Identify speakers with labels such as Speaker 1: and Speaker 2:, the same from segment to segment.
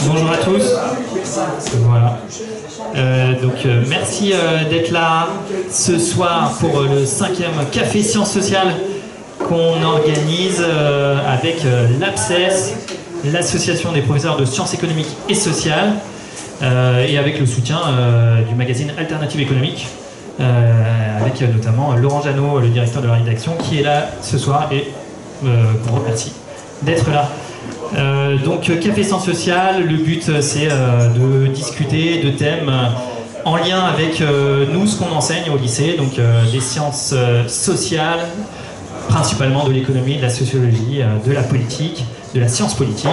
Speaker 1: Bonjour à tous. Voilà. Merci d'être là ce soir pour le 5e Café Sciences Sociales qu'on organise avec l'APSES, l'Association des professeurs de sciences économiques et sociales, et avec le soutien du magazine Alternative économique, avec notamment Laurent Jeannot, le directeur de la rédaction, qui est là ce soir et qu'on remercie d'être là. Café Sciences Sociales, le but c'est de discuter de thèmes en lien avec nous, ce qu'on enseigne au lycée, donc des sciences sociales, principalement de l'économie, de la sociologie, de la politique, de la science politique.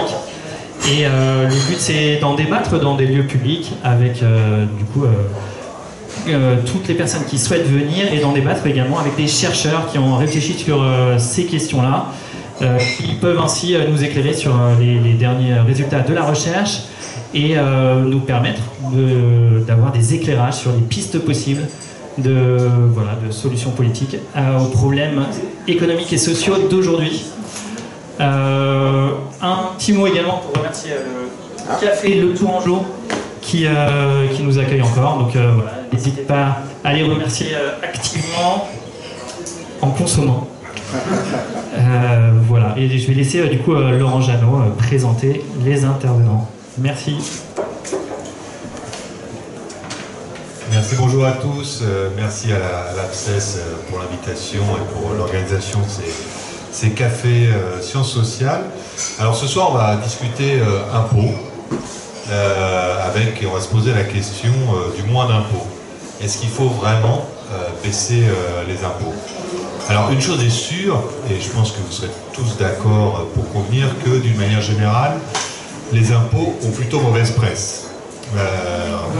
Speaker 1: Et le but c'est d'en débattre dans des lieux publics avec toutes les personnes qui souhaitent venir, et d'en débattre également avec des chercheurs qui ont réfléchi sur ces questions-là, qui peuvent ainsi nous éclairer sur les derniers résultats de la recherche et nous permettre d'avoir des éclairages sur les pistes possibles de solutions politiques aux problèmes économiques et sociaux d'aujourd'hui. Un petit mot également pour remercier le Café Le Tourangeau qui nous accueille encore. Donc n'hésitez pas à les remercier activement en consommant. Voilà, et je vais laisser Laurent Jeannot présenter les intervenants. Merci.
Speaker 2: Merci, bonjour à tous. Merci à l'APSES pour l'invitation et pour l'organisation de ces cafés sciences sociales. Alors ce soir, on va discuter impôts, et on va se poser la question du moins d'impôts. Est-ce qu'il faut vraiment baisser les impôts? Alors une chose est sûre, et je pense que vous serez tous d'accord pour convenir que d'une manière générale, les impôts ont plutôt mauvaise presse.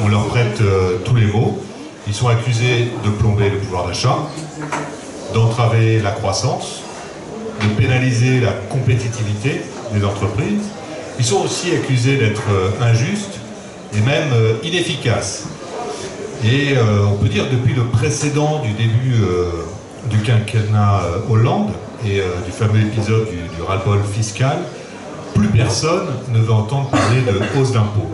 Speaker 2: On leur prête tous les maux. Ils sont accusés de plomber le pouvoir d'achat, d'entraver la croissance, de pénaliser la compétitivité des entreprises. Ils sont aussi accusés d'être injustes et même inefficaces. Et on peut dire depuis le précédent du début du quinquennat Hollande et du fameux épisode du ras-le-bol fiscal, plus personne ne veut entendre parler de hausse d'impôts.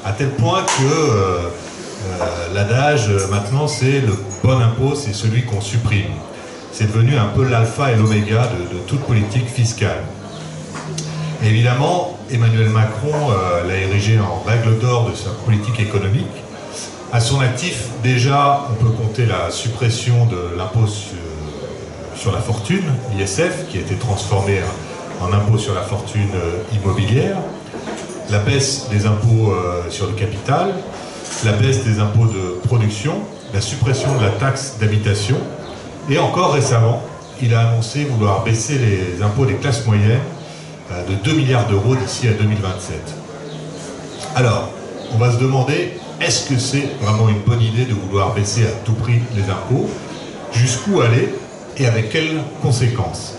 Speaker 2: À tel point que l'adage maintenant c'est le bon impôt, c'est celui qu'on supprime. C'est devenu un peu l'alpha et l'oméga de toute politique fiscale. Et évidemment, Emmanuel Macron l'a érigé en règle d'or de sa politique économique. À son actif, déjà, on peut compter la suppression de l'impôt sur la fortune, l'ISF, qui a été transformé en impôt sur la fortune immobilière, la baisse des impôts sur le capital, la baisse des impôts de production, la suppression de la taxe d'habitation, et encore récemment, il a annoncé vouloir baisser les impôts des classes moyennes de 2 milliards d'euros d'ici à 2027. Alors, on va se demander, est-ce que c'est vraiment une bonne idée de vouloir baisser à tout prix les impôts? Jusqu'où aller et avec quelles conséquences?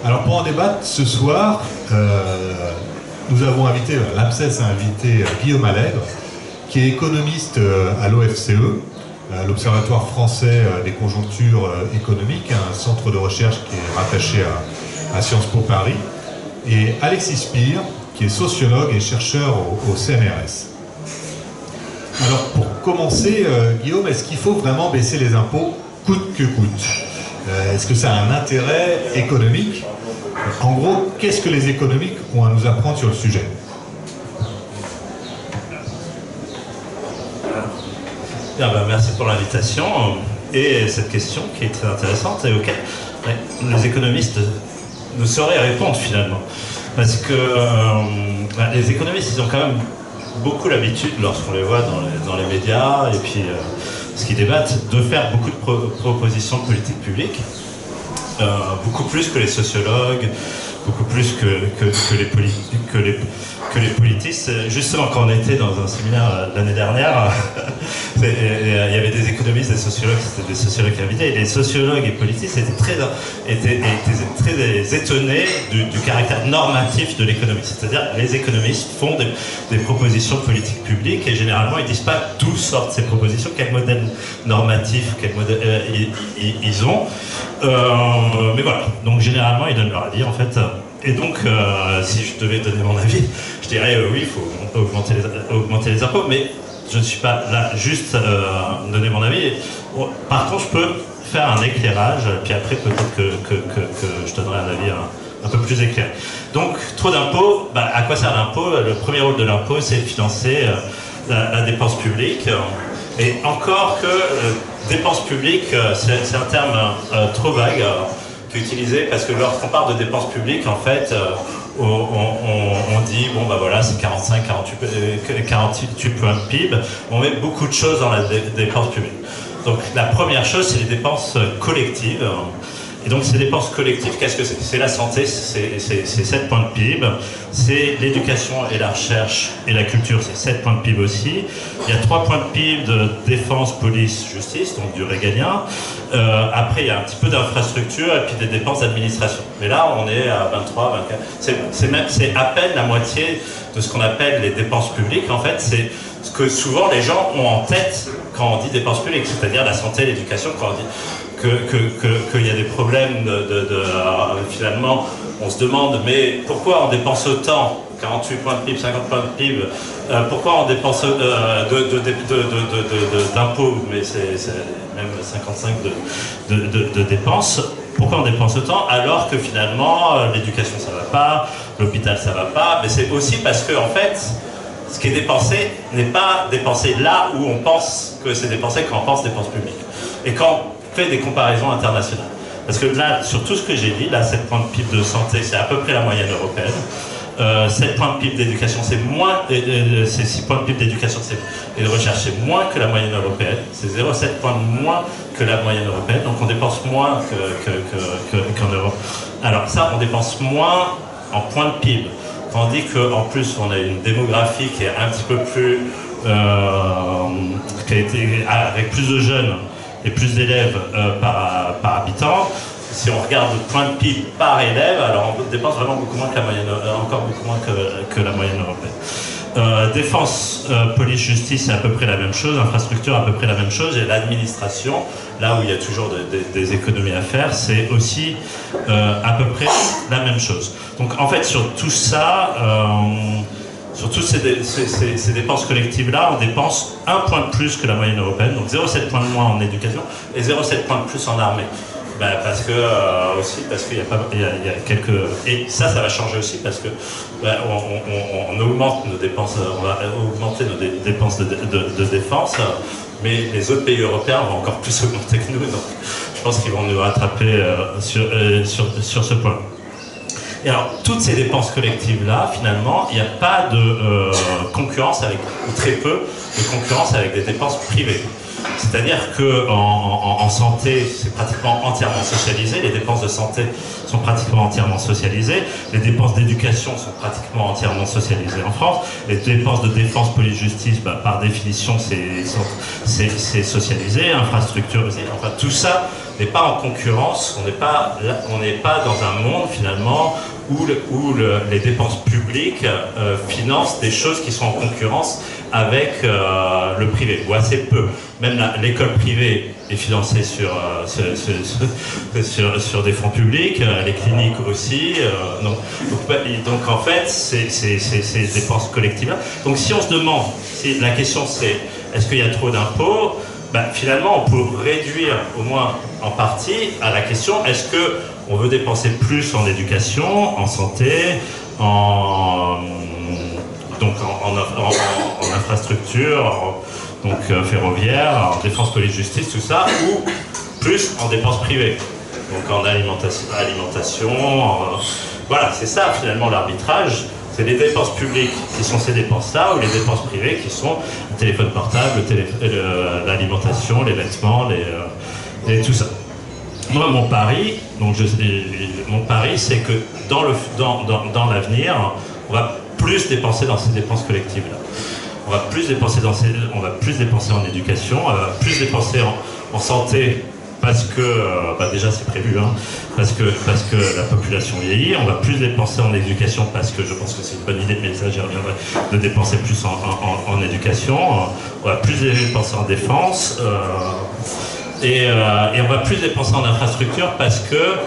Speaker 2: Alors pour en débattre ce soir, nous avons invité, l'APSES a invité Guillaume Allègre, qui est économiste à l'OFCE, l'Observatoire français des conjonctures économiques, un centre de recherche qui est rattaché à Sciences Po Paris, et Alexis Spire, qui est sociologue et chercheur au CNRS. Alors pour commencer, Guillaume, est-ce qu'il faut vraiment baisser les impôts coûte que coûte? Est-ce que ça a un intérêt économique? En gros, qu'est-ce que les économiques ont à nous apprendre sur le sujet?
Speaker 3: Bien, merci pour l'invitation et cette question qui est très intéressante et auquel les économistes ne sauraient répondre finalement. Parce que les économistes, ils ont quand même beaucoup l'habitude, lorsqu'on les voit dans les médias et puis ce qu'ils débattent, de faire beaucoup de propositions de politique publique, beaucoup plus que les sociologues beaucoup plus que les politistes. Justement, quand on était dans un séminaire l'année dernière, il y avait des économistes, des sociologues, c'était des sociologues invités, et les sociologues et politistes étaient très étonnés du caractère normatif de l'économie. C'est-à-dire, les économistes font des propositions politiques publiques, et généralement, ils ne disent pas d'où sortent ces propositions, quel modèle normatif, quel modèle ils ont. Mais voilà, donc généralement, ils donnent leur avis, en fait. Et donc, si je devais donner mon avis, je dirais oui, il faut augmenter les impôts, mais je ne suis pas là juste donner mon avis. Par contre, je peux faire un éclairage, puis après peut-être que je donnerai un avis un peu plus éclairé. Donc, trop d'impôts, à quoi sert l'impôt? Le premier rôle de l'impôt, c'est de financer la dépense publique. Et encore que dépense publique, c'est un terme trop vague qui est utilisé, parce que lorsqu'on parle de dépenses publiques, en fait, on dit, bon voilà, c'est 48 points de PIB, on met beaucoup de choses dans la dépense publique. Donc la première chose, c'est les dépenses collectives. Et donc ces dépenses collectives, qu'est-ce que c'est? C'est la santé, c'est 7 points de PIB, c'est l'éducation et la recherche et la culture, c'est 7 points de PIB aussi. Il y a 3 points de PIB de défense, police, justice, donc du régalien. Après, il y a un petit peu d'infrastructure et puis des dépenses d'administration. Mais là, on est à 23, 24. C'est à peine la moitié de ce qu'on appelle les dépenses publiques. En fait, c'est ce que souvent les gens ont en tête quand on dit dépenses publiques, c'est-à-dire la santé, l'éducation, quand on dit qu'il y a des problèmes finalement, on se demande, mais pourquoi on dépense autant, 48 points de PIB, 50 points de PIB, pourquoi on dépense d'impôts, mais c'est même 55 de dépenses, pourquoi on dépense autant, alors que finalement, l'éducation ça va pas, l'hôpital ça va pas, mais c'est aussi parce que, en fait, ce qui est dépensé n'est pas dépensé là où on pense que c'est dépensé quand on pense dépenses publiques. Et quand on fait des comparaisons internationales. Parce que là, sur tout ce que j'ai dit, là, 7 points de PIB de santé, c'est à peu près la moyenne européenne. 7 points de PIB d'éducation, c'est moins, c'est 6 points de PIB d'éducation et de recherche, c'est moins que la moyenne européenne. C'est 0,7 points de moins que la moyenne européenne. Donc on dépense moins qu'en Europe. Alors ça, on dépense moins en points de PIB. Tandis qu'en plus, on a une démographie qui est un petit peu plus... qui a été avec plus de jeunes et plus d'élèves par habitant. Si on regarde le point de PIB par élève, alors on dépense vraiment beaucoup moins que la moyenne, encore beaucoup moins que la moyenne européenne. Défense, police, justice, c'est à peu près la même chose. Infrastructure, à peu près la même chose. Et l'administration, là où il y a toujours des économies à faire, c'est aussi à peu près la même chose. Donc en fait, sur tout ça, sur toutes ces dépenses collectives-là, on dépense 1 point de plus que la moyenne européenne, donc 0,7 points de moins en éducation et 0,7 points de plus en armée. Parce que il y a quelques... Et ça va changer aussi parce que on augmente nos dépenses, on va augmenter nos dépenses de défense, mais les autres pays européens vont encore plus augmenter que nous, donc je pense qu'ils vont nous rattraper sur ce point. Et alors, toutes ces dépenses collectives-là, finalement, il n'y a pas de concurrence avec, ou très peu de concurrence avec des dépenses privées. C'est-à-dire qu'en santé, c'est pratiquement entièrement socialisé, les dépenses de santé sont pratiquement entièrement socialisées, les dépenses d'éducation sont pratiquement entièrement socialisées en France, les dépenses de défense, police, justice, par définition, c'est socialisé, infrastructure aussi, enfin tout ça n'est pas en concurrence, on n'est pas dans un monde finalement où les dépenses publiques financent des choses qui sont en concurrence avec le privé, ou assez peu. Même l'école privée est financée sur des fonds publics, les cliniques aussi. Donc en fait, c'est ces dépenses collectives-là. Donc si on se demande, si la question c'est est-ce qu'il y a trop d'impôts, finalement on peut réduire au moins en partie à la question est-ce qu'on veut dépenser plus en éducation, en santé, en infrastructure, ferroviaire, en défense, police, justice, tout ça, ou plus en dépenses privées, donc en alimentation, voilà, c'est ça finalement l'arbitrage, c'est les dépenses publiques qui sont ces dépenses-là, ou les dépenses privées qui sont le téléphone portable, l'alimentation, les vêtements, et tout ça. Moi, mon pari, c'est que dans l'avenir, on va plus dépenser dans ces dépenses collectives-là. On va plus dépenser en éducation, on va plus dépenser en santé, parce que, déjà c'est prévu, hein, parce que la population vieillit. On va plus dépenser en éducation, parce que je pense que c'est une bonne idée, mais ça j'y reviendrai, de dépenser plus en éducation. On va plus dépenser en défense, et on va plus dépenser en infrastructure, parce que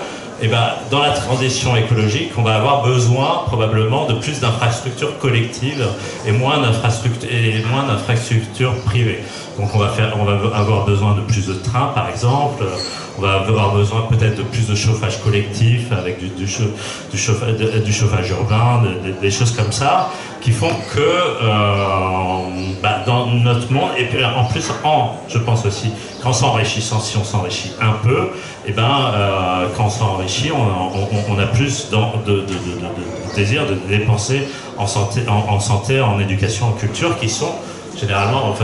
Speaker 3: dans la transition écologique, on va avoir besoin probablement de plus d'infrastructures collectives et moins d'infrastructures privées. Donc on va avoir besoin de plus de trains, par exemple. On va avoir besoin peut-être de plus de chauffage collectif, avec du chauffage urbain, des choses comme ça, qui font que dans notre monde, et puis en plus, je pense aussi, qu'en s'enrichissant, si on s'enrichit un peu, quand on s'enrichit, on a plus de désir de dépenser en santé, en éducation, en culture, qui sont généralement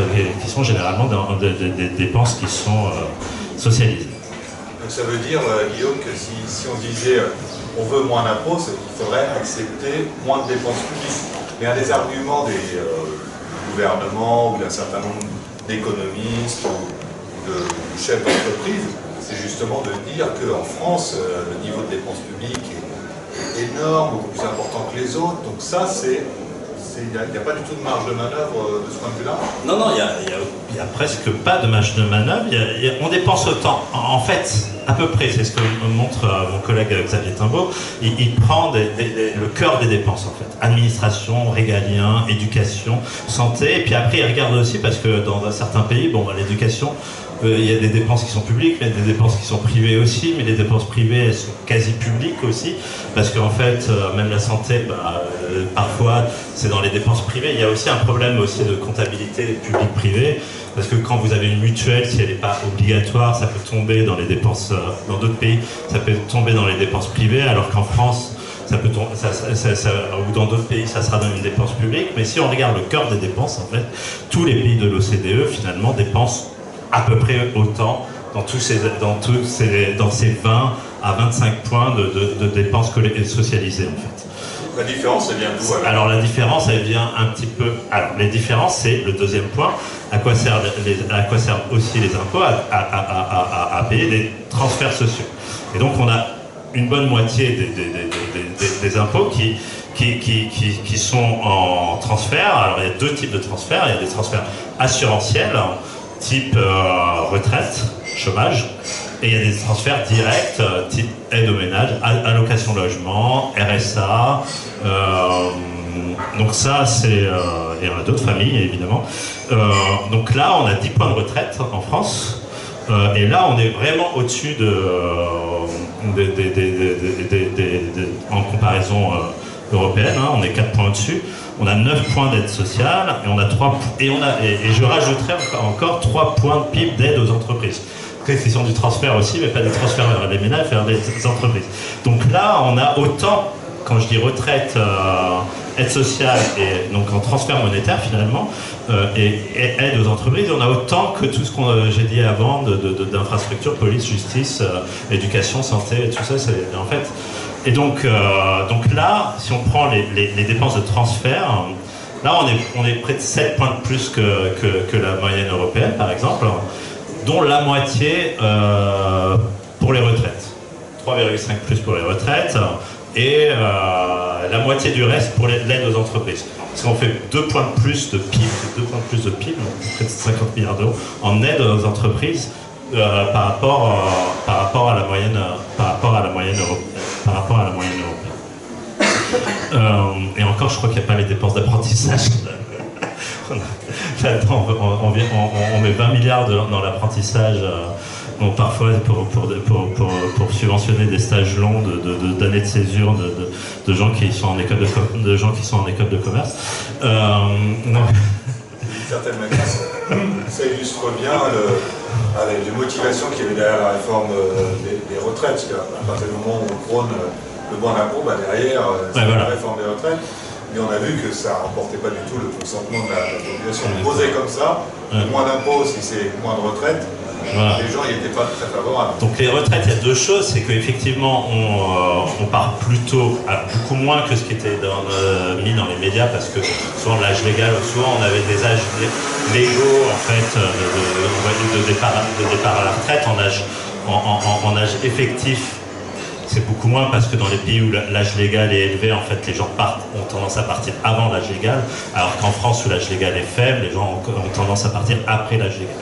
Speaker 3: des dépenses qui sont socialisées.
Speaker 2: Donc ça veut dire, Guillaume, que si on disait on veut moins d'impôts, c'est qu'il faudrait accepter moins de dépenses publiques. Mais un des arguments du gouvernement ou d'un certain nombre d'économistes ou de chefs d'entreprise, c'est justement de dire qu'en France, le niveau de dépenses publiques est énorme, beaucoup plus important que les autres. Donc ça, il n'y a pas du tout de marge de manœuvre de ce point de vue-là?
Speaker 3: Non, il y a presque pas de marge de manœuvre. On dépense autant. En fait, à peu près, c'est ce que me montre mon collègue Xavier Timbaud. Il prend le cœur des dépenses, en fait. Administration, régalien, éducation, santé. Et puis après, il regarde aussi, parce que dans certains pays, l'éducation, il y a des dépenses qui sont publiques, mais il y a des dépenses qui sont privées aussi, mais les dépenses privées, elles sont quasi publiques aussi, parce qu'en fait, même la santé, parfois, c'est dans les dépenses privées. Il y a aussi un problème aussi de comptabilité publique-privée, parce que quand vous avez une mutuelle, si elle n'est pas obligatoire, ça peut tomber dans les dépenses, dans d'autres pays, ça peut tomber dans les dépenses privées, alors qu'en France, ou dans d'autres pays, ça sera dans une dépense publique. Mais si on regarde le cœur des dépenses, en fait, tous les pays de l'OCDE, finalement, dépensent à peu près autant dans ces 20 à 25 points de dépenses socialisées, en fait.
Speaker 2: La différence, elle vient d'où?
Speaker 3: Alors la différence, elle vient un petit peu... Alors les différences, c'est le deuxième point. À quoi servent aussi les impôts? À payer des transferts sociaux. Et donc on a une bonne moitié des impôts qui sont en transfert. Alors il y a deux types de transferts. Il y a des transferts assurantiels, type retraite, chômage, et il y a des transferts directs, type aide au ménage, allocation logement, RSA, donc ça c'est... et on a d'autres familles évidemment. Donc là on a 10 points de retraite en France, et là on est vraiment au-dessus en comparaison européenne, hein, on est 4 points au-dessus. On a 9 points d'aide sociale et on a 3 et je rajouterai encore 3 points de PIB d'aide aux entreprises. Question du transfert aussi, mais pas des transferts vers les ménages, vers des entreprises. Donc là, on a autant, quand je dis retraite, aide sociale et donc en transfert monétaire finalement, et aide aux entreprises, on a autant que tout ce que j'ai dit avant d'infrastructures, police, justice, éducation, santé, et tout ça, c'est en fait. Et donc là, si on prend les dépenses de transfert, là on est près de 7 points de plus que la moyenne européenne par exemple, dont la moitié pour les retraites. 3,5 plus pour les retraites, et la moitié du reste pour l'aide aux entreprises. Parce qu'on fait 2 points de plus de PIB, près de 50 milliards d'euros, en aide aux entreprises par rapport à la moyenne européenne. Et encore, je crois qu'il n'y a pas les dépenses d'apprentissage. Là-dedans, on met 20 milliards dans l'apprentissage, parfois pour subventionner des stages longs d'années de césure de gens qui sont en école de commerce.
Speaker 2: D'une certaine manière, ça illustre bien les motivations qu'il y avait derrière la réforme des retraites, parce qu'à partir du moment où on prône le moins d'impôt, derrière, c'est la réforme des retraites. Mais on a vu que ça ne remportait pas du tout le consentement de la population. Posé comme ça, moins d'impôts si c'est moins de retraite,
Speaker 3: Voilà.
Speaker 2: Les gens n'y étaient pas très favorables.
Speaker 3: Donc les retraites, il y a deux choses, c'est qu'effectivement on part plutôt à beaucoup moins que ce qui était mis dans les médias, parce que souvent l'âge légal, souvent on avait des âges légaux en fait de départ à la retraite en âge effectif. C'est beaucoup moins parce que dans les pays où l'âge légal est élevé, en fait, les gens ont tendance à partir avant l'âge légal, alors qu'en France, où l'âge légal est faible, les gens ont tendance à partir après l'âge légal.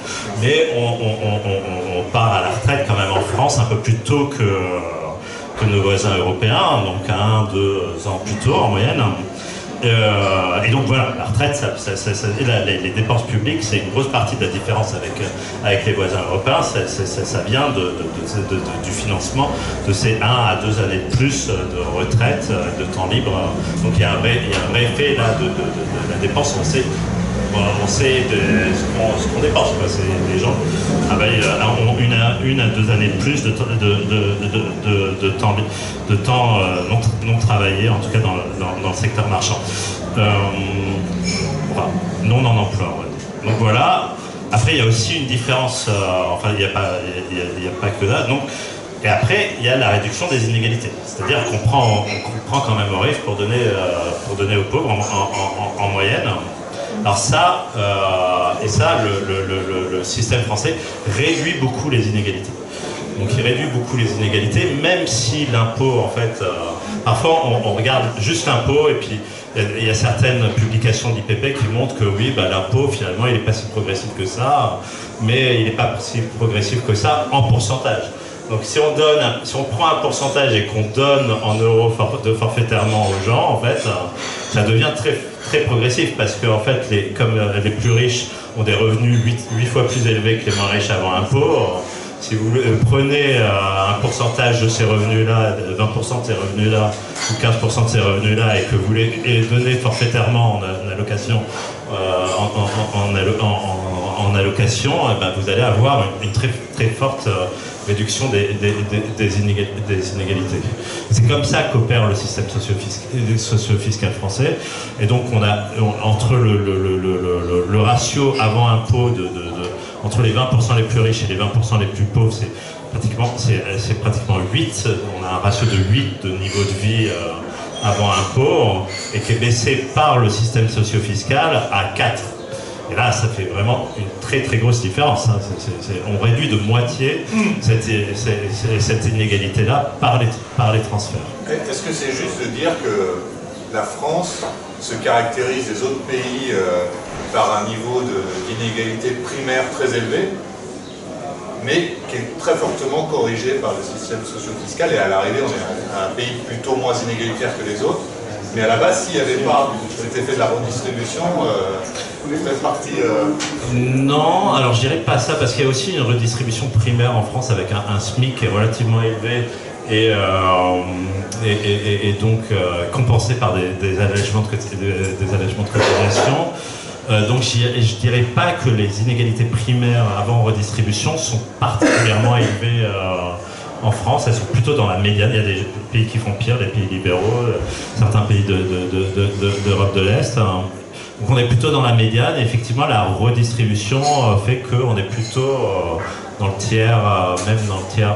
Speaker 3: Mais on part à la retraite quand même en France un peu plus tôt que nos voisins européens, donc 1-2 ans plus tôt en moyenne. Et donc voilà, la retraite, les dépenses publiques, c'est une grosse partie de la différence avec les voisins européens. Ça vient du financement de ces 1 à 2 années de plus de retraite, de temps libre. Donc il y a un vrai effet là de la dépense. On sait ce qu'on dépense. Les gens ont 1 à 2 années de plus de temps non travaillé, en tout cas dans le secteur marchand. Non en emploi. Ouais. Donc voilà. Après, il y a aussi une différence. Enfin, il n'y a pas que là. Donc, et après, il y a la réduction des inégalités. C'est-à-dire qu'on prend quand même au riche pour donner aux pauvres en moyenne. Alors ça, le système français réduit beaucoup les inégalités. Donc il réduit beaucoup les inégalités, même si l'impôt, en fait, parfois on regarde juste l'impôt et puis il y a certaines publications d'IPP qui montrent que oui, l'impôt finalement il n'est pas si progressif que ça, mais il n'est pas si progressif que ça en pourcentage. Donc si on prend un pourcentage et qu'on donne en euros forfaitairement aux gens, en fait, ça devient très progressif, parce que en fait, comme les plus riches ont des revenus 8 fois plus élevés que les moins riches avant impôt, si vous prenez un pourcentage de ces revenus-là, 20% de ces revenus-là, ou 15% de ces revenus-là, et que vous les donnez forfaitairement en allocation, en allocation, vous allez avoir une très forte réduction des inégalités. C'est comme ça qu'opère le système socio-fiscal français. Et donc entre le ratio avant impôt entre les 20% les plus riches et les 20% les plus pauvres, c'est pratiquement 8. On a un ratio de 8 de niveau de vie avant impôt, et qui est baissé par le système socio-fiscal à 4. Et là, ça fait vraiment une très grosse différence. Hein. On réduit de moitié cette inégalité-là par les transferts.
Speaker 2: Est-ce que c'est juste de dire que la France se caractérise des autres pays par un niveau d'inégalité primaire très élevé, mais qui est très fortement corrigé par le système socio-fiscal, et à l'arrivée, on est un pays plutôt moins inégalitaire que les autres. Mais à la base, s'il n'y avait pas cet effet de la redistribution, vous êtes parti...
Speaker 3: Non, alors je dirais pas ça, parce qu'il y a aussi une redistribution primaire en France avec un SMIC qui est relativement élevé et donc compensé par des allègements de cotisation. Donc je dirais pas que les inégalités primaires avant redistribution sont particulièrement élevées en France. Elles sont plutôt dans la médiane. Il y a des pays qui font pire, les pays libéraux, certains pays d'Europe de l'Est. Donc on est plutôt dans la médiane, et effectivement la redistribution fait qu'on est plutôt dans le tiers, même dans le tiers,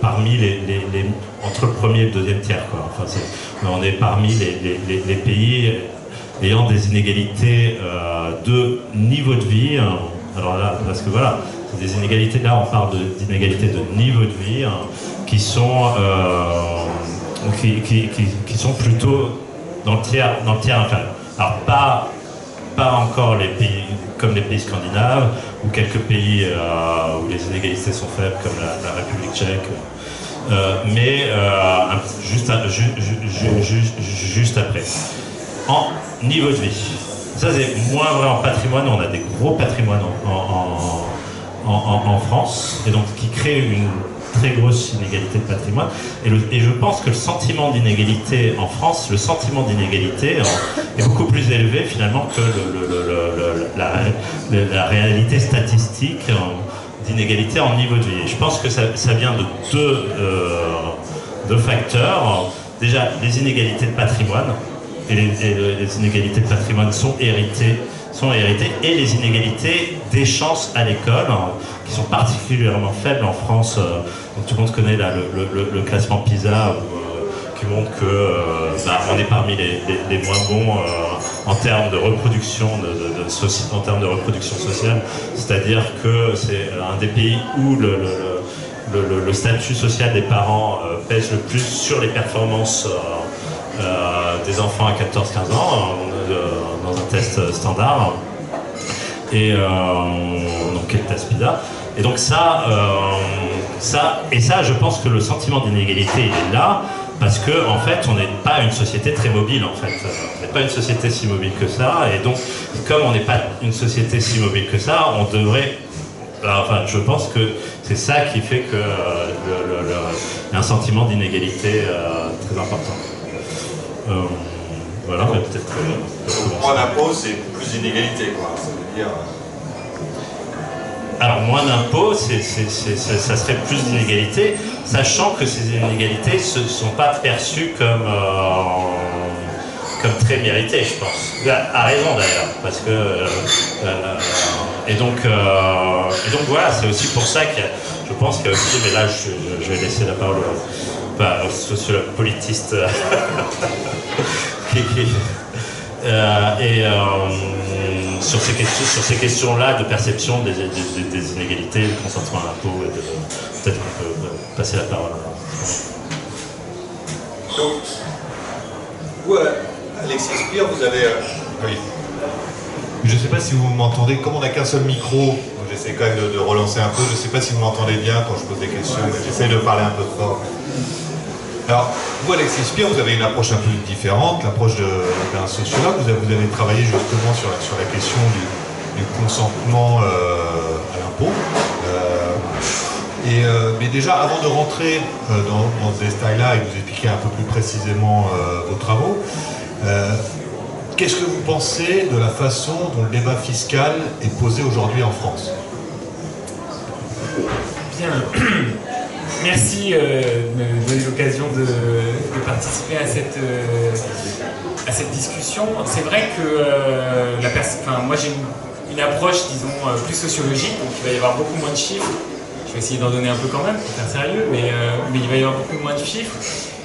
Speaker 3: parmi entre le premier et le deuxième tiers, quoi. Enfin, on est parmi les pays ayant des inégalités de niveau de vie. Alors là, parce que voilà, c'est des inégalités, là on parle d'inégalités de niveau de vie qui sont plutôt dans le tiers inférieur. Alors pas encore les pays comme les pays scandinaves, ou quelques pays où les inégalités sont faibles, comme la République tchèque, mais juste après. En niveau de vie, ça c'est moins vrai en patrimoine. On a des gros patrimoines en France, et donc qui crée une très grosse inégalité de patrimoine, et je pense que le sentiment d'inégalité en France, le sentiment d'inégalité est beaucoup plus élevé finalement que la réalité statistique d'inégalité en niveau de vie. Et je pense que ça vient de deux facteurs. Déjà, les inégalités de patrimoine, et les inégalités de patrimoine sont héritées sont héritées, et les inégalités des chances à l'école, qui sont particulièrement faibles en France. Donc tout le monde connaît là, le classement PISA, qui montre que on est parmi les moins bons en termes de reproduction, en termes de reproduction sociale. C'est-à-dire que c'est un des pays où le statut social des parents pèse le plus sur les performances des enfants à 14-15 ans dans un test standard, et donc qui est le test PISA. Et donc ça, je pense que le sentiment d'inégalité il est là parce que en fait on n'est pas une société très mobile en fait. On n'est pas une société si mobile que ça, et donc comme on n'est pas une société si mobile que ça, on devrait. Enfin, je pense que c'est ça qui fait que y a un sentiment d'inégalité très important. Voilà, mais peut-être que...
Speaker 4: Moins d'impôts, c'est plus d'inégalité, quoi. Ça veut dire...
Speaker 3: Alors, moins d'impôts, ça serait plus d'inégalité, sachant que ces inégalités ne sont pas perçues comme très méritées, je pense. À raison, d'ailleurs, parce que... Et donc voilà, c'est aussi pour ça que je pense qu'il y a aussi, mais là je vais laisser la parole au sociologue politiste sur ces questions-là de perception des inégalités, de consentement à l'impôt, peut-être qu'on peut passer la parole.
Speaker 4: Donc, vous, Alexis Spire, vous avez...
Speaker 2: Oui. Je ne sais pas si vous m'entendez, comme on n'a qu'un seul micro, j'essaie quand même de relancer un peu, je ne sais pas si vous m'entendez bien quand je pose des questions, mais j'essaie de parler un peu fort. Alors, vous, Alexis Spire, vous avez une approche un peu différente, l'approche d'un sociologue. Vous avez travaillé justement sur la question du consentement à l'impôt. Mais déjà, avant de rentrer dans ces détails-là et de vous expliquer un peu plus précisément vos travaux, qu'est-ce que vous pensez de la façon dont le débat fiscal est posé aujourd'hui en France?
Speaker 5: Bien, merci de me donner l'occasion de participer à cette discussion. C'est vrai que moi j'ai une approche, disons, plus sociologique, donc il va y avoir beaucoup moins de chiffres. Je vais essayer d'en donner un peu quand même pour faire sérieux, mais il va y avoir beaucoup moins de chiffres.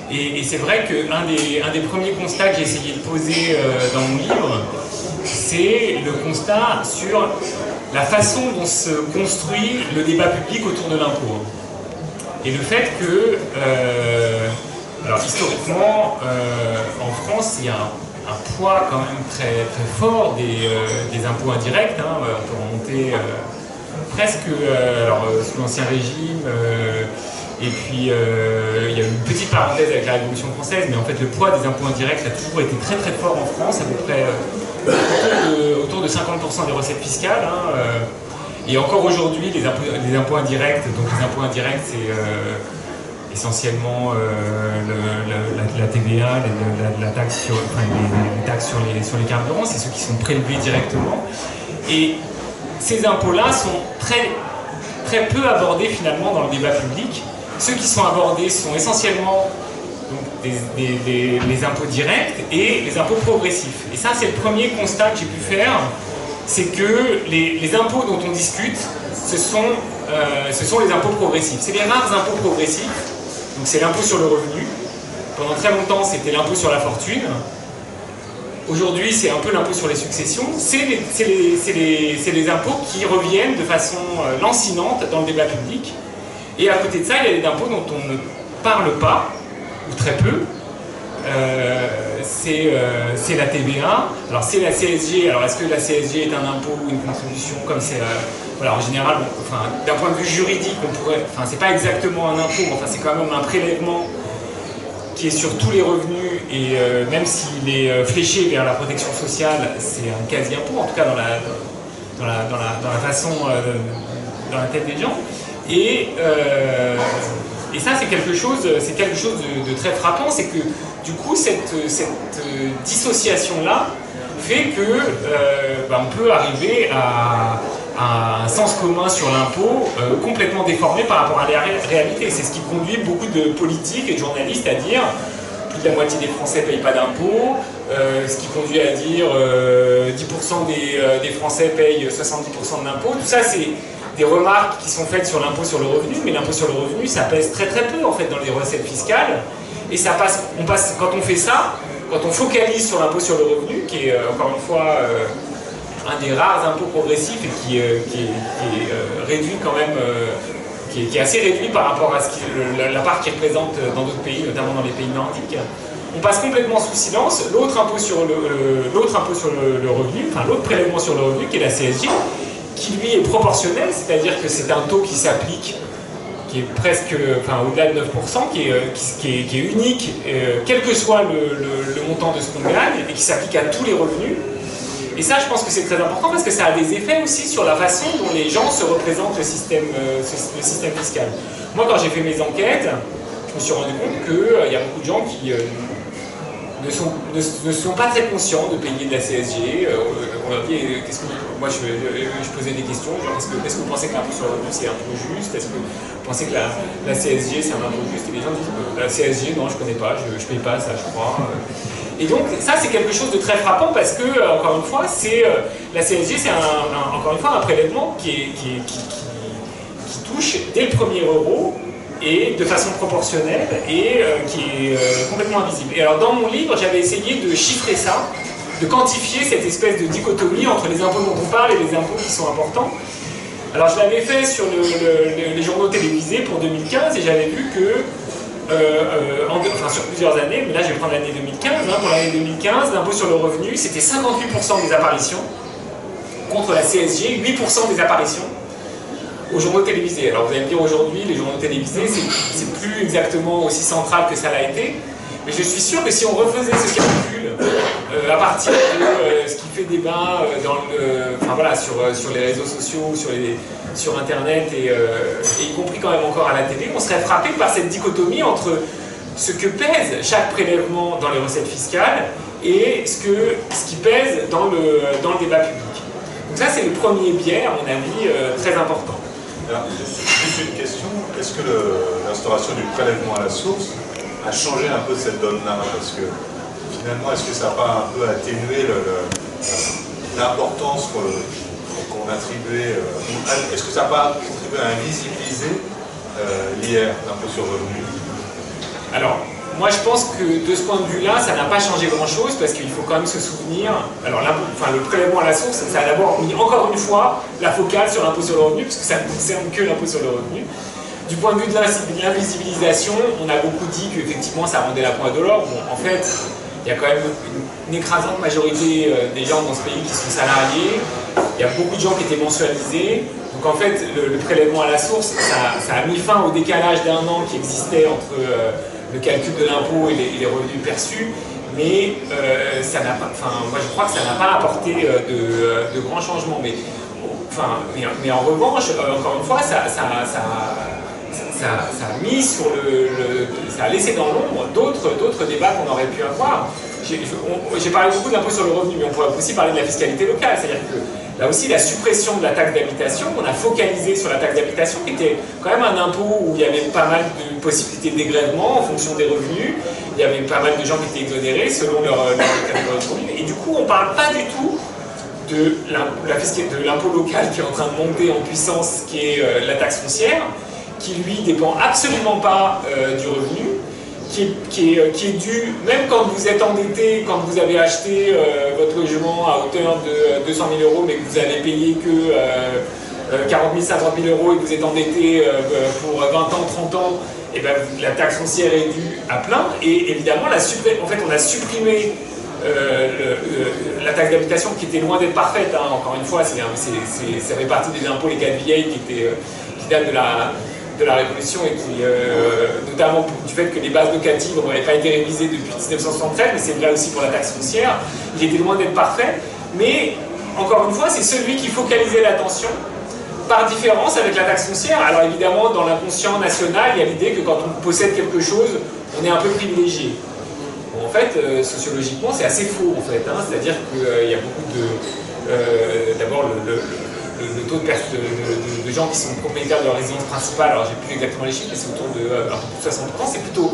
Speaker 5: Et c'est vrai qu'un des premiers constats que j'ai essayé de poser dans mon livre, c'est le constat sur la façon dont se construit le débat public autour de l'impôt. Et le fait que, alors historiquement, en France, il y a un poids quand même très, très fort des impôts indirects. On peut remonter presque sous l'Ancien Régime. Et puis, il y a eu une petite parenthèse avec la Révolution française, mais en fait, le poids des impôts indirects a toujours été très très fort en France, à peu près autour de 50% des recettes fiscales. Et encore aujourd'hui, les impôts indirects, donc les impôts indirects, c'est essentiellement la TVA, la taxe sur, les taxes sur les carburants, c'est ceux qui sont prélevés directement. Et ces impôts-là sont très, très peu abordés finalement dans le débat public. Ceux qui sont abordés sont essentiellement donc, les impôts directs et les impôts progressifs. Et ça, c'est le premier constat que j'ai pu faire, c'est que les impôts dont on discute, ce sont les impôts progressifs. C'est les rares impôts progressifs. Donc c'est l'impôt sur le revenu. Pendant très longtemps, c'était l'impôt sur la fortune. Aujourd'hui, c'est un peu l'impôt sur les successions. C'est les impôts qui reviennent de façon lancinante dans le débat public. Et à côté de ça, il y a des impôts dont on ne parle pas, ou très peu. C'est la TVA. Alors c'est la CSG. Alors est-ce que la CSG est un impôt ou une contribution comme c'est... voilà, en général, d'un point de vue juridique, on pourrait... c'est pas exactement un impôt, mais c'est quand même un prélèvement qui est sur tous les revenus, et même s'il est fléché vers la protection sociale, c'est un quasi-impôt, en tout cas dans la façon, dans la tête des gens. Et ça, c'est quelque chose de très frappant, c'est que du coup, cette dissociation-là fait que on peut arriver à un sens commun sur l'impôt complètement déformé par rapport à la réalité. C'est ce qui conduit beaucoup de politiques et de journalistes à dire plus de la moitié des Français ne payent pas d'impôts, ce qui conduit à dire 10% des Français payent 70% de l'impôt. Tout ça, c'est des remarques qui sont faites sur l'impôt sur le revenu, mais l'impôt sur le revenu, ça pèse très très peu en fait dans les recettes fiscales. Et ça passe, quand on fait ça, quand on focalise sur l'impôt sur le revenu, qui est encore une fois un des rares impôts progressifs et qui est réduit quand même, qui est assez réduit par rapport à la part qu'il représente dans d'autres pays, notamment dans les pays nordiques, on passe complètement sous silence l'autre impôt sur le revenu, enfin l'autre prélèvement sur le revenu, qui est la CSG, qui lui est proportionnel, c'est-à-dire que c'est un taux qui s'applique, qui est presque, enfin au-delà de 9%, qui est unique, quel que soit le montant de ce qu'on gagne, et qui s'applique à tous les revenus. Et ça, je pense que c'est très important parce que ça a des effets aussi sur la façon dont les gens se représentent le système fiscal. Moi, quand j'ai fait mes enquêtes, je me suis rendu compte qu'il y a beaucoup de gens qui ne sont pas très conscients de payer de la CSG. On leur dit, moi je posais des questions, genre est-ce que vous pensez que l'impôt sur le revenu c'est un peu juste? Est-ce que vous pensez que la CSG c'est un impôt juste? Et les gens disent, la CSG, non, je connais pas, je paye pas ça, je crois. Et donc ça c'est quelque chose de très frappant parce que, encore une fois, la CSG c'est encore une fois un prélèvement qui touche dès le premier euro, et de façon proportionnelle et qui est complètement invisible. Et alors dans mon livre, j'avais essayé de chiffrer ça, de quantifier cette espèce de dichotomie entre les impôts dont on parle et les impôts qui sont importants. Alors je l'avais fait sur les journaux télévisés pour 2015 et j'avais vu que, sur plusieurs années, mais là je vais prendre l'année 2015, pour l'année 2015, l'impôt sur le revenu c'était 58% des apparitions, contre la CSG, 8% des apparitions aux journaux télévisés. Alors vous allez me dire aujourd'hui, les journaux télévisés, c'est plus exactement aussi central que ça l'a été, mais je suis sûr que si on refaisait ce calcul à partir de ce qui fait débat sur les réseaux sociaux, sur Internet et y compris quand même encore à la télé, on serait frappé par cette dichotomie entre ce que pèse chaque prélèvement dans les recettes fiscales et ce qui pèse dans le débat public. Donc ça c'est le premier biais, à mon avis, très important.
Speaker 4: Alors, juste une question, est-ce que l'instauration du prélèvement à la source a changé un peu cette donne-là? Parce que finalement, est-ce que ça n'a pas un peu atténué l'importance qu'on attribuait, est-ce que ça n'a pas contribué à invisibiliser l'IR, l'impôt sur le revenu? Alors,
Speaker 5: moi je pense que de ce point de vue-là, ça n'a pas changé grand-chose parce qu'il faut quand même se souvenir. Alors le prélèvement à la source, ça a d'abord mis encore une fois la focale sur l'impôt sur le revenu, parce que ça ne concerne que l'impôt sur le revenu. Du point de vue de l'invisibilisation, on a beaucoup dit qu'effectivement ça rendait la pointe de l'or. Bon, en fait, il y a quand même une écrasante majorité des gens dans ce pays qui sont salariés. Il y a beaucoup de gens qui étaient mensualisés. Donc en fait, le prélèvement à la source, ça a mis fin au décalage d'1 an qui existait entre le calcul de l'impôt et les revenus perçus, mais ça n'a pas, moi je crois que ça n'a pas apporté de grands changements. Mais en revanche, encore une fois, ça a mis sur ça a laissé dans l'ombre d'autres débats qu'on aurait pu avoir. J'ai parlé beaucoup d'impôt sur le revenu, mais on pourrait aussi parler de la fiscalité locale, c'est-à-dire que là aussi, la suppression de la taxe d'habitation, on a focalisé sur la taxe d'habitation, qui était quand même un impôt où il y avait pas mal de possibilités de dégrèvement en fonction des revenus. Il y avait pas mal de gens qui étaient exonérés selon leur catégorie de revenus. Et du coup, on ne parle pas du tout de l'impôt local qui est en train de monter en puissance, qui est la taxe foncière, qui lui dépend absolument pas du revenu, qui est dû, même quand vous êtes endetté, quand vous avez acheté votre logement à hauteur de 200 000 euros, mais que vous avez payé que 40 000, 50 000 euros et que vous êtes endetté pour 20 ans, 30 ans, et ben, la taxe foncière est due à plein. Et évidemment, on a supprimé la taxe d'habitation qui était loin d'être parfaite, hein. Encore une fois, ça fait partie des impôts, les 4 vieilles qui datent de la Révolution et qui, notamment du fait que les bases locatives n'avaient pas été révisées depuis 1973, mais c'est là aussi pour la taxe foncière, il était loin d'être parfait, mais encore une fois, c'est celui qui focalisait l'attention, par différence avec la taxe foncière. Alors évidemment, dans l'inconscient national, il y a l'idée que quand on possède quelque chose, on est un peu privilégié. Bon, en fait, sociologiquement, c'est assez faux, en fait, hein. C'est-à-dire qu'il y a beaucoup de... d'abord, le taux de gens qui sont propriétaires de leur résidence principale, alors j'ai plus exactement les chiffres, mais c'est autour de un peu plus de 60%, c'est plutôt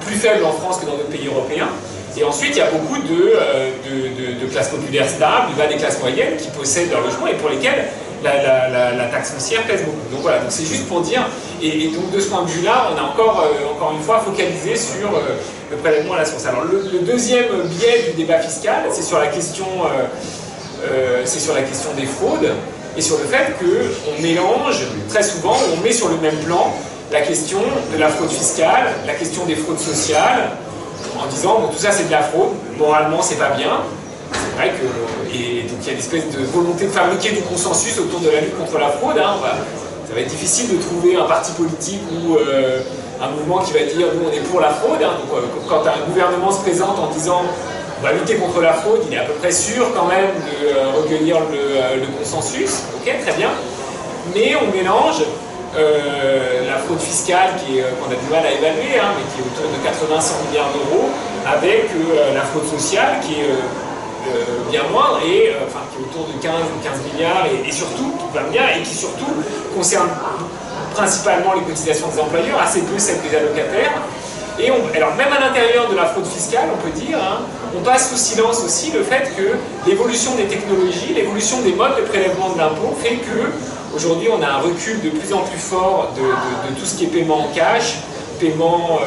Speaker 5: plus faible en France que dans d'autres pays européens. Et ensuite, il y a beaucoup de classes populaires stables, il y a des classes moyennes qui possèdent leur logement et pour lesquelles la taxe foncière pèse beaucoup. Donc voilà, donc c'est juste pour dire, et donc de ce point de vue-là, on a encore une fois focalisé sur le prélèvement à la source. Alors le deuxième biais du débat fiscal, c'est sur la question des fraudes et sur le fait qu'on mélange très souvent, on met sur le même plan la question de la fraude fiscale, la question des fraudes sociales, en disant bon, tout ça c'est de la fraude, moralement c'est pas bien. C'est vrai que, et donc il y a une espèce de volonté de fabriquer du consensus autour de la lutte contre la fraude. Hein. Ça va être difficile de trouver un parti politique ou un mouvement qui va dire nous on est pour la fraude. Hein. Donc quand un gouvernement se présente en disant on va lutter contre la fraude, il est à peu près sûr quand même de recueillir le consensus. Ok, très bien. Mais on mélange la fraude fiscale qu'on a du mal à évaluer, hein, mais qui est autour de 80-100 milliards d'euros, avec la fraude sociale qui est bien moindre, et enfin, qui est autour de 15 milliards, et surtout, 20 milliards, et qui surtout concerne principalement les cotisations des employeurs, assez peu celles des allocataires. Et alors même à l'intérieur de la fraude fiscale, on peut dire, hein, on passe sous silence aussi le fait que l'évolution des technologies, l'évolution des modes de prélèvement de l'impôt fait que aujourd'hui on a un recul de plus en plus fort de tout ce qui est paiement en cash, paiement,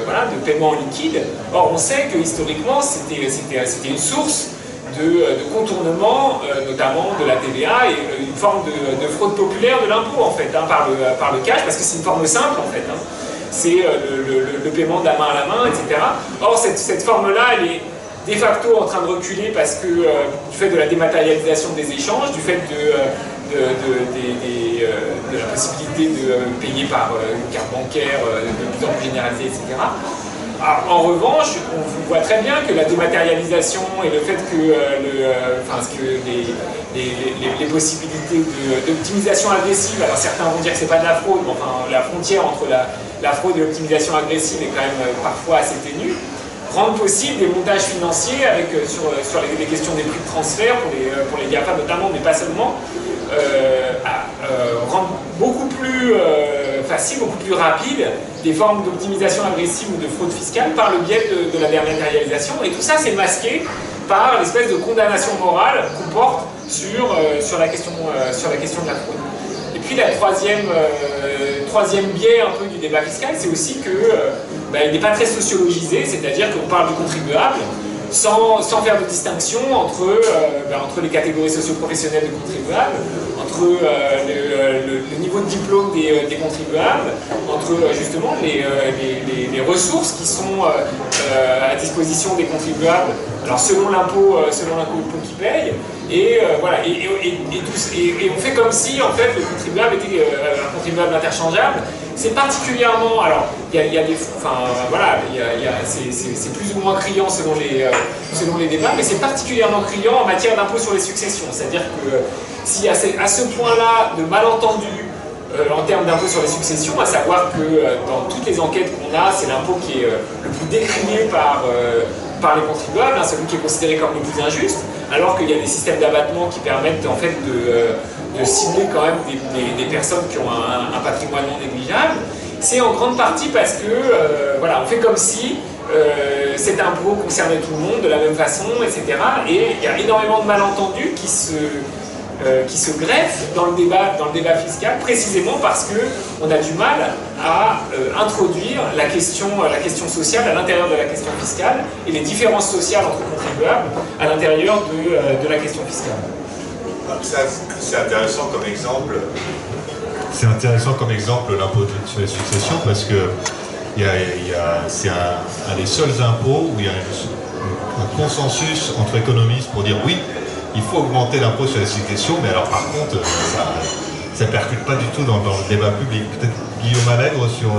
Speaker 5: de paiement en liquide. Or on sait que historiquement c'était une source de contournement, notamment de la TVA, et une forme de fraude populaire de l'impôt en fait, hein, par le cash, parce que c'est une forme simple en fait. Hein. C'est le paiement de la main à la main, etc. Or, cette forme-là, elle est de facto en train de reculer parce que du fait de la dématérialisation des échanges, du fait de la possibilité de payer par une carte bancaire de plus en plus généralisée, etc. Alors, en revanche, on voit très bien que la dématérialisation et le fait que, les possibilités d'optimisation agressive, alors certains vont dire que c'est pas de la fraude, mais enfin la frontière entre la fraude et l'optimisation agressive est quand même parfois assez ténue, rendent possible des montages financiers avec, sur les questions des prix de transfert pour les GAFA notamment, mais pas seulement, rendent beaucoup plus facile, beaucoup plus rapide des formes d'optimisation agressive ou de fraude fiscale par le biais de la dématérialisation. Et tout ça, c'est masqué par l'espèce de condamnation morale qu'on porte sur la question de la fraude. Et puis, la troisième biais un peu du débat fiscal, c'est aussi qu'il n'est pas très sociologisé, c'est-à-dire qu'on parle du contribuable sans faire de distinction entre les catégories socio-professionnelles de contribuables, entre le niveau de diplôme des contribuables, entre justement les ressources qui sont à disposition des contribuables, alors selon l'impôt qu'ils payent, et on fait comme si en fait le contribuable était un contribuable interchangeable. C'est particulièrement, alors il y a des, enfin voilà, c'est plus ou moins criant selon les débats, mais c'est particulièrement criant en matière d'impôt sur les successions. C'est-à-dire que s'il y a à ce point-là de malentendus en termes d'impôt sur les successions, à savoir que dans toutes les enquêtes qu'on a, c'est l'impôt qui est le plus décrié par les contribuables, hein, celui qui est considéré comme le plus injuste, alors qu'il y a des systèmes d'abattement qui permettent en fait de cibler quand même des personnes qui ont un patrimoine non négligeable. C'est en grande partie parce que voilà, on fait comme si cet impôt concernait tout le monde de la même façon, etc. Et il y a énormément de malentendus qui se greffent dans le débat fiscal, précisément parce qu'on a du mal à introduire la question sociale à l'intérieur de la question fiscale et les différences sociales entre contribuables à l'intérieur de la question fiscale.
Speaker 4: Ça, c'est intéressant comme exemple.
Speaker 2: C'est intéressant comme exemple l'impôt sur les successions parce que c'est un des seuls impôts où il y a un consensus entre économistes pour dire oui, il faut augmenter l'impôt sur les successions, mais alors par contre, ça ne percute pas du tout dans le débat public. Peut-être Guillaume Allègre sur...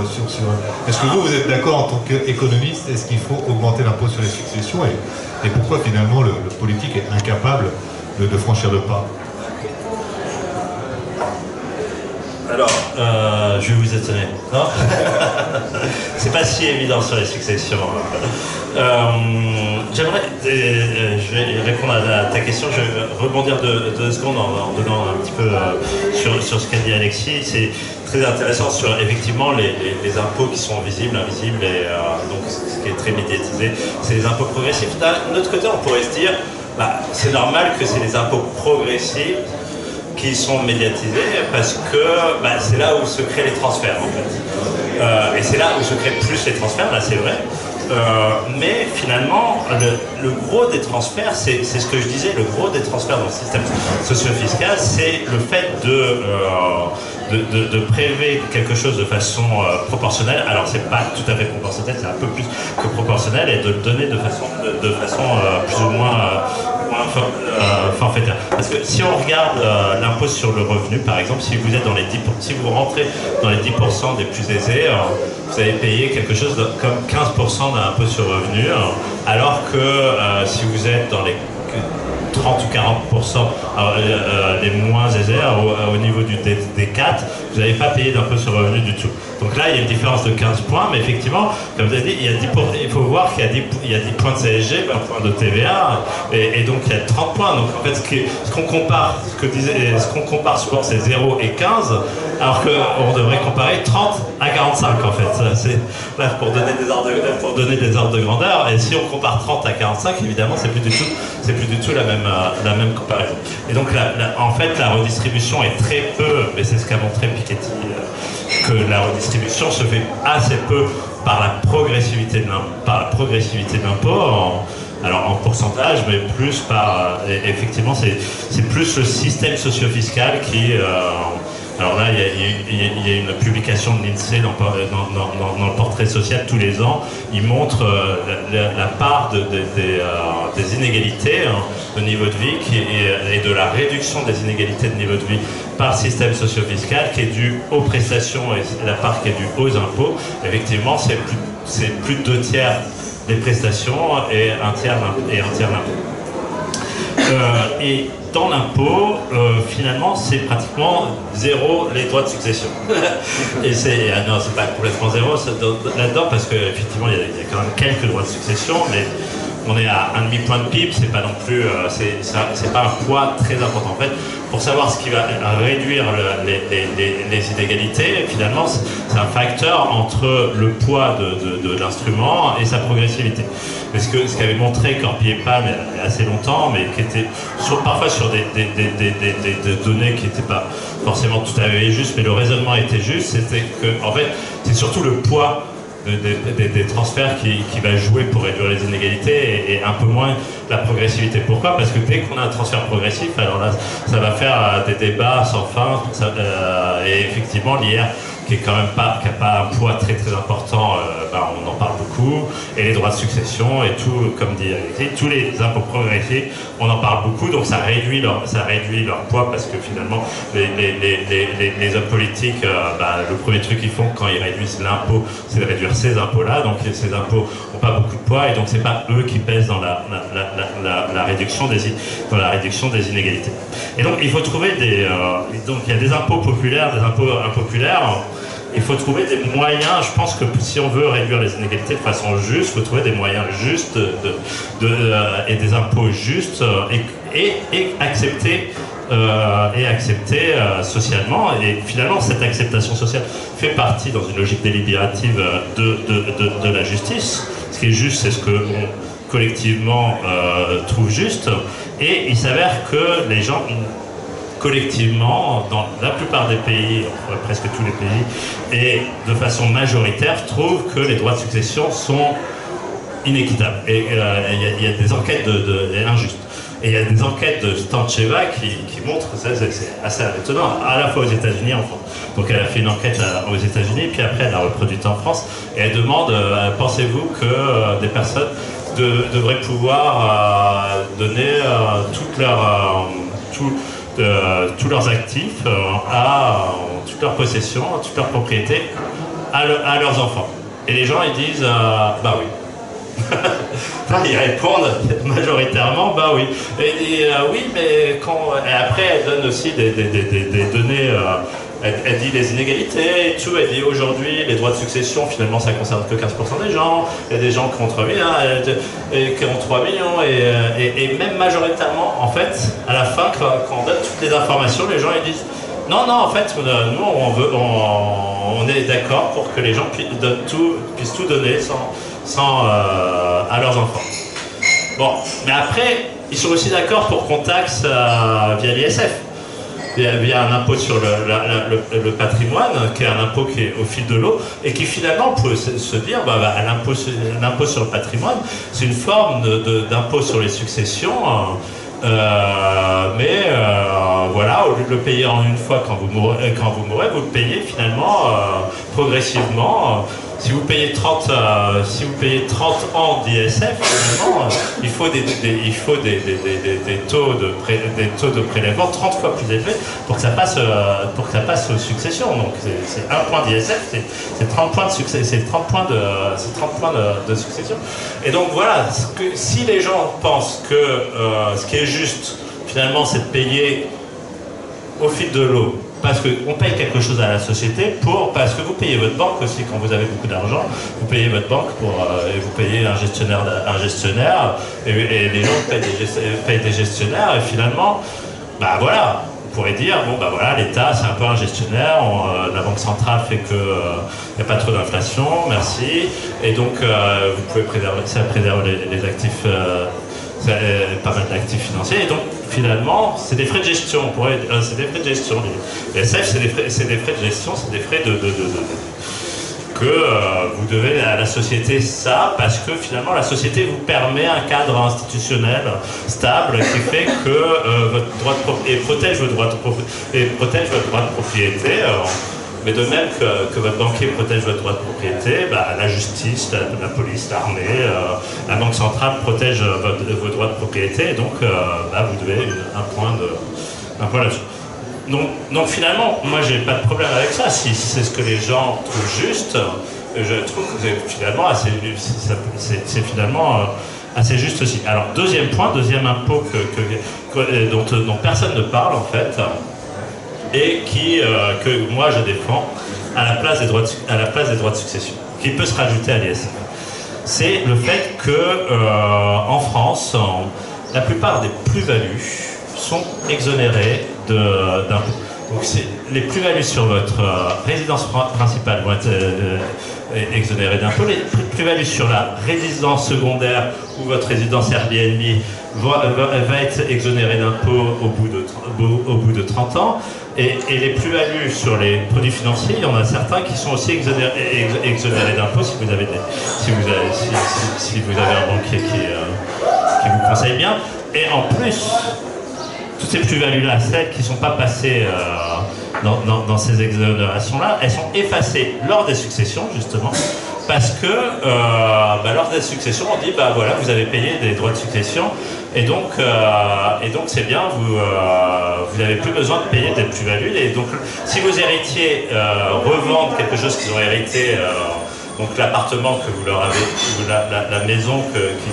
Speaker 2: Est-ce que vous êtes d'accord en tant qu'économiste, est-ce qu'il faut augmenter l'impôt sur les successions et pourquoi finalement le politique est incapable de franchir le pas?
Speaker 3: Alors, je vais vous étonner. Non. C'est pas si évident sur les successions. J'aimerais, je vais répondre à ta question, je vais rebondir deux secondes en donnant un petit peu sur ce qu'a dit Alexis. C'est très intéressant sur effectivement les impôts qui sont visibles, invisibles, et donc ce qui est très médiatisé, c'est les impôts progressifs. D'un autre côté, on pourrait se dire, c'est normal que c'est les impôts progressifs qui sont médiatisés parce que c'est là où se créent les transferts en fait. Et c'est là où se créent plus les transferts, là c'est vrai. Mais finalement, le gros des transferts, c'est ce que je disais, le gros des transferts dans le système socio-fiscal, c'est le fait de prélever quelque chose de façon proportionnelle. Alors c'est pas tout à fait proportionnel, c'est un peu plus que proportionnel, et de le donner de façon plus ou moins forfaitaire. Parce que si on regarde l'impôt sur le revenu, par exemple, si vous êtes dans les 10%, si vous rentrez dans les 10% des plus aisés, vous allez payer quelque chose comme 15% d'impôt sur le revenu, alors que si vous êtes dans les 30 ou 40% les moins aisés, au niveau des 4, vous n'allez pas payer d'impôt sur le revenu du tout. Donc là, il y a une différence de 15 points, mais effectivement, comme vous avez dit, il faut voir qu'il y a 10 points de CSG, 20 points de TVA, et donc il y a 30 points. Donc en fait, ce qu'on compare souvent, c'est 0 et 15, alors qu'on devrait comparer 30 à 45 en fait. C'est bref, pour donner des ordres de grandeur. Et si on compare 30 à 45, évidemment, c'est plus du tout la même comparaison. Et donc en fait, la redistribution est très peu, mais c'est ce qu'a montré Piketty, que la redistribution se fait assez peu par la progressivité de l'impôt, alors en pourcentage, mais plus par effectivement c'est plus le système socio-fiscal qui alors là, il y a une publication de l'INSEE dans le portrait social tous les ans. Il montre la part des inégalités de niveau de vie et de la réduction des inégalités de niveau de vie par système socio-fiscal qui est due aux prestations et la part qui est due aux impôts. Effectivement, c'est plus de 2 tiers des prestations et un tiers d'impôts. Et dans l'impôt, finalement, c'est pratiquement zéro les droits de succession. Et non, c'est pas complètement zéro là-dedans, parce qu'effectivement, il y a quand même quelques droits de succession, mais on est à 1,5 point de PIB, c'est pas non plus, c'est pas un poids très important. En fait, pour savoir ce qui va réduire les inégalités, finalement, c'est un facteur entre le poids de l'instrument et sa progressivité. Mais ce qu'avait montré Corpier et Palm il y a assez longtemps, mais qui était parfois sur des données qui n'étaient pas forcément tout à fait justes, mais le raisonnement était juste, c'était que, en fait, c'est surtout le poids des transferts qui va jouer pour réduire les inégalités et un peu moins la progressivité. Pourquoi? Parce que dès qu'on a un transfert progressif, alors là, ça va faire des débats sans fin. Et effectivement, l'IR, qui n'a pas un poids très très important, on en parle beaucoup. Et les droits de succession et tout, comme dit Alexis, tous les impôts progressifs, on en parle beaucoup, donc ça réduit leur poids, parce que finalement, les hommes politiques, le premier truc qu'ils font quand ils réduisent l'impôt, c'est de réduire ces impôts-là. Donc ces impôts n'ont pas beaucoup de poids, et donc c'est pas eux qui pèsent dans la réduction des inégalités. Et donc il faut trouver donc il y a des impôts populaires, des impôts impopulaires. Il faut trouver des moyens. Je pense que si on veut réduire les inégalités de façon juste, il faut trouver des moyens justes et des impôts justes et acceptés socialement. Et finalement, cette acceptation sociale fait partie, dans une logique délibérative, de la justice. Ce qui est juste, c'est ce que collectivement trouve juste. Et il s'avère que les gens, collectivement, dans la plupart des pays, presque tous les pays, et de façon majoritaire, trouvent que les droits de succession sont inéquitables. Et il y a des enquêtes injustes. Et il y a des enquêtes de Stancheva qui montrent, ça c'est assez étonnant, à la fois aux États-Unis et en France. Donc elle a fait une enquête aux États-Unis, puis après elle l'a reproduite en France, et elle demande, pensez-vous que des personnes devraient pouvoir donner tous leurs actifs, toutes leurs possessions, toutes leurs propriétés à leurs enfants. Et les gens ils disent bah oui. Ils répondent majoritairement bah oui. Et oui, mais et après elle donne aussi des données Elle dit les inégalités et tout, elle dit aujourd'hui les droits de succession, finalement ça concerne que 15% des gens, il y a des gens qui ont 3 millions, qui ont 3 millions et même majoritairement, en fait, à la fin, quand on donne toutes les informations, les gens ils disent non, en fait, nous on est d'accord pour que les gens puissent tout donner à leurs enfants. Bon, mais après, ils sont aussi d'accord pour qu'on taxe via l'ISF. Via un impôt sur le patrimoine, qui est un impôt qui est au fil de l'eau, et qui finalement peut se dire, l'impôt sur le patrimoine, c'est une forme d'impôt sur les successions, voilà, au lieu de le payer en une fois quand vous mourrez, vous le payez finalement progressivement. Si vous payez 30 ans d'ISF, finalement, il faut des taux de prélèvement 30 fois plus élevés pour que ça passe aux successions. Donc c'est un point d'ISF, c'est 30 points de succès, c'est 30 points de succession. Et donc voilà, si les gens pensent que ce qui est juste, finalement, c'est de payer au fil de l'eau, parce qu'on paye quelque chose à la société parce que vous payez votre banque aussi quand vous avez beaucoup d'argent, vous payez votre banque et vous payez un gestionnaire et les gens payent des gestionnaires et finalement, bah voilà, vous pourrez dire, bon bah voilà, l'État c'est un peu un gestionnaire, la banque centrale fait que il n'y a pas trop d'inflation, merci, et donc vous pouvez préserver les actifs, pas mal d'actifs financiers, et donc finalement, c'est des frais de gestion. C'est des frais de gestion. Les SF, c'est des frais de gestion, c'est des frais que vous devez à la société ça, parce que finalement la société vous permet un cadre institutionnel stable qui fait que votre droit de propriété protège votre droit de propriété. Mais de même que votre banquier protège votre droit de propriété, la justice, la police, l'armée, la banque centrale protège vos droits de propriété, et donc vous devez un point là-dessus. Donc finalement, moi j'ai pas de problème avec ça, si c'est ce que les gens trouvent juste, je trouve que c'est finalement assez juste aussi. Alors deuxième impôt dont personne ne parle en fait, et que moi je défends à la place des droits de succession, qui peut se rajouter à l'ISF. C'est le fait que en France, la plupart des plus-values sont exonérées d'impôts. Donc les plus-values sur votre résidence principale vont être exonérées d'impôts. Les plus-values sur la résidence secondaire ou votre résidence Airbnb va être exonérée d'impôts au bout de 30 ans. Et les plus-values sur les produits financiers, il y en a certains qui sont aussi exonérés d'impôts si vous avez un banquier qui vous conseille bien. Et en plus, toutes ces plus-values-là, celles qui ne sont pas passées dans ces exonérations-là, elles sont effacées lors des successions, justement, parce que lors des successions, on dit, voilà, vous avez payé des droits de succession, et donc c'est bien, vous n'avez plus besoin de payer des plus-values. Et donc, si vos héritiers revendent quelque chose qu'ils ont hérité, donc l'appartement que vous leur avez, la maison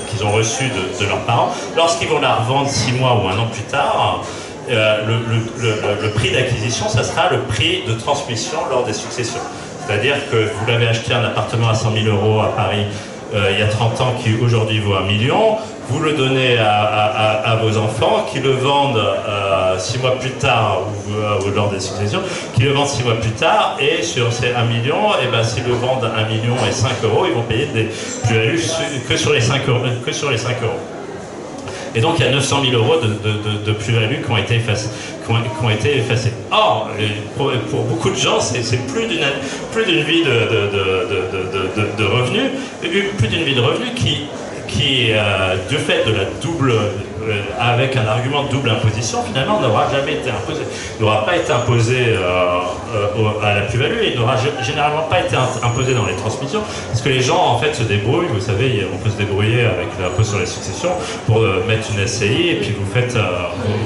Speaker 3: qu'ils ont reçue de leurs parents, lorsqu'ils vont la revendre 6 mois ou 1 an plus tard, le prix d'acquisition, ça sera le prix de transmission lors des successions. C'est-à-dire que vous l'avez acheté un appartement à 100 000 € à Paris il y a 30 ans qui aujourd'hui vaut 1 million, vous le donnez à vos enfants qui le vendent 6 mois plus tard ou lors des successions, qui le vendent 6 mois plus tard, et sur ces 1 million, s'ils le vendent 1 million et 5 €, ils vont payer des plus-values que sur les 5 €. Et donc il y a 900 000 € de plus-values qui ont été effacées. Or, pour beaucoup de gens, c'est plus d'une vie de revenus, qui du fait de la double, avec un argument de double imposition, finalement n'aura pas été imposé à la plus-value, et il n'aura généralement pas été imposé dans les transmissions, parce que les gens en fait se débrouillent. Vous savez, on peut se débrouiller avec l'impôt sur les successions pour mettre une SCI, et puis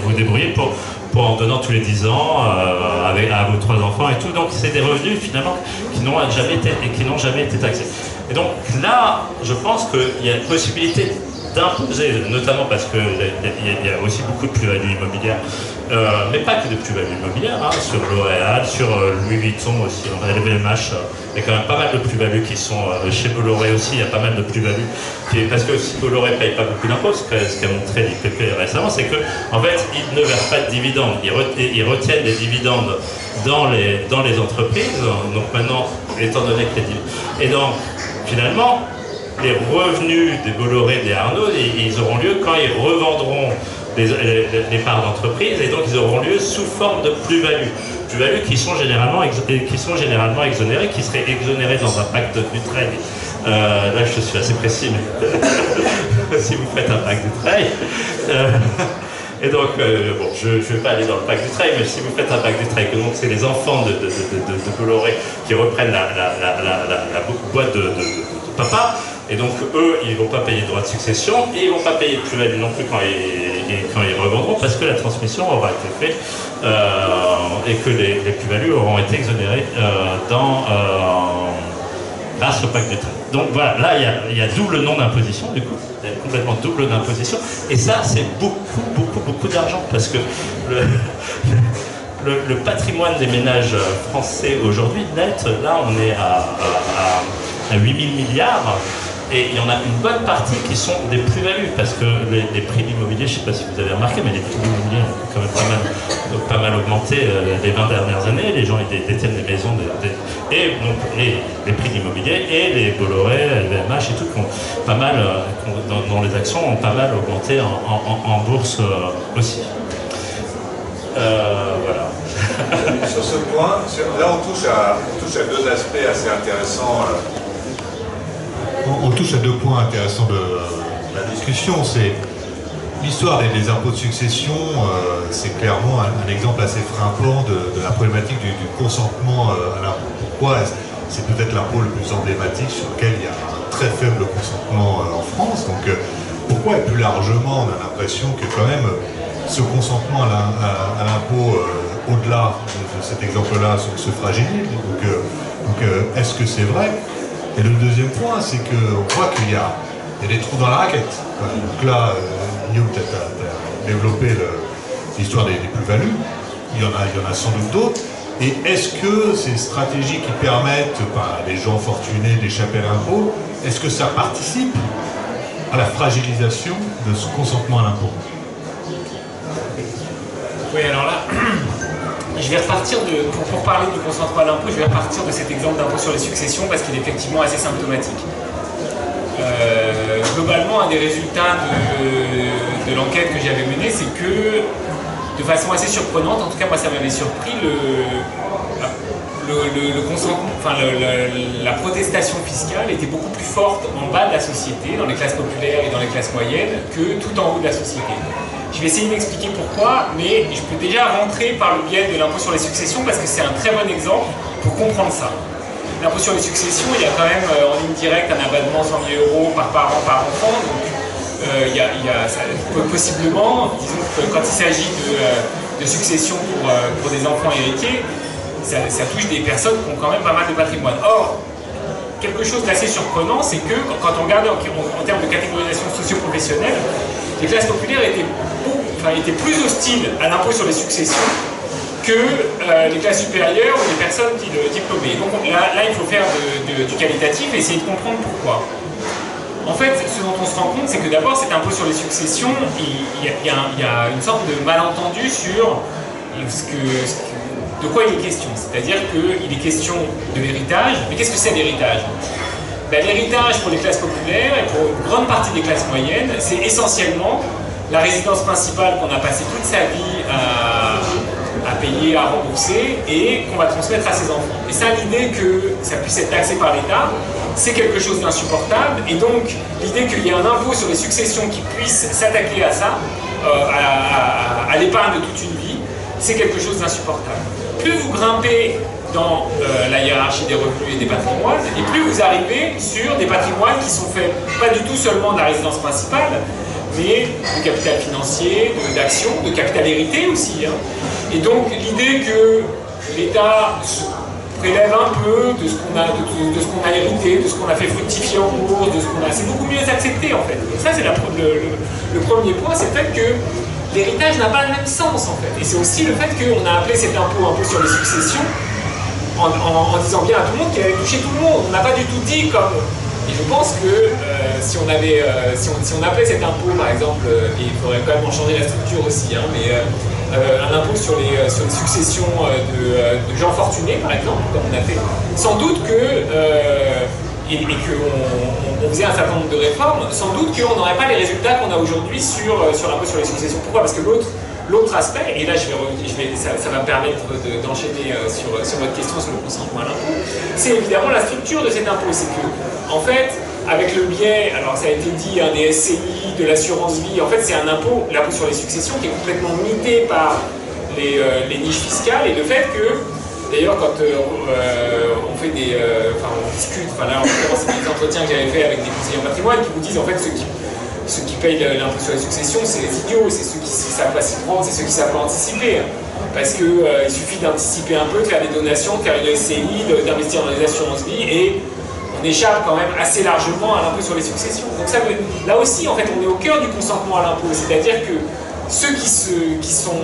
Speaker 3: vous débrouillez pour en donnant tous les 10 ans à vos 3 enfants et tout. Donc c'est des revenus finalement qui n'ont jamais été taxés. Et donc là, je pense qu'il y a une possibilité d'imposer, notamment parce qu'il y a aussi beaucoup de plus-values immobilières, mais pas que de plus-values immobilières, hein, sur L'Oréal, sur Louis Vuitton aussi, on a LVMH, il y a quand même pas mal de plus-values qui sont chez Bolloré aussi, il y a pas mal de plus-values, parce que si Bolloré ne paye pas beaucoup d'impôts, ce qu'a montré l'IPP récemment, c'est que en fait, ils ne versent pas de dividendes, ils retiennent des dividendes dans les entreprises, donc maintenant, étant donné que et donc, finalement, les revenus des Bolloré, des Arnaud, ils auront lieu quand ils revendront les parts d'entreprise, et donc ils auront lieu sous forme de plus-values qui sont généralement exonérées, qui seraient exonérées dans un pacte Dutreil. Là, je suis assez précis, mais si vous faites un pacte Dutreil. Et donc, bon, je ne vais pas aller dans le pacte Dutreil, mais si vous faites un pacte Dutreil, que donc c'est les enfants de Bolloré qui reprennent la boîte de papa, et donc eux, ils ne vont pas payer de droits de succession, et ils ne vont pas payer de plus-value non plus quand ils revendront, parce que la transmission aura été faite, et que les plus-values auront été exonérées grâce au pacte Dutreil. Donc voilà, là il y a double nom d'imposition, du coup, il y a complètement double d'imposition, et ça c'est beaucoup d'argent, parce que le patrimoine des ménages français aujourd'hui, net, là on est à 8 000 milliards, et il y en a une bonne partie qui sont des plus-values, parce que les prix de l'immobilier, je ne sais pas si vous avez remarqué, mais les prix de l'immobilier ont quand même pas mal augmenté les 20 dernières années. Les gens ils détiennent des maisons, et donc, les prix de l'immobilier, et les Bolloré, LVMH et tout, pas mal, dont les actions ont pas mal augmenté en bourse aussi. Voilà.
Speaker 4: Sur ce point, là on touche à deux aspects assez intéressants.
Speaker 2: On touche à deux points intéressants de la discussion. C'est l'histoire des impôts de succession, c'est clairement un exemple assez frappant de la problématique du consentement à l'impôt. Pourquoi c'est peut-être l'impôt le plus emblématique sur lequel il y a un très faible consentement en France. Donc pourquoi, et plus largement, on a l'impression que quand même ce consentement à l'impôt, au-delà de cet exemple-là, se fragilise. Donc est-ce que c'est vrai? Et le deuxième point, c'est qu'on voit qu'il y a des trous dans la raquette. Donc là, Guillaume, tu as développé l'histoire des plus-values. Il y en a sans doute d'autres. Et est-ce que ces stratégies qui permettent à des gens fortunés d'échapper à l'impôt, est-ce que ça participe à la fragilisation de ce consentement à l'impôt?
Speaker 5: Oui, alors là, je vais repartir pour parler du consentement à l'impôt, je vais repartir de cet exemple d'impôt sur les successions parce qu'il est effectivement assez symptomatique. Globalement, un des résultats de l'enquête que j'avais menée, c'est que, de façon assez surprenante, en tout cas moi ça m'avait surpris, le consentement, enfin la protestation fiscale était beaucoup plus forte en bas de la société, dans les classes populaires et dans les classes moyennes, que tout en haut de la société. Je vais essayer d'expliquer pourquoi, mais je peux déjà rentrer par le biais de l'impôt sur les successions parce que c'est un très bon exemple pour comprendre ça. L'impôt sur les successions, il y a quand même en ligne directe un abattement 100 000 € par parent, par enfant, donc possiblement, disons que quand il s'agit de succession pour des enfants héritiers, ça touche des personnes qui ont quand même pas mal de patrimoine. Or, quelque chose d'assez surprenant, c'est que quand on regarde en termes de catégorisation socio-professionnelle, les classes populaires étaient plus hostiles à l'impôt sur les successions que les classes supérieures ou les personnes diplômées. Donc là, il faut faire du qualitatif et essayer de comprendre pourquoi. En fait, ce dont on se rend compte, c'est que d'abord, cet impôt sur les successions, il y a une sorte de malentendu sur de quoi il est question. C'est-à-dire qu'il est question de l'héritage. Mais qu'est-ce que c'est l'héritage? L'héritage pour les classes populaires et pour une grande partie des classes moyennes, c'est essentiellement la résidence principale qu'on a passé toute sa vie à payer, à rembourser et qu'on va transmettre à ses enfants. Et ça, l'idée que ça puisse être taxé par l'État, c'est quelque chose d'insupportable. Et donc, l'idée qu'il y ait un impôt sur les successions qui puisse s'attaquer à ça, à l'épargne de toute une vie, c'est quelque chose d'insupportable. Plus vous grimpez dans la hiérarchie des revenus et des patrimoines, et plus vous arrivez sur des patrimoines qui sont faits pas du tout seulement de la résidence principale, mais de capital financier, d'actions, de capital hérité aussi. Hein. Et donc l'idée que l'État prélève un peu de ce qu'on a, de ce qu'on a hérité, de ce qu'on a fait fructifier en bourse, de ce qu'on a. C'est beaucoup mieux accepté en fait. Et ça, c'est le premier point, c'est le fait que l'héritage n'a pas le même sens en fait. Et c'est aussi le fait qu'on a appelé cet impôt un peu sur les successions en disant bien à tout le monde qu'il allait toucher tout le monde. On n'a pas du tout dit comme. Et je pense que si on appelait cet impôt par exemple, et il faudrait quand même en changer la structure aussi, hein, mais un impôt sur les successions de gens fortunés par exemple, comme on a fait, sans doute que et qu'on faisait un certain nombre de réformes, sans doute qu'on n'aurait pas les résultats qu'on a aujourd'hui sur l'impôt sur les successions. Pourquoi? Parce que l'autre aspect, et là ça va me permettre d'enchaîner sur votre question sur le consentement à l'impôt, c'est évidemment la structure de cet impôt. C'est que, en fait, avec le biais, alors ça a été dit, hein, des SCI, de l'assurance vie, en fait c'est un impôt, l'impôt sur les successions, qui est complètement mité par les niches fiscales, et le fait que, d'ailleurs, quand on fait on discute, là en l'occurrence c'est des entretiens que j'avais fait avec des conseillers en patrimoine qui vous disent en fait ceux qui payent l'impôt sur les successions, c'est les idiots, c'est ceux qui ne savent pas s'y prendre, c'est ceux qui ne savent pas anticiper. Parce qu'il suffit d'anticiper un peu, de faire des donations, de faire une SCI, d'investir dans les assurances vie, et on échappe quand même assez largement à l'impôt sur les successions. Donc ça, là aussi, en fait, on est au cœur du consentement à l'impôt, c'est-à-dire que ceux qui sont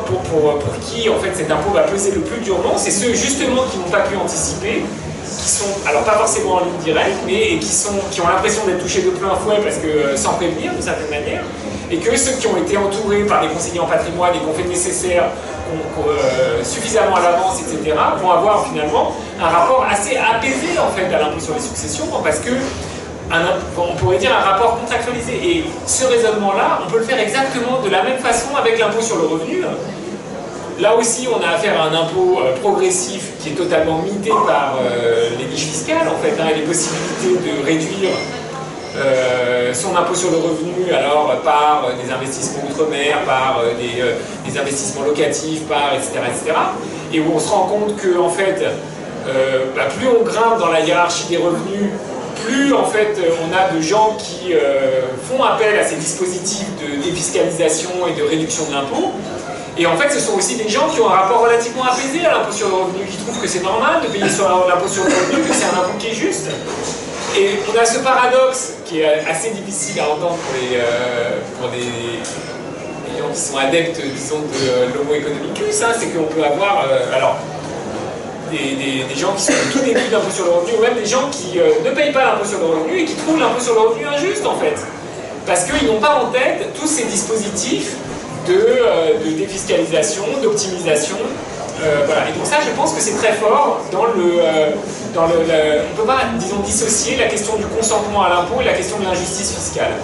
Speaker 5: pour qui en fait cet impôt va peser le plus durement, c'est ceux justement qui n'ont pas pu anticiper, qui sont, alors pas forcément en ligne directe, mais qui ont l'impression d'être touchés de plein fouet parce que sans prévenir d'une certaine manière, et que ceux qui ont été entourés par des conseillers en patrimoine et qui ont fait le nécessaire suffisamment à l'avance, etc., vont avoir finalement un rapport assez apaisé en fait à l'impôt sur les successions, parce que on pourrait dire un rapport contractualisé. Et ce raisonnement-là, on peut le faire exactement de la même façon avec l'impôt sur le revenu. Là aussi, on a affaire à un impôt progressif qui est totalement mité par les niches fiscales, en fait, et les possibilités de réduire son impôt sur le revenu, alors par des investissements outre-mer, par des investissements locatifs, par etc., etc. Et où on se rend compte que, en fait, plus on grimpe dans la hiérarchie des revenus, plus en fait on a de gens qui font appel à ces dispositifs de défiscalisation et de réduction de l'impôt. Et en fait, ce sont aussi des gens qui ont un rapport relativement apaisé à l'impôt sur le revenu, qui trouvent que c'est normal de payer sur l'impôt sur le revenu, que c'est un impôt qui est juste. Et on a ce paradoxe qui est assez difficile à entendre pour des gens qui sont adeptes, disons, de l'homo economicus, hein, c'est qu'on peut avoir des gens qui sont au tout début de l'impôt sur le revenu, ou même des gens qui ne payent pas l'impôt sur le revenu et qui trouvent l'impôt sur le revenu injuste, en fait. Parce qu'ils n'ont pas en tête tous ces dispositifs de défiscalisation, d'optimisation. Voilà. Et donc ça, je pense que c'est très fort on ne peut pas, disons, dissocier la question du consentement à l'impôt et la question de l'injustice fiscale.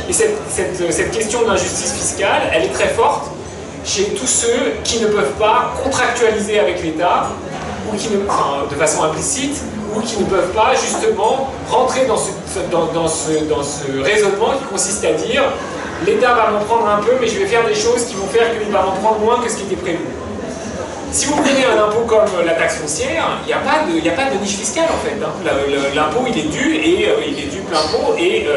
Speaker 5: Et cette question de l'injustice fiscale, elle est très forte chez tous ceux qui ne peuvent pas contractualiser avec l'État, ou qui de façon implicite, ou qui ne peuvent pas justement rentrer dans ce raisonnement qui consiste à dire l'État va m'en prendre un peu, mais je vais faire des choses qui vont faire qu'il va m'en prendre moins que ce qui était prévu. Si vous prenez un impôt comme la taxe foncière, il n'y a pas de niche fiscale en fait. Hein. L'impôt il est dû et il est dû plein pot et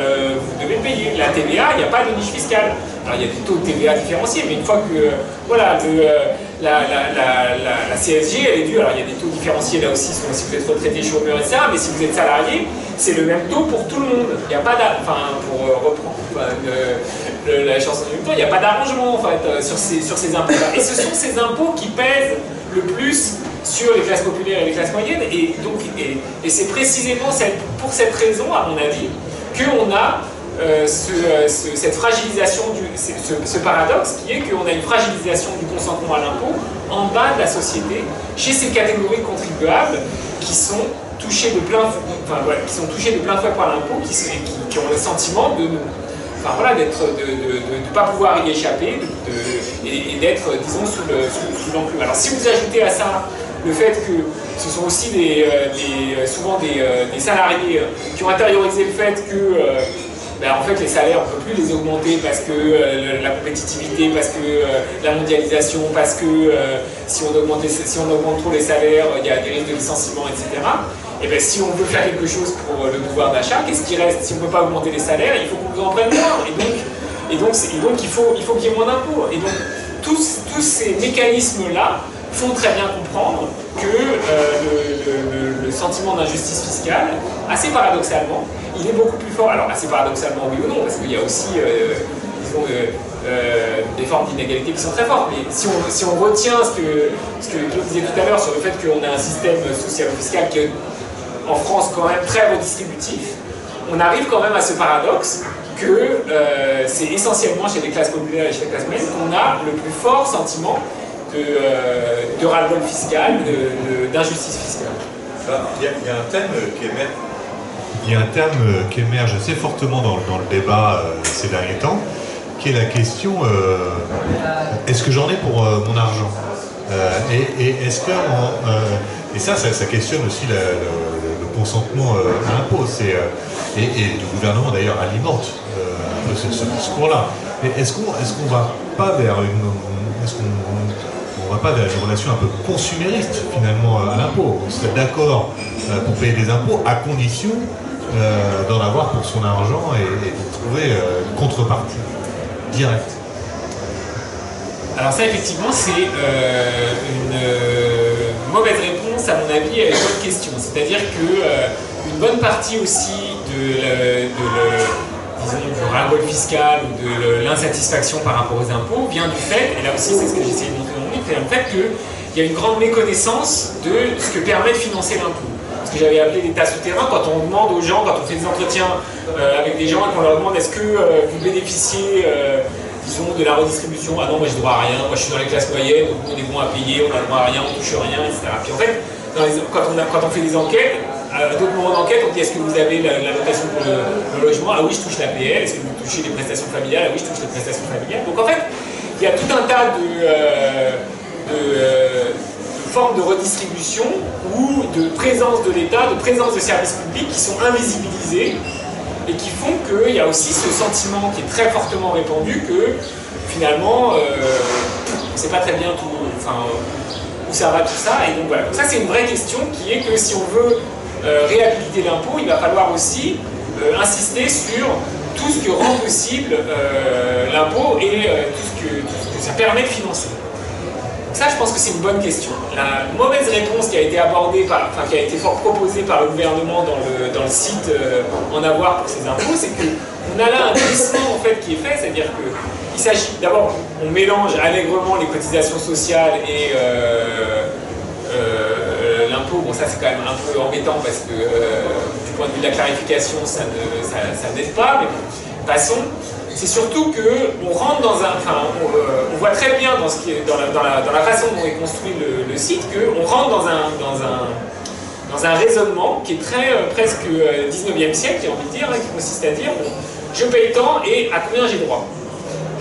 Speaker 5: vous devez le payer. La TVA, il n'y a pas de niche fiscale. Alors il y a des taux de TVA différenciés, mais une fois que voilà, la CSG elle est due, alors il y a des taux différenciés là aussi, si vous êtes retraité, chômeur, etc. Mais si vous êtes salarié, c'est le même taux pour tout le monde. Il n'y a pas pour reprendre la chanson du temps, il n'y a pas d'arrangement en fait sur ces impôts-là. Et ce sont ces impôts qui pèsent le plus sur les classes populaires et les classes moyennes. Et c'est précisément pour cette raison, à mon avis, qu'on a cette fragilisation, ce paradoxe qui est qu'on a une fragilisation du consentement à l'impôt en bas de la société, chez ces catégories de contribuables qui sont touchés de plein fouet par l'impôt, qui ont le sentiment de ne pas pouvoir y échapper et d'être, disons, sous l'enclume. Alors si vous ajoutez à ça le fait que ce sont aussi souvent des salariés qui ont intériorisé le fait que en fait, les salaires, on ne peut plus les augmenter parce que la compétitivité, parce que la mondialisation, parce que si on augmente trop les salaires, il y a des risques de licenciement, etc. Et bien, si on veut faire quelque chose pour le pouvoir d'achat, qu'est-ce qui reste? Si on ne peut pas augmenter les salaires, il faut qu'on nous en prenne moins. Et donc il faut qu'il y ait moins d'impôts. Et donc, tous ces mécanismes-là font très bien comprendre que le sentiment d'injustice fiscale, assez paradoxalement, il est beaucoup plus fort. Alors assez paradoxalement oui ou non, parce qu'il y a aussi disons, des formes d'inégalité qui sont très fortes. Mais si on retient ce que Claude disait tout à l'heure sur le fait qu'on a un système social-fiscal qui est en France quand même très redistributif, on arrive quand même à ce paradoxe que c'est essentiellement chez les classes populaires et chez les classes moyennes qu'on a le plus fort sentiment de ras-le-bol fiscal, d'injustice fiscale.
Speaker 4: Il y a un thème qui émerge.
Speaker 2: Il y a un terme qui émerge assez fortement dans le débat ces derniers temps, qui est la question est-ce que j'en ai pour mon argent et est-ce que et ça questionne aussi le consentement à l'impôt. Et le gouvernement d'ailleurs alimente un peu ce discours-là. Mais est-ce qu'on va pas vers on va pas vers une relation un peu consumériste finalement à l'impôt? On serait d'accord pour payer des impôts à condition d'en avoir pour son argent et de trouver une contrepartie directe.
Speaker 5: Alors ça effectivement c'est une mauvaise réponse à mon avis à une bonne question. C'est-à-dire que une bonne partie aussi disons, du ras-le-bol fiscal ou de l'insatisfaction par rapport aux impôts vient du fait, et là aussi c'est ce que j'essaie de montrer dans mon livre, c'est le fait qu'il y a une grande méconnaissance de ce que permet de financer l'impôt. Ce que j'avais appelé l'état souterrain, quand on demande aux gens, quand on fait des entretiens avec des gens et qu'on leur demande est-ce que vous bénéficiez disons de la redistribution, ah non moi je droit à rien, moi je suis dans les classes moyennes, donc on est bon à payer, on a droit à rien, on touche rien, etc. Puis en fait, quand on fait des enquêtes, à d'autres moments d'enquête, on dit est-ce que vous avez la notation pour le logement? Ah oui, je touche l'APL. Est-ce que vous touchez les prestations familiales? Ah oui, je touche les prestations familiales. Donc en fait, il y a tout un tas de formes de redistribution ou de présence de l'État, de présence de services publics qui sont invisibilisés et qui font qu'il y a aussi ce sentiment qui est très fortement répandu que finalement, on ne sait pas très bien tout, où ça va tout ça. Et donc voilà. Donc ça, c'est une vraie question qui est que si on veut réhabiliter l'impôt, il va falloir aussi insister sur tout ce que rend possible l'impôt et tout ce que ça permet de financer. Ça, je pense que c'est une bonne question. La mauvaise réponse qui a été abordée, qui a été fort proposée par le gouvernement dans le site En avoir pour ces impôts, c'est qu'on a là un glissement en fait qui est fait, c'est-à-dire qu'il s'agit d'abord, on mélange allègrement les cotisations sociales et l'impôt. Bon, ça c'est quand même un peu embêtant parce que du point de vue de la clarification, ça n'aide pas, mais bon, passons. C'est surtout qu'on rentre dans un... on voit très bien dans la façon dont est construit le site qu'on rentre dans un raisonnement qui est très presque 19e siècle, j'ai envie de dire, qui consiste à dire bon, je paye tant et à combien j'ai droit.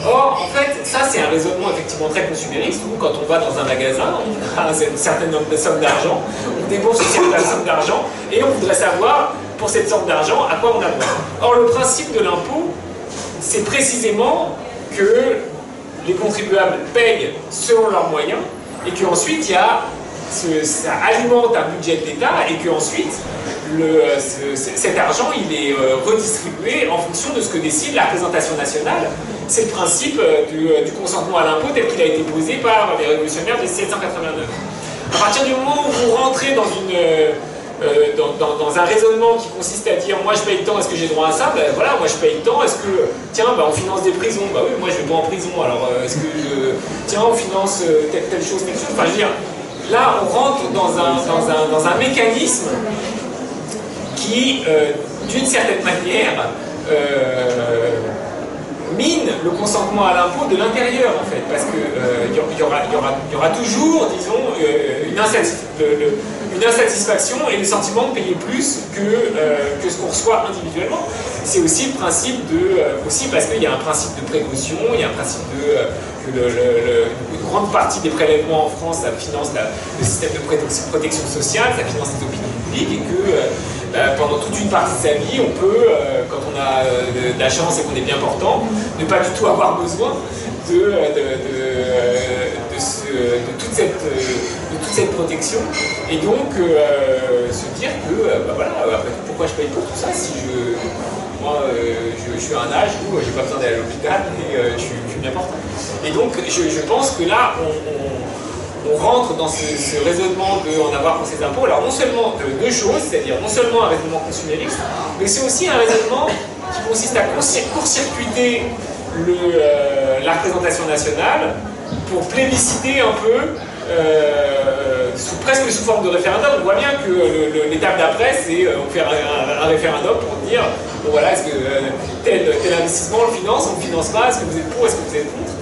Speaker 5: Or, en fait, ça c'est un raisonnement effectivement très consumériste où quand on va dans un magasin, on a une certaine somme d'argent, on débourse une certaine somme d'argent et on voudrait savoir pour cette somme d'argent à quoi on a droit. Or, le principe de l'impôt, c'est précisément que les contribuables payent selon leurs moyens et qu'ensuite ça alimente un budget de l'État et qu'ensuite cet argent il est redistribué en fonction de ce que décide la représentation nationale. C'est le principe du consentement à l'impôt tel qu'il a été posé par les révolutionnaires de 1789. À partir du moment où vous rentrez dans un raisonnement qui consiste à dire moi je paye tant, est-ce que j'ai droit à ça? Ben voilà, moi je paye tant, est-ce que tiens, ben, on finance des prisons? Bah oui, moi je vais pas en prison, alors est-ce que tiens, on finance telle chose, enfin je veux dire, là on rentre dans un mécanisme qui d'une certaine manière mine le consentement à l'impôt de l'intérieur en fait, parce que il y aura toujours, disons, une insatisfaction et le sentiment de payer plus que ce qu'on reçoit individuellement. C'est aussi le principe aussi parce qu'il y a un principe de précaution, il y a un principe que une grande partie des prélèvements en France, ça finance le système de protection sociale, ça finance les opinions publiques et que pendant toute une partie de sa vie, on peut, quand on a de la chance et qu'on est bien portant, ne pas du tout avoir besoin de toute cette protection. Et donc, se dire que, voilà, après tout, pourquoi je paye pour tout ça si je suis à un âge où j'ai pas besoin d'aller à l'hôpital et je suis bien portant. Et donc, je pense que là, on rentre dans ce raisonnement de en avoir pour ses impôts. Alors non seulement de deux choses, c'est-à-dire non seulement un raisonnement consumériste, mais c'est aussi un raisonnement qui consiste à court-circuiter la représentation nationale pour plébisciter un peu, presque sous forme de référendum. On voit bien que l'étape d'après, c'est on fait un référedum pour dire, bon voilà, est-ce que tel investissement on le finance, on ne le finance pas, est-ce que vous êtes pour, est-ce que vous êtes contre?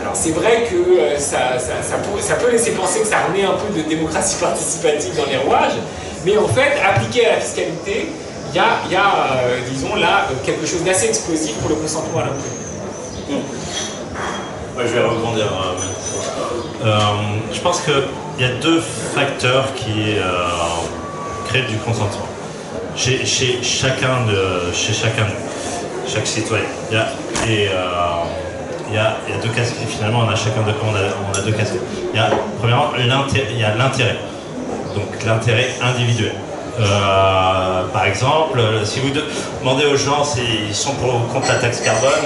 Speaker 5: Alors c'est vrai que ça peut laisser penser que ça remet un peu de démocratie participative dans les rouages, mais en fait, appliqué à la fiscalité, il y a disons là, quelque chose d'assez explosif pour le consentement à l'impôt.
Speaker 3: Ouais, je vais rebondir. Je pense qu'il y a deux facteurs qui créent du consentement. Chez chacun de nous, chaque citoyen. Il y a deux casquettes. Finalement, on a deux casquettes. Premièrement, il y a l'intérêt. Donc l'intérêt individuel. Par exemple, si vous demandez aux gens s'ils sont pour ou contre la taxe carbone,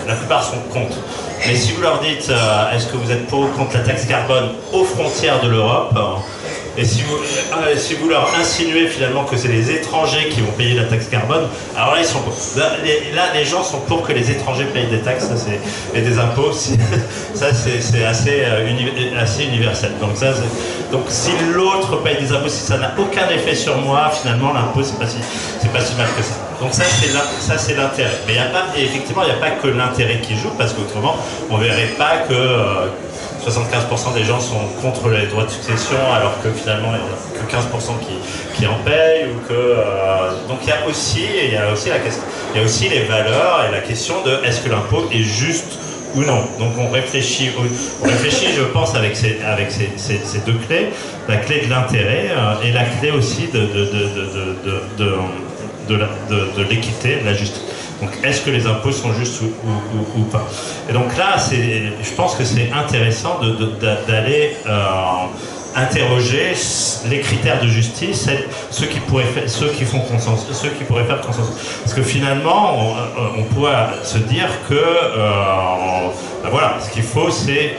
Speaker 3: la plupart sont contre. Mais si vous leur dites est-ce que vous êtes pour ou contre la taxe carbone aux frontières de l'Europe, et si vous leur insinuez finalement que c'est les étrangers qui vont payer la taxe carbone, alors là ils sont pour. Là les gens sont pour que les étrangers payent des taxes et des impôts. Ça c'est assez universel. Donc si l'autre paye des impôts, si ça n'a aucun effet sur moi, finalement l'impôt c'est pas si mal que ça. Donc ça c'est l'intérêt. Mais effectivement il n'y a pas que l'intérêt qui joue, parce qu'autrement on ne verrait pas que 75% des gens sont contre les droits de succession, alors que finalement il n'y a que 15% qui en payent, ou que donc il y a aussi les valeurs et la question de est-ce que l'impôt est juste ou non. Donc on réfléchit je pense avec ces deux clés, la clé de l'intérêt et la clé aussi de l'équité, de la justice. Donc est-ce que les impôts sont justes ou pas? Et donc là, je pense que c'est intéressant d'aller interroger les critères de justice, ceux qui font consensus, ceux qui pourraient faire consensus. Parce que finalement, on pourrait se dire que voilà, ce qu'il faut, c'est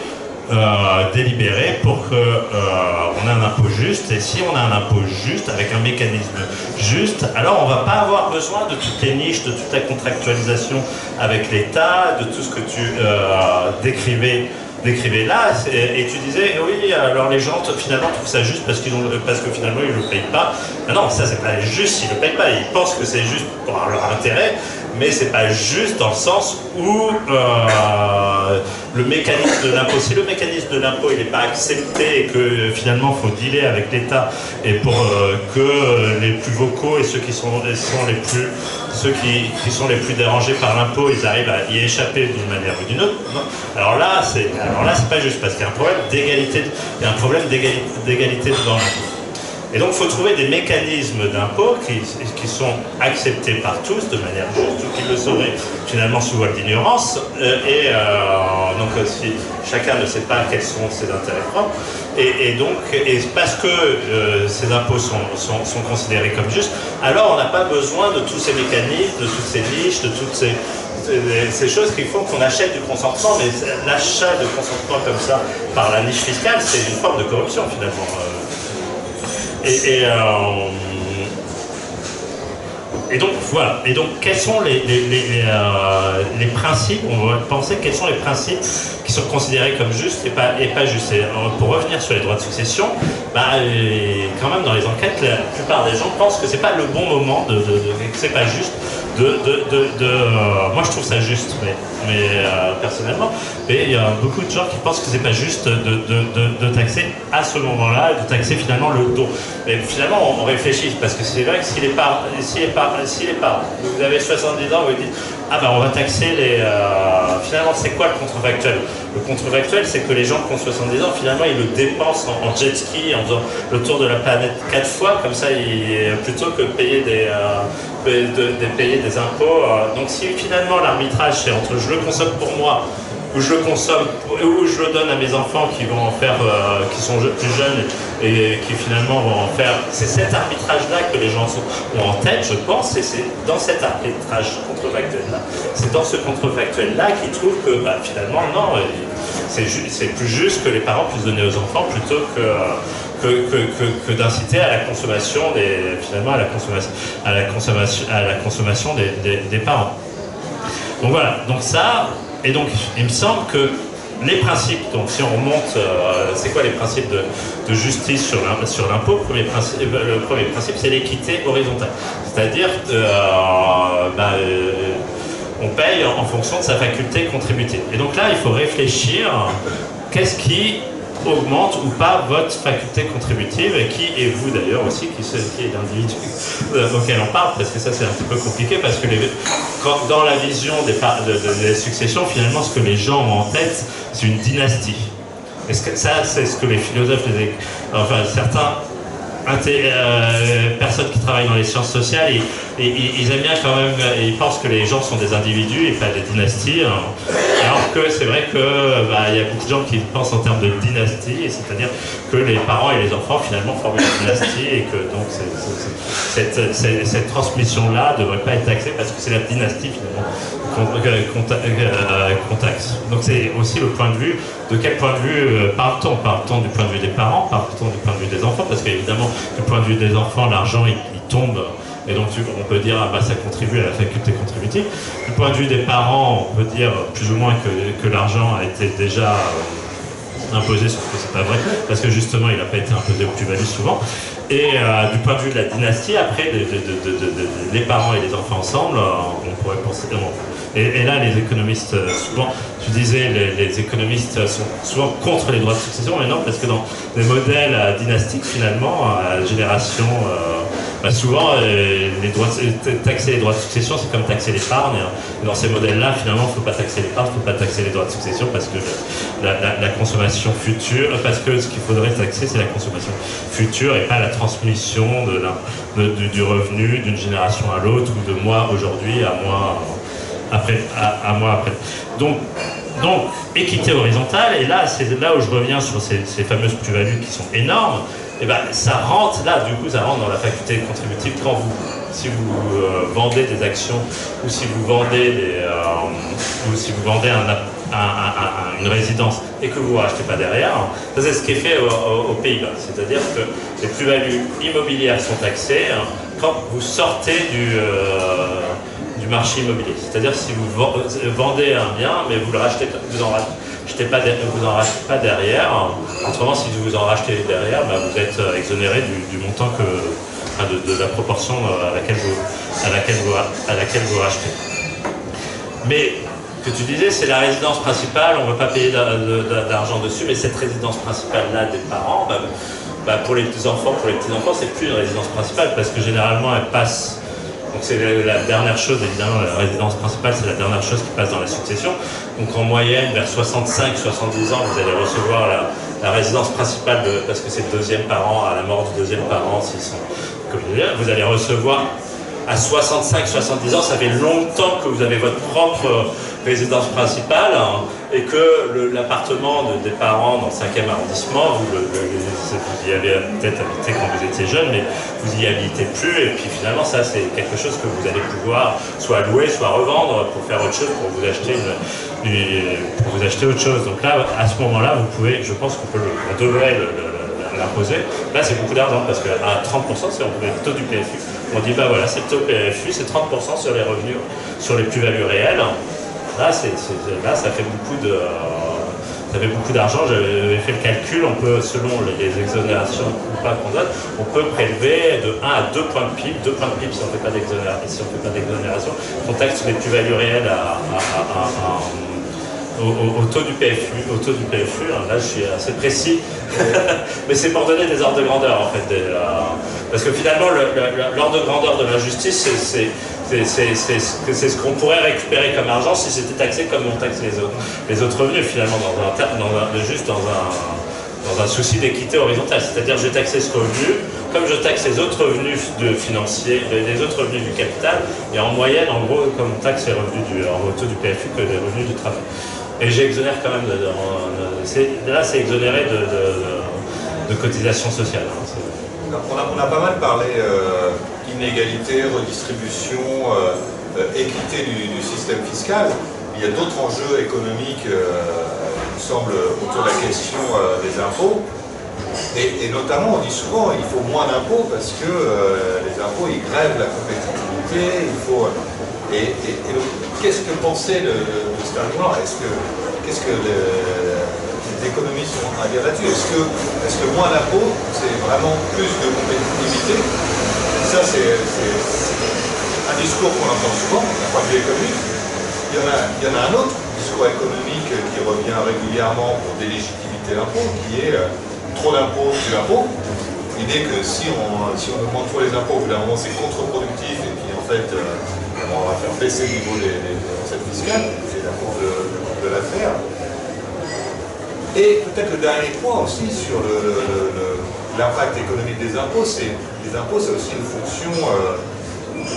Speaker 3: délibérer pour qu'on ait un impôt juste, et si on a un impôt juste avec un mécanisme juste, alors on ne va pas avoir besoin de toutes les niches, de toute la contractualisation avec l'État, de tout ce que tu décrivais là, et tu disais oui, alors les gens finalement trouvent ça juste parce que finalement ils ne le payent pas. Non, ça c'est pas juste s'ils ne le payent pas, ils pensent que c'est juste pour leur intérêt, mais c'est pas juste dans le sens où le mécanisme de l'impôt, si le mécanisme de l'impôt il n'est pas accepté et que finalement il faut dealer avec l'État, et pour que les plus vocaux et ceux qui sont les plus dérangés par l'impôt, ils arrivent à y échapper d'une manière ou d'une autre. Non. Alors là c'est pas juste, parce qu'il y a un problème d'égalité devant l'impôt. Et donc il faut trouver des mécanismes d'impôt qui sont acceptés par tous de manière juste, ou qui le seraient finalement sous voile d'ignorance, donc si chacun ne sait pas quels sont ses intérêts propres, et parce que ces impôts sont considérés comme justes, alors on n'a pas besoin de tous ces mécanismes, de toutes ces niches, de toutes ces choses qui font qu'on achète du consentement. Mais l'achat de consentement comme ça par la niche fiscale, c'est une forme de corruption finalement. Et donc voilà. Et donc quels sont les principes? On va penser quels sont les principes qui sont considérés comme justes et pas justes. Et pour revenir sur les droits de succession, quand même dans les enquêtes, la plupart des gens pensent que c'est pas le bon moment que c'est pas juste. Moi je trouve ça juste, mais personnellement, mais il y a beaucoup de gens qui pensent que c'est pas juste de taxer à ce moment-là, de taxer finalement le don. Mais finalement on réfléchit, parce que c'est vrai que s'il est pas, vous avez 70 ans, vous dites on va taxer finalement c'est quoi le contrefactuel? Le contrefactuel, c'est que les gens qui ont 70 ans, finalement ils le dépensent en jet ski, en faisant le tour de la planète 4 fois, comme ça plutôt que de payer payer des impôts. Donc si finalement l'arbitrage c'est entre je le consomme pour moi, ou je le consomme, ou je le donne à mes enfants qui vont en faire, qui sont plus jeunes et qui finalement vont en faire, c'est cet arbitrage-là que les gens ont en tête, je pense, et c'est dans cet arbitrage contrefactuel-là, c'est dans ce contrefactuel-là qu'ils trouvent que finalement non, c'est plus juste que les parents puissent donner aux enfants plutôt que d'inciter à la consommation finalement à la consommation des parents. Donc voilà, donc ça, et donc il me semble que les principes, donc si on remonte, c'est quoi les principes de justice sur l'impôt? Le premier principe, c'est l'équité horizontale. C'est-à-dire on paye en fonction de sa faculté contributive. Et donc là, il faut réfléchir, qu'est-ce qui augmente ou pas votre faculté contributive, et qui est vous d'ailleurs aussi, qui est l'individu auquel on parle, parce que ça c'est un petit peu compliqué, parce que dans la vision des successions, finalement ce que les gens ont en tête, c'est une dynastie. Est-ce que ça, c'est ce que les philosophes, certains personnes qui travaillent dans les sciences sociales, ils aiment bien quand même, ils pensent que les gens sont des individus et pas des dynasties, alors que c'est vrai que y a beaucoup de gens qui pensent en termes de dynastie, c'est-à-dire que les parents et les enfants finalement forment une dynastie, et que donc cette transmission-là ne devrait pas être taxée, parce que c'est la dynastie finalement qu'on taxe. Donc c'est aussi le point de vue, de quel point de vue parle-t-on? Parle-t-on du point de vue des parents? Parle-t-on du point de vue des enfants? Parce qu'évidemment, du point de vue des enfants, l'argent il tombe, et donc on peut dire ça contribue à la faculté contributive. Du point de vue des parents, on peut dire plus ou moins que l'argent a été déjà imposé, sauf que c'est pas vrai, parce que justement il n'a pas été imposé aux plus-values souvent. Et du point de vue de la dynastie, après, les parents et les enfants ensemble, on pourrait penser... Et là, les économistes, souvent, tu disais, les économistes sont souvent contre les droits de succession, mais non, parce que dans des modèles dynastiques, finalement, à la génération, souvent, taxer les droits de succession, c'est comme taxer l'épargne. Et dans ces modèles-là, finalement, il ne faut pas taxer l'épargne, il ne faut pas taxer les droits de succession, parce que la consommation future, parce que ce qu'il faudrait taxer, c'est la consommation future et pas la transmission du revenu d'une génération à l'autre, ou de moi aujourd'hui à moi après. Donc, équité horizontale, et là, c'est là où je reviens sur ces fameuses plus-values qui sont énormes. Et ça rentre là, du coup, ça rentre dans la faculté contributive si vous vendez des actions, ou si vous vendez une résidence et que vous ne rachetez pas derrière. Ça, c'est ce qui est fait aux Pays-Bas. C'est-à-dire que les plus-values immobilières sont taxées quand vous sortez du marché immobilier. C'est-à-dire si vous vendez un bien, mais vous le rachetez, vous en rachetez pas derrière. Autrement, si vous en rachetez derrière, vous êtes exonéré du montant de la proportion à laquelle vous rachetez. Mais ce que tu disais, c'est la résidence principale, on ne veut pas payer d'argent dessus, mais cette résidence principale-là des parents, pour les petits-enfants, c'est plus une résidence principale, parce que généralement, elle passe. Donc c'est la dernière chose, évidemment, la résidence principale, c'est la dernière chose qui passe dans la succession. Donc en moyenne, vers 65-70 ans, vous allez recevoir la résidence principale, parce que c'est le deuxième parent, à la mort du deuxième parent, s'ils sont communautaires, vous allez recevoir à 65-70 ans, ça fait longtemps que vous avez votre propre résidence principale, et que l'appartement des parents dans le 5e arrondissement, vous y avez peut-être habité quand vous étiez jeune, mais vous y habitez plus, et puis finalement ça c'est quelque chose que vous allez pouvoir soit louer, soit revendre pour faire autre chose, pour vous acheter autre chose. Donc là, à ce moment-là, vous pouvez, je pense qu'on devrait l'imposer. Là c'est beaucoup d'argent, parce qu'à 30%, c'est le taux du PFU. On dit voilà, c'est le taux PFU, c'est 30% sur les revenus, sur les plus-values réelles. Là, ça fait beaucoup d'argent. J'avais fait le calcul, on peut, selon les exonérations ou pas qu'on donne, on peut prélever de 1 à 2 points de PIB. 2 points de PIB si on ne fait pas d'exonération. On taxe les plus-values réelles au taux du PFU. Là, je suis assez précis, mais c'est pour donner des ordres de grandeur, en fait. Parce que finalement, l'ordre de grandeur de l'injustice, c'est ce qu'on pourrait récupérer comme argent si c'était taxé comme on taxe les autres revenus, finalement, juste dans un souci d'équité horizontale. C'est-à-dire, je vais taxer ce revenu comme je taxe les autres revenus financiers, les autres revenus du capital, et en moyenne, en gros, comme on taxe les revenus au taux du PFU que les revenus du travail. Et j'exonère quand même, là c'est exonéré de cotisations sociales.
Speaker 4: On a pas mal parlé inégalité, redistribution, équité du système fiscal. Il y a d'autres enjeux économiques semble, autour de la question des impôts. Et notamment, on dit souvent il faut moins d'impôts parce que les impôts, ils grèvent la compétitivité. Donc, qu'est-ce que pensait de cet argument? Qu'est-ce que les économistes ont à dire là-dessus? Est-ce que moins d'impôts, c'est vraiment plus de compétitivité? Ça, c'est un discours qu'on entend souvent d'un point de vue économique. Il y en a un autre discours économique qui revient régulièrement pour délégitimité l'impôt, qui est trop d'impôts, plus d'impôts. L'idée que si on augmente trop les impôts, au bout d'un moment c'est contre-productif et puis en fait on va faire baisser le niveau des recettes fiscales, c'est la courbe de l'affaire. Et peut-être le dernier point aussi sur l'impact économique des impôts, c'est les impôts, c'est aussi une fonction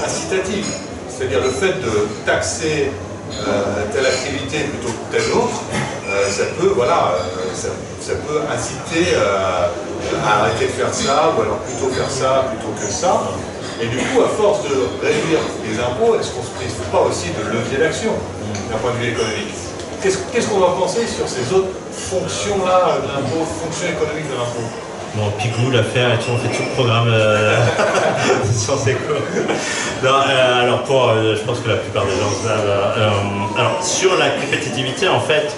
Speaker 4: incitative. C'est-à-dire le fait de taxer telle activité plutôt que telle autre, ça peut inciter à arrêter de faire ça, ou alors plutôt faire ça plutôt que ça. Et du coup, à force de réduire les impôts, est-ce qu'on ne se prive pas aussi de levier d'action d'un point de vue économique? Qu'est-ce qu'on doit penser sur ces autres fonctions-là de l'impôt, fonctions économiques de l'impôt?
Speaker 3: Bon, Pigou, l'affaire et tout, on fait tout le programme Sciences Éco. Non, alors je pense que la plupart des gens savent. Alors, sur la compétitivité, en fait,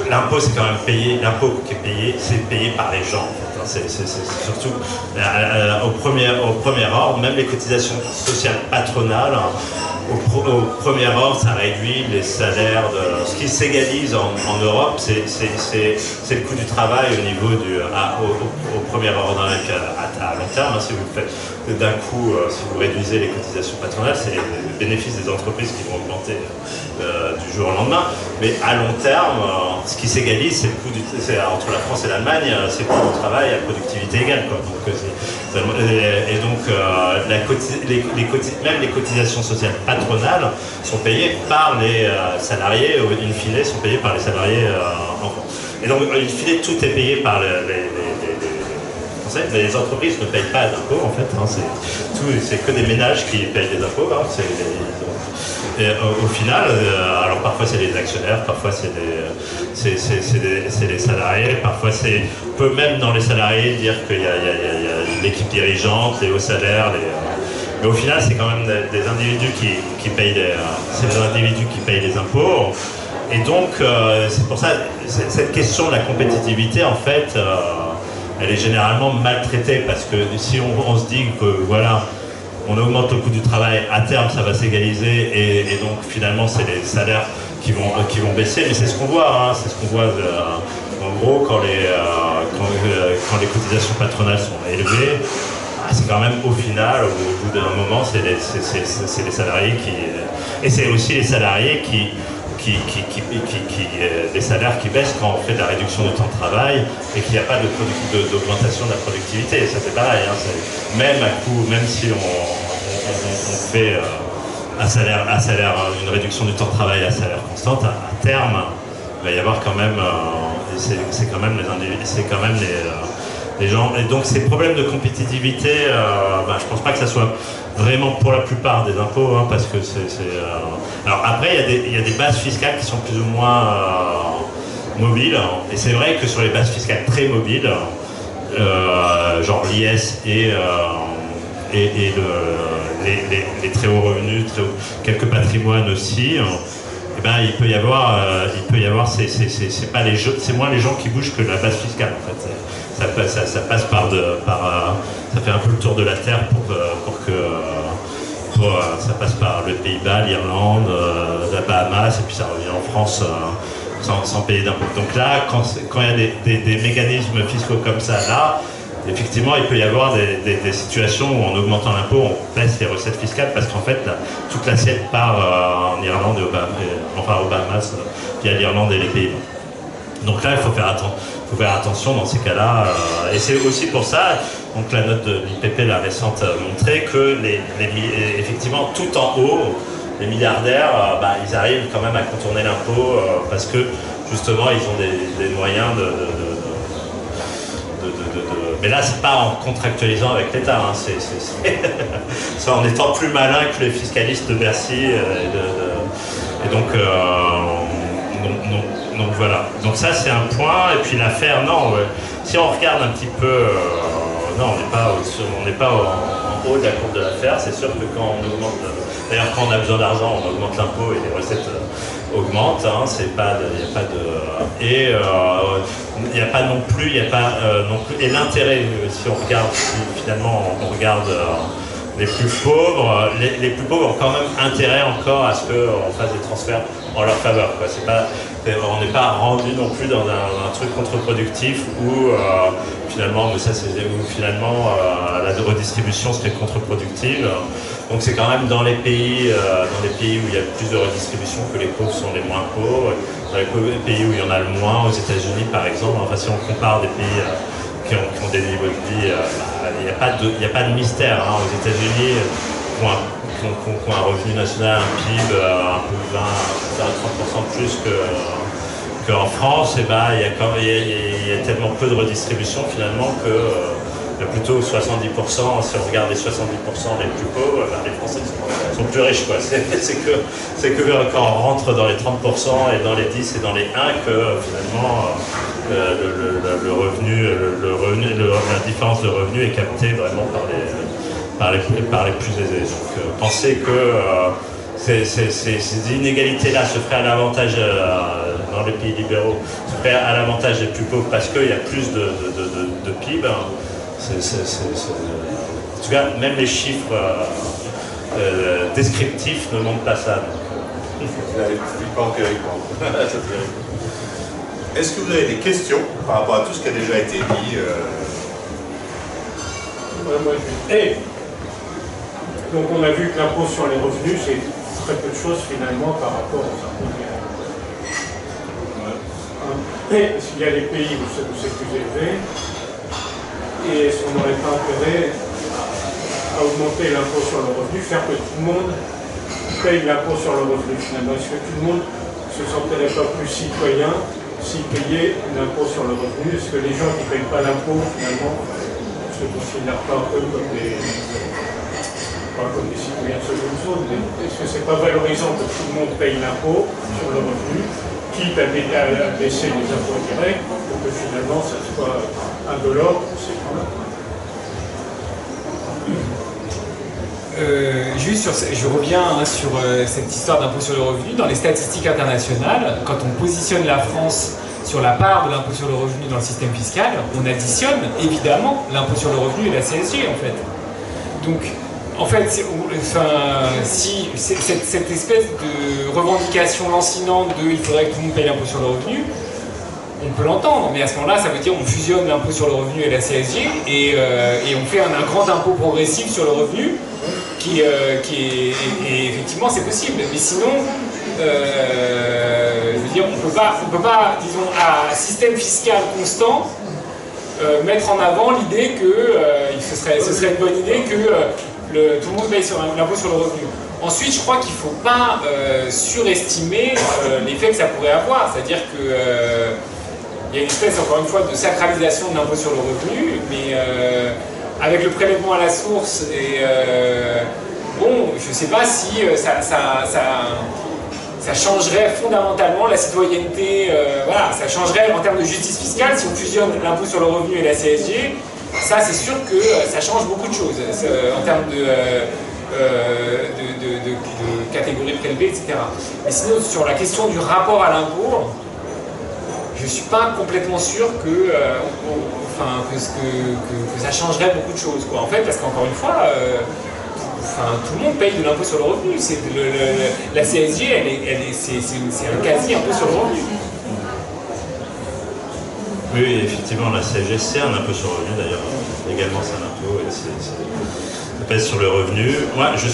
Speaker 3: l'impôt, c'est quand même payé. L'impôt qui est payé, c'est payé par les gens. En fait, hein. C'est surtout au premier ordre, même les cotisations sociales patronales. Au premier ordre, ça réduit les salaires. Ce qui s'égalise en Europe, c'est le coût du travail au niveau au premier ordre, avec, à long terme. Hein, si vous faites d'un coup, si vous réduisez les cotisations patronales, c'est les bénéfices des entreprises qui vont augmenter du jour au lendemain. Mais à long terme, ce qui s'égalise, c'est le coût entre la France et l'Allemagne, c'est le coût du travail à productivité égale, quoi. Donc, même les cotisations sociales patronales sont payées par les salariés, in fine, sont payées par les salariés en France. Et donc, in fine, tout est payé par les Français, mais les entreprises ne payent pas d'impôts, en fait. Hein, c'est que des ménages qui payent des impôts. Hein, et au final, alors parfois c'est les actionnaires, parfois c'est les salariés, parfois on peut même dans les salariés dire qu'il y a l'équipe dirigeante, les hauts salaires, mais au final c'est quand même des individus qui payent les impôts. Et donc c'est pour ça cette question de la compétitivité, en fait, elle est généralement maltraitée, parce que si on se dit que voilà, on augmente le coût du travail, à terme ça va s'égaliser, et donc finalement c'est les salaires qui vont baisser, mais c'est ce qu'on voit, hein, c'est ce qu'on voit en gros quand les cotisations patronales sont élevées, c'est quand même au final, au bout d'un moment, c'est les salariés et c'est aussi les salariés des salaires qui baissent quand on fait de la réduction du temps de travail et qu'il n'y a pas d'augmentation de la productivité. Et ça c'est pareil, hein, même si on fait une réduction du temps de travail à salaire constante, à terme, il va y avoir quand même, c'est quand même les gens. Et donc ces problèmes de compétitivité, je pense pas que ça soit vraiment pour la plupart des impôts, hein, parce que alors après, il y a des bases fiscales qui sont plus ou moins mobiles, hein, et c'est vrai que sur les bases fiscales très mobiles, genre l'IS et les très hauts revenus, quelques patrimoines aussi, eh ben, il peut y avoir, c'est moins les gens qui bougent que la base fiscale, en fait. Ça passe ça fait un peu le tour de la terre ça passe par le Pays-Bas, l'Irlande, la Bahamas, et puis ça revient en France sans payer d'impôts. Donc là, quand il y a des mécanismes fiscaux comme ça, là, effectivement, il peut y avoir des situations où en augmentant l'impôt, on baisse les recettes fiscales, parce qu'en fait, toute l'assiette part en Irlande et aux Bahamas, via l'Irlande et les Pays-Bas. Donc là, il faut faire attention dans ces cas-là. Et c'est aussi pour ça, donc la note de l'IPP, la récente, montrait que effectivement, tout en haut, les milliardaires, ils arrivent quand même à contourner l'impôt, parce que justement, ils ont des moyens mais là, c'est pas en contractualisant avec l'État, hein, c'est en étant plus malin que les fiscalistes de Bercy. Et donc donc voilà. Donc ça c'est un point. Et puis l'affaire, non. Si on regarde un petit peu, non, on n'est pas en haut de la courbe de l'affaire. C'est sûr que quand on augmente, d'ailleurs quand on a besoin d'argent, on augmente l'impôt et les recettes augmentent. Hein, c'est pas, il n'y a pas de, et il n'y a pas non plus, et l'intérêt, si on regarde, finalement on regarde. Les plus pauvres ont quand même intérêt encore à ce qu'on fasse des transferts en leur faveur. On n'est pas rendu non plus dans un truc contre-productif où finalement la redistribution serait contre-productive. Donc c'est quand même dans les pays où il y a plus de redistribution que les pauvres sont les moins pauvres. Dans les pays où il y en a le moins, aux États-Unis par exemple, enfin si on compare des pays qui ont des niveaux de vie, il n'y a pas de mystère. Hein. Aux États-Unis, qui ont un revenu national, un PIB un peu 20-30% de plus qu'en France, il y a tellement peu de redistribution finalement que il y a plutôt 70%, si on regarde les 70% les plus pauvres, les Français sont plus riches. C'est que quand on rentre dans les 30% et dans les 10 et dans les 1 que finalement la différence de revenu est captée vraiment par les plus aisés. Donc penser que ces inégalités-là se feraient à l'avantage dans les pays libéraux, se feraient à l'avantage des plus pauvres parce qu'il y a plus de PIB. En tout cas, même les chiffres descriptifs ne montrent pas ça.
Speaker 4: Est-ce que vous avez des questions par rapport à tout ce qui a déjà été dit
Speaker 6: Donc on a vu que l'impôt sur les revenus, c'est très peu de choses finalement par rapport aux impôts directs. S'il y a des pays où c'est plus élevé, et est-ce qu'on n'aurait pas intérêt à augmenter l'impôt sur le revenu, faire que tout le monde paye l'impôt sur le revenu finalement? Est-ce que tout le monde se sentirait pas plus citoyen s'ils payaient l'impôt sur le revenu? Est-ce que les gens qui ne payent pas l'impôt finalement ne se considèrent pas un peu comme des citoyens de seconde zone, mais est-ce que c'est pas valorisant que tout le monde paye l'impôt sur le revenu, quitte à baisser les impôts directs, pour que finalement ça soit indolore pour ces gens-là?
Speaker 5: Je reviens sur cette histoire d'impôt sur le revenu. Dans les statistiques internationales, quand on positionne la France sur la part de l'impôt sur le revenu dans le système fiscal, on additionne évidemment l'impôt sur le revenu et la CSG en fait. Donc en fait, si cette espèce de revendication lancinante de il faudrait que tout le monde paye l'impôt sur le revenu, on peut l'entendre, mais à ce moment-là, ça veut dire qu'on fusionne l'impôt sur le revenu et la CSG et on fait un grand impôt progressif sur le revenu qui est effectivement c'est possible. Mais sinon, je veux dire, on peut pas, disons, à système fiscal constant, mettre en avant l'idée que ce serait une bonne idée que tout le monde paye l'impôt sur le revenu. Ensuite, je crois qu'il ne faut pas surestimer l'effet que ça pourrait avoir, c'est-à-dire que il y a une espèce, encore une fois, de sacralisation de l'impôt sur le revenu, mais avec le prélèvement à la source, et bon, je ne sais pas si ça changerait fondamentalement la citoyenneté, voilà, ça changerait en termes de justice fiscale si on fusionne l'impôt sur le revenu et la CSG. Ça, c'est sûr que ça change beaucoup de choses en termes de catégories prélevées, etc. Mais sinon, sur la question du rapport à l'impôt, je ne suis pas complètement sûr que ça changerait beaucoup de choses, quoi. En fait, parce qu'encore une fois, tout le monde paye de l'impôt sur le revenu. La CSG, c'est un quasi impôt sur le revenu.
Speaker 3: Oui, effectivement, la CSG, c'est un impôt sur le revenu, d'ailleurs. Également, c'est un impôt, et ça pèse sur le revenu. Moi, je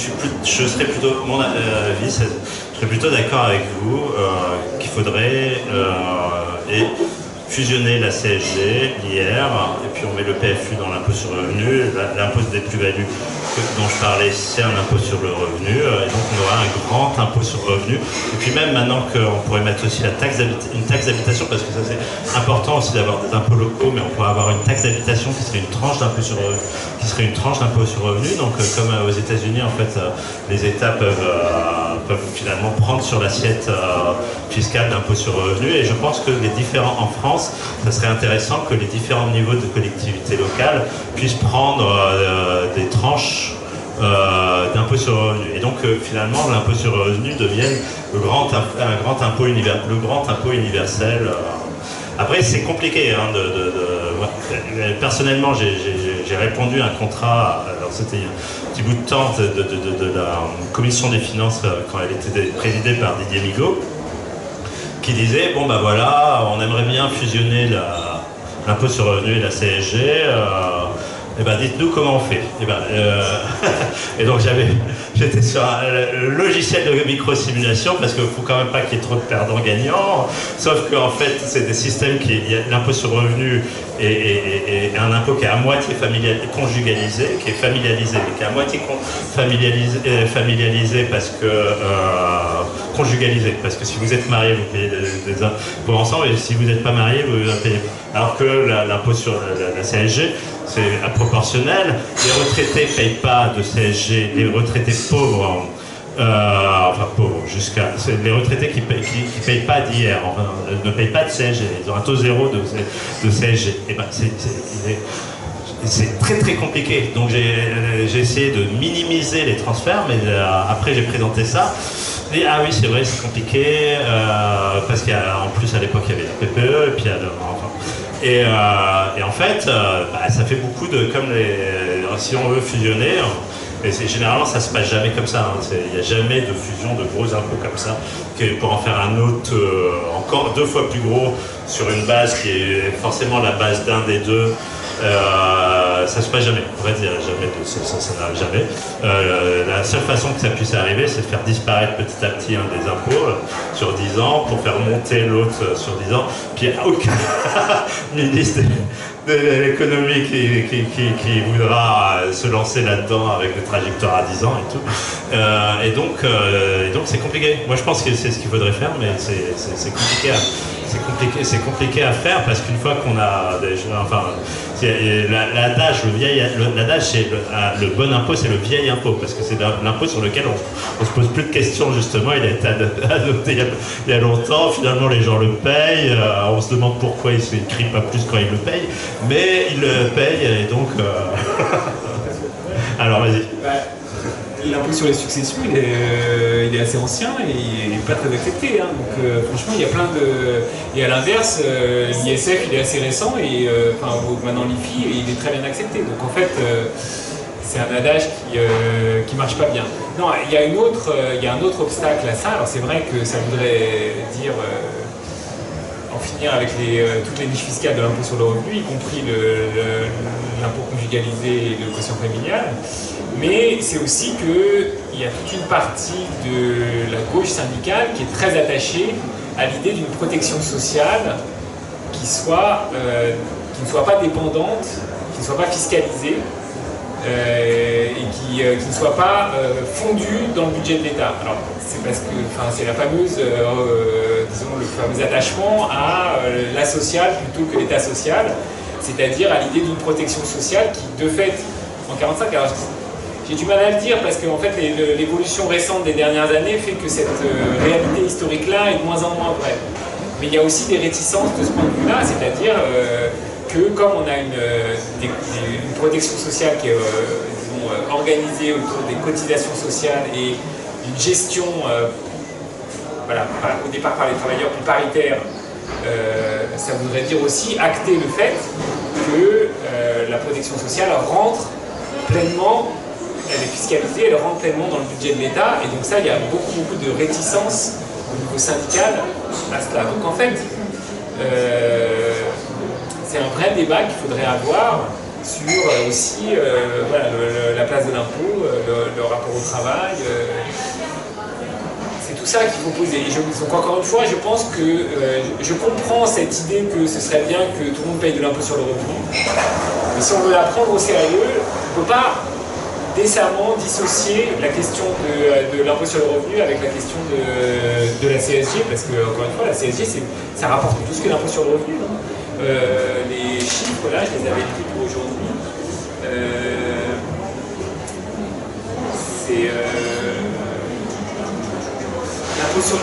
Speaker 3: serais plutôt, mon avis, je serais plutôt d'accord avec vous qu'il faudrait fusionner la CSG, l'IR, et puis on met le PFU dans l'impôt sur le revenu, l'impôt des plus-values dont je parlais, c'est un impôt sur le revenu, et donc on aura un grand impôt sur le revenu. Et puis même maintenant qu'on pourrait mettre aussi une taxe d'habitation, parce que ça c'est important aussi d'avoir des impôts locaux, mais on pourrait avoir une taxe d'habitation qui serait une tranche d'impôt sur le revenu, donc comme aux États-Unis, en fait, les États peuvent finalement prendre sur l'assiette fiscale d'impôt sur le revenu, et je pense que en France, ça serait intéressant que les différents niveaux de collectivités locales puissent prendre des tranches d'impôt sur le revenu. Et donc finalement l'impôt sur le revenu devienne le grand impôt universel. Après c'est compliqué, hein, personnellement j'ai répondu à un contrat, alors c'était un petit bout de temps de la commission des finances quand elle était présidée par Didier Migaud, qui disait bon bah voilà, on aimerait bien fusionner l'impôt sur le revenu et la CSG, et ben dites-nous comment on fait. Et donc j'étais sur le logiciel de micro-simulation, parce qu'il ne faut quand même pas qu'il y ait trop de perdants gagnants, sauf qu'en fait c'est des systèmes l'impôt sur le revenu est un impôt qui est à moitié conjugalisé, qui est familialisé, mais qui est à moitié familialisé parce que conjugalisé, parce que si vous êtes marié vous payez des impôts ensemble, et si vous n'êtes pas marié vous payez. Alors que l'impôt sur la CSG c'est proportionnel, les retraités ne payent pas de CSG, les retraités pauvres, les retraités qui payent pas d'hier, enfin, ne payent pas de CSG, ils ont un taux zéro de CSG. Et ben c'est très très compliqué. Donc j'ai essayé de minimiser les transferts, mais après j'ai présenté ça. Et ah oui, c'est vrai, c'est compliqué, parce qu'en plus à l'époque il y avait la PPE, et puis et en fait, ça fait beaucoup de... si on veut fusionner, et généralement ça se passe jamais comme ça, hein, il n'y a jamais de fusion de gros impôts comme ça, pour en faire un autre encore 2 fois plus gros sur une base qui est forcément la base d'un des deux. Ça se passe jamais, on va dire jamais, ça n'arrive jamais. La seule façon que ça puisse arriver, c'est de faire disparaître petit à petit un des impôts sur 10 ans pour faire monter l'autre sur 10 ans. Puis il n'y a aucun ministre de l'économie qui voudra se lancer là-dedans avec des trajectoires à 10 ans et tout. Et donc c'est compliqué. Moi je pense que c'est ce qu'il faudrait faire, mais c'est compliqué. C'est compliqué à faire, parce qu'une fois qu'on a l'adage c'est le bon impôt, c'est le vieil impôt, parce que c'est l'impôt sur lequel on se pose plus de questions, justement. Il a été adopté il y a longtemps, finalement les gens le payent, on se demande pourquoi ils ne crient pas plus quand ils le payent, mais ils le payent, et donc alors vas-y.
Speaker 5: L'impôt sur les successions, il est assez ancien et il n'est pas très accepté. Hein. Donc franchement, il y a plein de... Et à l'inverse, l'ISF, il est assez récent, et maintenant l'IFI, il est très bien accepté. Donc en fait, c'est un adage qui marche pas bien. Non, il y a un autre obstacle à ça. Alors c'est vrai que ça voudrait dire... en finir avec toutes les niches fiscales de l'impôt sur le revenu, y compris l'impôt conjugalisé et le quotient familial. Mais c'est aussi qu'il y a toute une partie de la gauche syndicale qui est très attachée à l'idée d'une protection sociale qui ne soit pas dépendante, qui ne soit pas fiscalisée, et qui ne soit pas fondue dans le budget de l'État. Alors c'est parce que c'est la fameuse, disons, le fameux attachement à la sociale plutôt que l'État social, c'est-à-dire à l'idée d'une protection sociale qui, de fait, en 1945, alors j'ai du mal à le dire parce que en fait l'évolution récente des dernières années fait que cette réalité historique-là est de moins en moins vraie. Mais il y a aussi des réticences de ce point de vue-là, c'est-à-dire que comme on a une protection sociale qui est organisée autour des cotisations sociales et une gestion au départ par les travailleurs plus paritaire, ça voudrait dire aussi acter le fait que la protection sociale rentre pleinement, elle est fiscalisée, elle rentre pleinement dans le budget de l'État, et donc ça, il y a beaucoup de réticence au niveau syndical à cela. Donc en fait, c'est un vrai débat qu'il faudrait avoir sur aussi la place de l'impôt, le rapport au travail. C'est tout ça qu'il faut poser. Et donc encore une fois, je pense que je comprends cette idée que ce serait bien que tout le monde paye de l'impôt sur le revenu. Mais si on veut la prendre au sérieux, on ne peut pas décemment dissocier la question de l'impôt sur le revenu avec la question de la CSG, parce que, encore une fois, la CSG, ça rapporte plus que l'impôt sur le revenu. Hein. Les chiffres, là, je les avais pris pour aujourd'hui.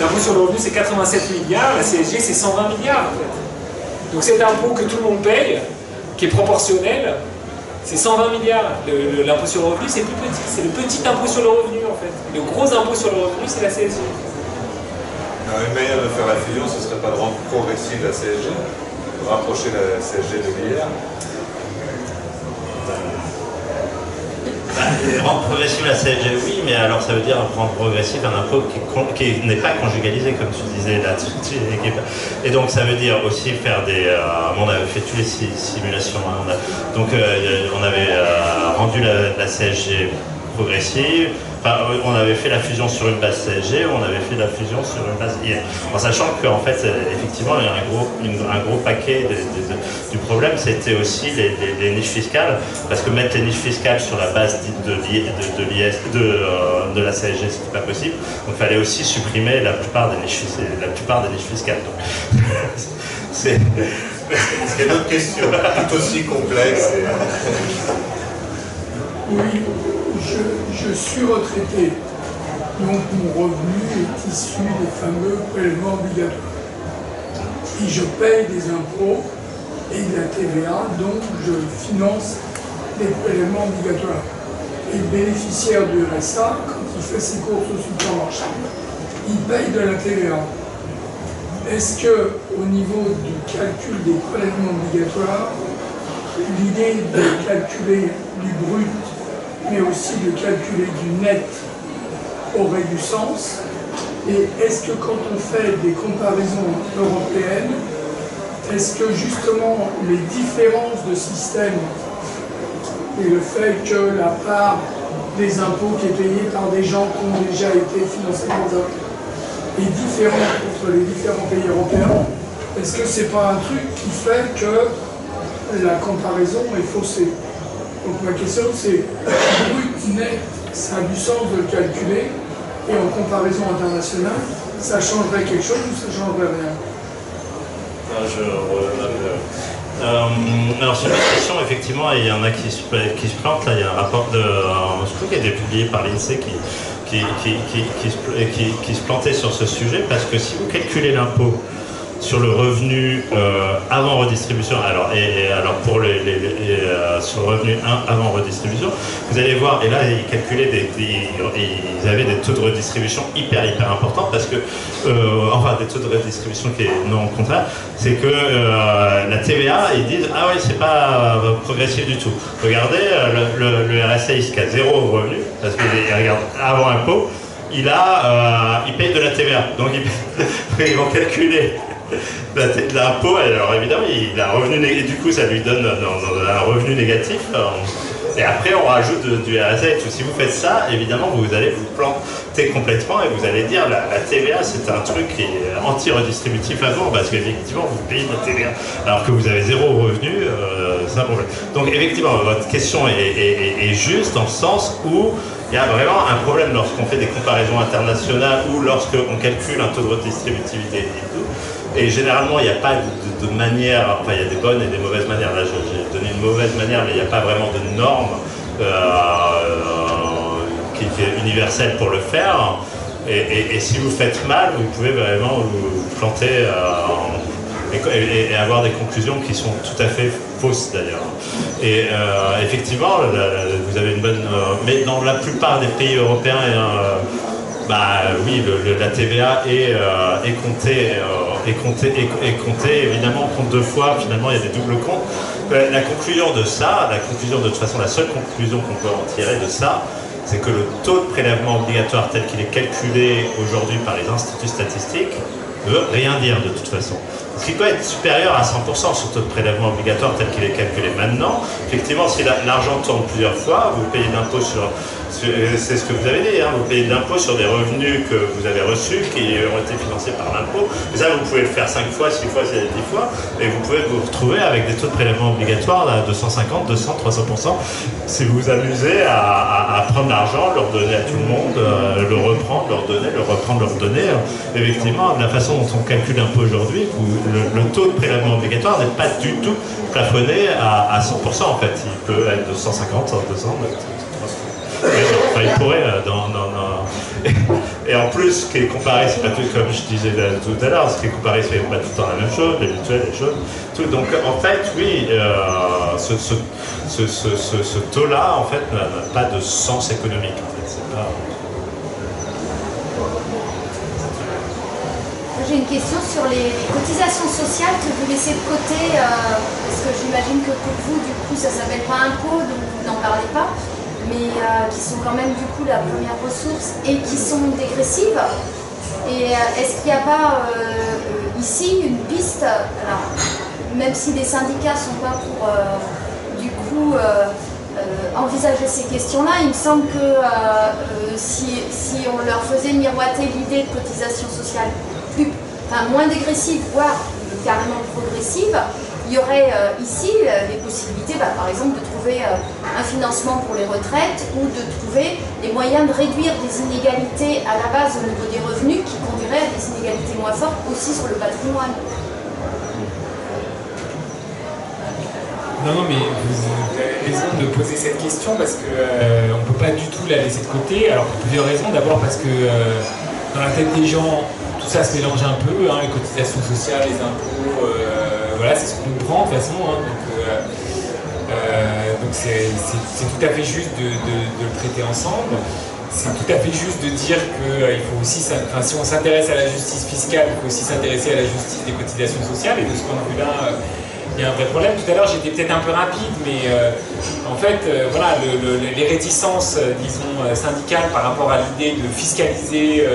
Speaker 5: L'impôt sur le revenu, c'est 87 milliards, la CSG, c'est 120 milliards, en fait. Donc cet impôt que tout le monde paye, qui est proportionnel, c'est 120 milliards. L'impôt sur le revenu, c'est plus petit. C'est le petit impôt sur le revenu, en fait. Le gros impôt sur le revenu, c'est la CSG.
Speaker 4: Alors, une manière de faire la fusion, ce ne serait pas de rendre progressive la CSG, de rapprocher la CSG de l'IR.
Speaker 3: Rendre progressive la CSG, oui, mais alors ça veut dire rendre progressive un impôt qui n'est pas conjugalisé, comme tu disais là. Et donc ça veut dire aussi faire des... on avait fait toutes les simulations. Hein, donc on avait rendu la CSG progressive. Enfin, on avait fait la fusion sur une base CSG, on avait fait la fusion sur une base IR. En sachant qu'en fait, effectivement, il y a un gros paquet du problème, c'était aussi les niches fiscales, parce que mettre les niches fiscales sur la base de la CSG, c'était pas possible. Donc il fallait aussi supprimer la plupart des niches fiscales. Donc,
Speaker 4: c'est une autre question, tout aussi complexe.
Speaker 7: Oui. Je suis retraité, donc mon revenu est issu des fameux prélèvements obligatoires. Et je paye des impôts et de la TVA, donc je finance des prélèvements obligatoires. Et le bénéficiaire du RSA, quand il fait ses courses au supermarché, il paye de la TVA. Est-ce que, au niveau du calcul des prélèvements obligatoires, l'idée de calculer du brut mais aussi de calculer du net aurait du sens? Et est-ce que quand on fait des comparaisons européennes, est-ce que justement les différences de système et le fait que la part des impôts qui est payée par des gens qui ont déjà été financés par les impôts est différente entre les différents pays européens, est-ce que c'est pas un truc qui fait que la comparaison est faussée? Donc ma question c'est, brut, net, ça a du sens de le calculer, et en comparaison internationale, ça changerait quelque chose ou ça changerait rien?
Speaker 3: Alors sur la question, effectivement, il y en a qui se plantent. Là, il y a un rapport je crois qu'il a été publié par l'INSEE qui se plantait sur ce sujet, parce que si vous calculez l'impôt sur le revenu avant redistribution, alors pour sur le revenu avant redistribution, vous allez voir, et là ils calculaient ils avaient des taux de redistribution hyper importants, parce que enfin des taux de redistribution qui est non contraire, c'est que la TVA, ils disent ah oui, c'est pas progressif du tout. Regardez le RSA qui a zéro revenu, parce qu'il regarde avant impôt, il paye de la TVA, donc ils vont calculer l'impôt. Alors évidemment il a un revenu négatif, du coup ça lui donne un revenu négatif, et après on rajoute du RSA et tout. Si vous faites ça, évidemment vous allez vous planter complètement, et vous allez dire la TVA c'est un truc qui est anti-redistributif avant, parce qu'effectivement vous payez de la TVA alors que vous avez zéro revenu, c'est un problème. Donc effectivement votre question est juste, dans le sens où il y a vraiment un problème lorsqu'on fait des comparaisons internationales ou lorsqu'on calcule un taux de redistributivité et tout. Et généralement, il n'y a pas de manière, enfin il y a des bonnes et des mauvaises manières. Là, j'ai donné une mauvaise manière, mais il n'y a pas vraiment de norme qui est universelle pour le faire. Et si vous faites mal, vous pouvez vraiment vous planter et avoir des conclusions qui sont tout à fait fausses d'ailleurs. Et effectivement, vous avez une bonne... mais dans la plupart des pays européens, oui, la TVA est comptée, évidemment, on compte deux fois, finalement il y a des doubles comptes. La conclusion de ça, de toute façon la seule conclusion qu'on peut en tirer de ça, c'est que le taux de prélèvement obligatoire tel qu'il est calculé aujourd'hui par les instituts statistiques ne veut rien dire de toute façon. qui peut être supérieur à 100% sur le taux de prélèvement obligatoire tel qu'il est calculé maintenant. Effectivement, si l'argent tourne plusieurs fois, vous payez de l'impôt c'est ce que vous avez dit, hein, vous payez de l'impôt sur des revenus que vous avez reçus, qui ont été financés par l'impôt. Et ça, vous pouvez le faire 5 fois, 6 fois, 10 fois, et vous pouvez vous retrouver avec des taux de prélèvement obligatoire à 250, 200, 300%, si vous vous amusez à prendre l'argent, le redonner à tout le monde, le reprendre, le redonner, le reprendre, le redonner. Effectivement, de la façon dont on calcule l'impôt aujourd'hui, le taux de prélèvement obligatoire n'est pas du tout plafonné à 100% en fait. Il peut être de 150, 200, enfin, il pourrait et en plus, ce qui est comparé, c'est pas tout comme je disais tout à l'heure, ce qui est comparé, c'est pas tout le temps la même chose, les mutuelles, les choses, tout. Donc en fait, oui, ce taux-là, en fait, n'a pas de sens économique. En fait, c'est pas...
Speaker 8: J'ai une question sur les cotisations sociales que vous laissez de côté, parce que j'imagine que pour vous, du coup, ça s'appelle pas impôt, donc vous n'en parlez pas, mais qui sont quand même, du coup, la première ressource et qui sont dégressives. Et est-ce qu'il n'y a pas ici une piste, alors, même si les syndicats ne sont pas pour, du coup, envisager ces questions-là, il me semble que si on leur faisait miroiter l'idée de cotisation sociale moins dégressive, voire carrément progressive, il y aurait ici les possibilités, par exemple, de trouver un financement pour les retraites ou de trouver les moyens de réduire des inégalités à la base au niveau des revenus qui conduiraient à des inégalités moins fortes aussi sur le patrimoine.
Speaker 5: Non, mais vous avez raison de poser cette question parce qu'on ne peut pas du tout la laisser de côté. Alors, pour plusieurs raisons. D'abord parce que dans la tête des gens, tout ça se mélange un peu, hein, les cotisations sociales, les impôts, voilà, c'est ce qu'on nous prend de toute façon. Hein, donc c'est tout à fait juste de le traiter ensemble. C'est tout à fait juste de dire qu'il faut aussi, si on s'intéresse à la justice fiscale, il faut aussi s'intéresser à la justice des cotisations sociales. Et de ce point de vue-là, il y a un vrai problème. Tout à l'heure, j'étais peut-être un peu rapide, mais en fait, voilà, les réticences, disons, syndicales par rapport à l'idée de fiscaliser,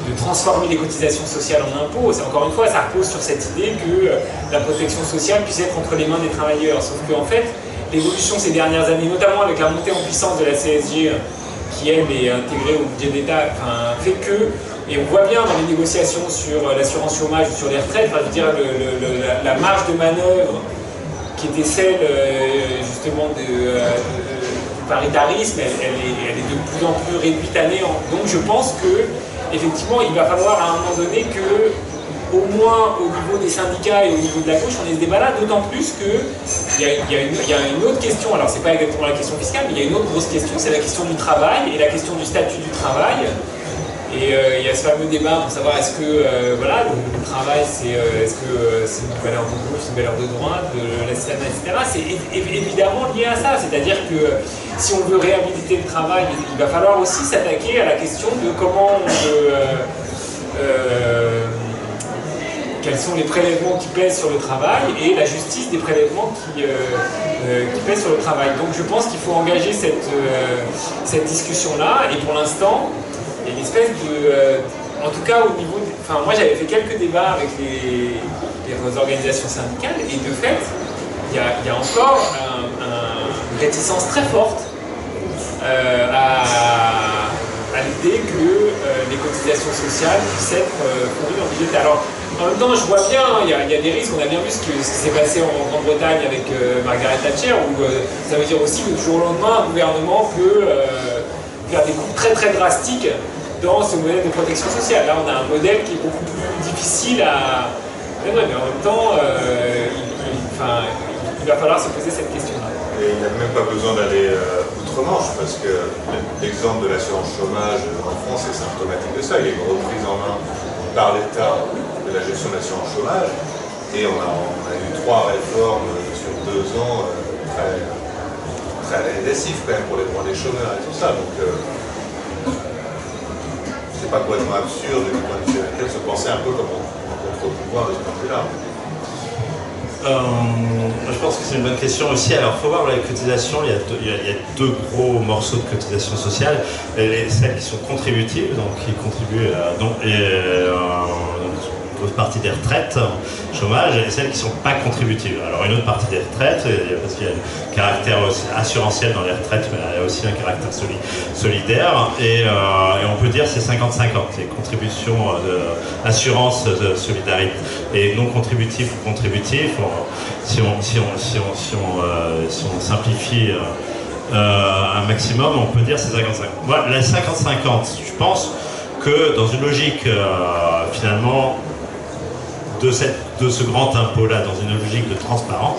Speaker 5: de transformer les cotisations sociales en impôts, encore une fois, ça repose sur cette idée que la protection sociale puisse être entre les mains des travailleurs. Sauf qu'en fait, l'évolution ces dernières années, notamment avec la montée en puissance de la CSG, qui elle est intégrée au budget d'État, fait que, et on voit bien dans les négociations sur l'assurance chômage ou sur les retraites, je veux dire, la marge de manœuvre qui était celle justement du paritarisme, elle est de plus en plus réduite année en. Donc je pense que effectivement il va falloir à un moment donné que, au moins au niveau des syndicats et au niveau de la gauche, on ait ce débat-là, d'autant plus qu'il y a une autre question, alors c'est pas exactement la question fiscale, mais il y a une autre grosse question, c'est la question du travail et la question du statut du travail. Et il y a ce fameux débat pour savoir est-ce que voilà, le travail est-ce que c'est une valeur de gauche, une valeur de droite, etc. C'est évidemment lié à ça, c'est-à-dire que si on veut réhabiliter le travail, il va falloir aussi s'attaquer à la question de comment on peut, quels sont les prélèvements qui pèsent sur le travail et la justice des prélèvements qui pèsent sur le travail. Donc je pense qu'il faut engager cette discussion-là, et pour l'instant, il y a une espèce de... en tout cas au niveau... Enfin, moi j'avais fait quelques débats avec les organisations syndicales, et de fait, il y a encore une réticence très forte à l'idée que les cotisations sociales puissent être conduites en budget. Alors, en même temps, je vois bien, il y a des risques. On a bien vu ce qui s'est passé en Grande-Bretagne avec Margaret Thatcher, où ça veut dire aussi que du jour au lendemain, un gouvernement peut faire des coupes très très drastiques dans ce modèle de protection sociale. Là, on a un modèle qui est beaucoup plus difficile à... Mais en même temps, il va falloir se poser cette question-là.
Speaker 4: Et il n'y a même pas besoin d'aller outre-Manche, parce que l'exemple de l'assurance chômage en France est symptomatique de ça. Il y a une reprise en main par l'État de la gestion de l'assurance chômage, et on a eu 3 réformes sur 2 ans très régressifs quand même pour les droits des chômeurs et tout ça. Donc c'est pas complètement absurde du point de vue de se penser un peu comme en contre-pouvoir de ce point de vue-là.
Speaker 3: Je pense que c'est une bonne question aussi. Alors, il faut voir les cotisations, il y a 2 gros morceaux de cotisations sociales. Celles qui sont contributives, donc qui contribuent grosse partie des retraites, chômage, et celles qui ne sont pas contributives. Alors une autre partie des retraites, parce qu'il y a un caractère aussi assurantiel dans les retraites, mais il y a aussi un caractère solidaire, et on peut dire c'est 50-50, les contributions assurance, solidarité, et non contributif ou contributif, si on simplifie un maximum, on peut dire c'est 50-50. Voilà, la 50-50, je pense que dans une logique finalement de ce grand impôt-là, dans une logique de transparence,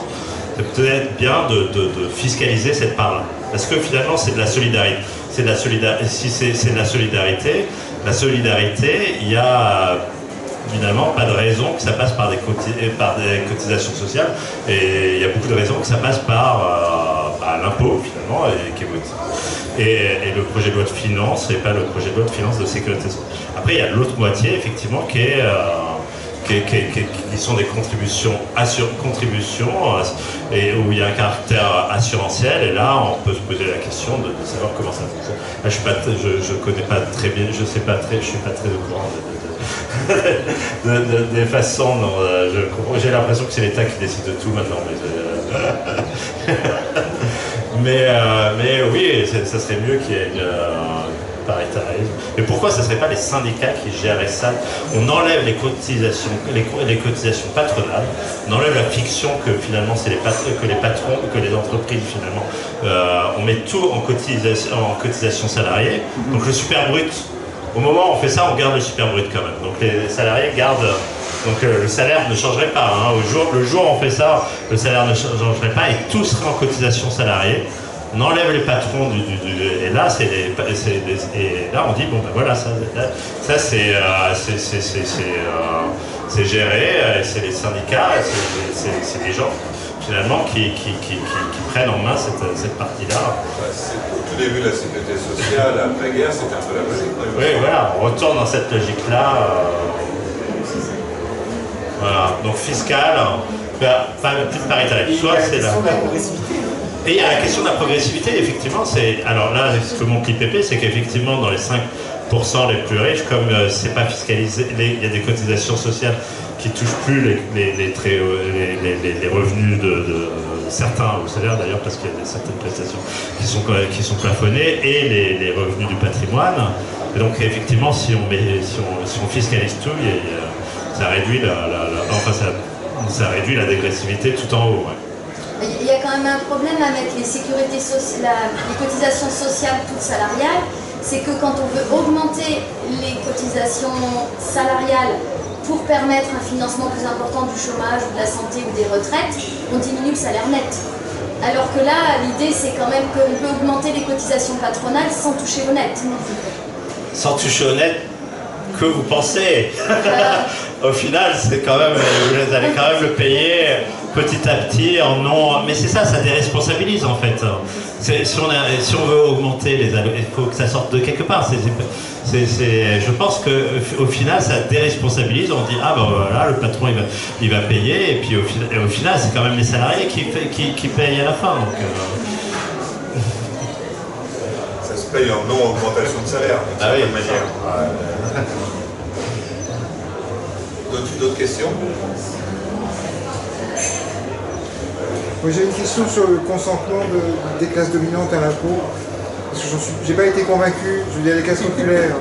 Speaker 3: c'est peut-être bien de fiscaliser cette part-là. Parce que finalement c'est de la solidarité. Si c'est de la solidarité, il y a finalement pas de raison que ça passe par des cotisations sociales, et il y a beaucoup de raisons que ça passe par l'impôt finalement, et le projet de loi de finances, et pas le projet de loi de finances de sécurité sociale. Après il y a l'autre moitié effectivement qui sont des contributions et où il y a un caractère assurantiel, et là on peut se poser la question de savoir comment ça fonctionne. Là, je connais pas très bien, je suis pas très au courant des façons dont j'ai l'impression que c'est l'État qui décide de tout maintenant, mais oui, ça serait mieux qu'il y ait une paritarisme. Mais pourquoi ce ne serait pas les syndicats qui gèrent ça? On enlève les cotisations patronales, on enlève la fiction que finalement c'est les patrons, que les entreprises finalement, on met tout en cotisation salariée. Donc le super brut, au moment où on fait ça, on garde le super brut quand même. Donc les salariés gardent. Donc le salaire ne changerait pas. Hein. Le jour où on fait ça, le salaire ne changerait pas, et tout serait en cotisation salariée. On enlève les patrons et là là on dit bon ben voilà, ça c'est géré, c'est les syndicats, c'est les gens finalement qui prennent en main cette partie-là.
Speaker 4: Au tout début de la sécurité sociale, après-guerre, c'était un peu la logique.
Speaker 3: Oui, voilà, on retourne dans cette logique-là. Voilà, donc fiscal, pas une petite parité. Soit c'est la progressivité. Et il y a la question de la progressivité, effectivement. Alors là, ce que montre l'IPP, c'est qu'effectivement, dans les 5% les plus riches, comme c'est pas fiscalisé, il y a des cotisations sociales qui touchent plus les revenus de certains au salaire d'ailleurs, parce qu'il y a certaines prestations qui sont plafonnées, et les revenus du patrimoine. Et donc effectivement, si on fiscalise tout, ça réduit ça réduit la dégressivité tout en haut. Ouais.
Speaker 8: Il y a quand même un problème avec les cotisations sociales toutes salariales, c'est que quand on veut augmenter les cotisations salariales pour permettre un financement plus important du chômage, ou de la santé ou des retraites, on diminue le salaire net. Alors que là, l'idée c'est quand même qu'on peut augmenter les cotisations patronales sans toucher au net.
Speaker 3: Sans toucher au net, que vous pensez au final, c'est quand même, vous allez quand même le payer petit à petit en non. Mais c'est ça déresponsabilise en fait. Si on veut augmenter les allocations, il faut que ça sorte de quelque part. Je pense qu'au final, ça déresponsabilise. On dit ah ben voilà, le patron il va payer, et puis au final, c'est quand même les salariés qui payent à la fin. Donc,
Speaker 4: ça se paye en non-augmentation de salaire, d'une certaine manière. D'autres questions?
Speaker 9: Moi, j'ai une question sur le consentement des classes dominantes à l'impôt. Parce que j'ai pas été convaincu. Je veux dire, les classes populaires,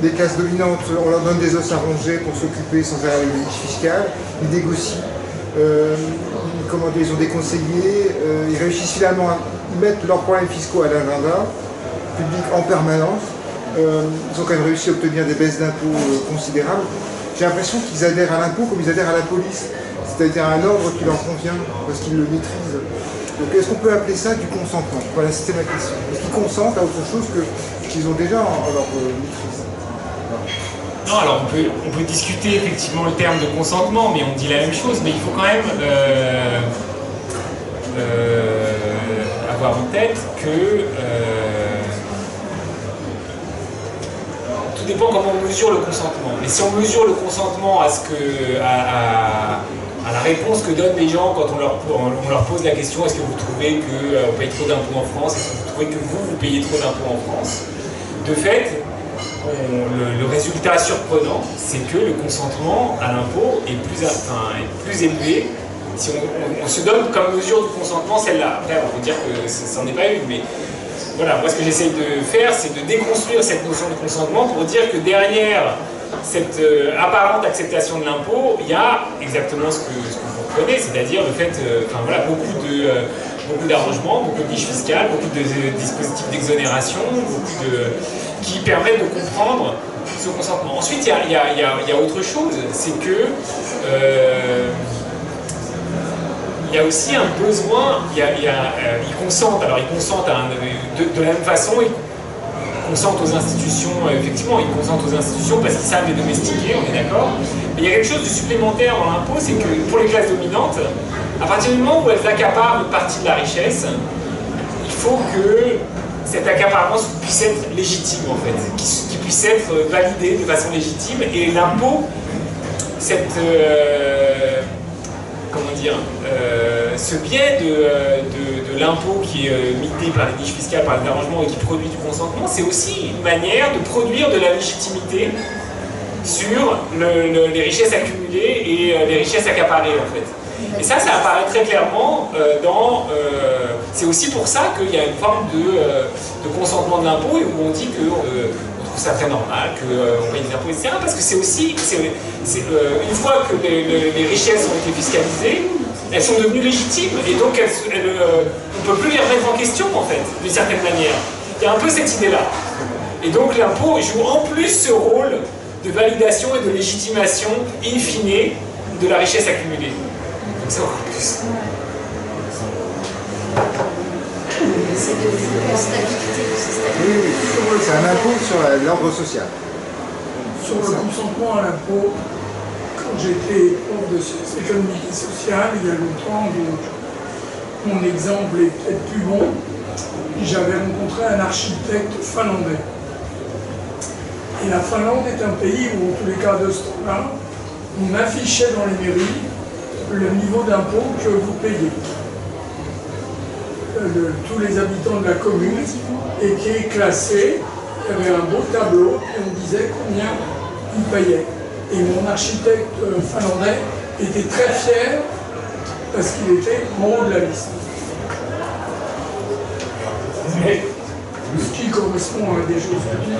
Speaker 9: des classes dominantes, on leur donne des os à ronger pour s'occuper sans faire une niche fiscale. Ils négocient. Ils ont des conseillers. Ils réussissent finalement à mettre leurs problèmes fiscaux à l'agenda public en permanence. Ils ont quand même réussi à obtenir des baisses d'impôts considérables. J'ai l'impression qu'ils adhèrent à l'impôt comme ils adhèrent à la police. C'est-à-dire à un ordre qui leur convient, parce qu'ils le maîtrisent. Donc est-ce qu'on peut appeler ça du consentement? Voilà, c'était ma question. Est-ce qu'ils consentent à autre chose que qu'ils ont déjà en leur maîtrise?
Speaker 5: Non, alors on peut discuter effectivement le terme de consentement, mais on dit la même chose, mais il faut quand même avoir en tête que tout dépend comment on mesure le consentement. Mais si on mesure le consentement à la réponse que donnent les gens quand on leur pose la question, est-ce que vous trouvez qu'on paye trop d'impôts en France, est-ce que vous trouvez que vous payez trop d'impôts en France, de fait, le résultat surprenant, c'est que le consentement à l'impôt est plus élevé. Si on se donne comme mesure du consentement celle-là. Après, on peut dire que ça n'en est pas une, mais voilà, moi ce que j'essaye de faire, c'est de déconstruire cette notion de consentement pour dire que derrière cette apparente acceptation de l'impôt, il y a exactement ce que vous comprenez, c'est-à-dire le fait, voilà, beaucoup d'arrangements, beaucoup de niches fiscales, beaucoup de dispositifs d'exonération, qui permettent de comprendre ce consentement. Ensuite, il y a autre chose, c'est que il y a aussi un besoin, ils consentent, alors ils consentent de la même façon, ils consentent aux institutions, effectivement, ils consentent aux institutions parce qu'ils savent les domestiquer, on est d'accord. Mais il y a quelque chose de supplémentaire dans l'impôt, c'est que pour les classes dominantes, à partir du moment où elles accaparent une partie de la richesse, il faut que cet accaparement puisse être légitime en fait, qu'il puisse être validé de façon légitime, et l'impôt, comment dire, ce biais de l'impôt qui est mité par les niches fiscales, par les arrangements et qui produit du consentement, c'est aussi une manière de produire de la légitimité sur les richesses accumulées et les richesses accaparées en fait. Et ça apparaît très clairement c'est aussi pour ça qu'il y a une forme de consentement de l'impôt où on dit qu'on trouve ça très normal, qu'on paye des impôts, etc. Parce que c'est aussi, une fois que les richesses ont été fiscalisées, elles sont devenues légitimes et donc on ne peut plus les remettre en question en fait, d'une certaine manière. Il y a un peu cette idée-là. Et donc l'impôt joue en plus ce rôle de validation et de légitimation in fine de la richesse accumulée. Donc c'est encore plus.
Speaker 8: C'est de stabilité.
Speaker 9: Oui, c'est un impôt sur l'ordre social.
Speaker 7: Sur le consentement à l'impôt, quand j'étais prof de économie sociale, il y a longtemps, donc mon exemple est peut-être plus bon, j'avais rencontré un architecte finlandais. Et la Finlande est un pays où, en tous les cas de ce temps-là, on affichait dans les mairies le niveau d'impôt que vous payez. Tous les habitants de la commune étaient classés, il y avait un beau tableau et on disait combien ils payaient. Et mon architecte finlandais était très fier parce qu'il était en haut de la liste. Mais ce qui correspond à des choses que tu dis.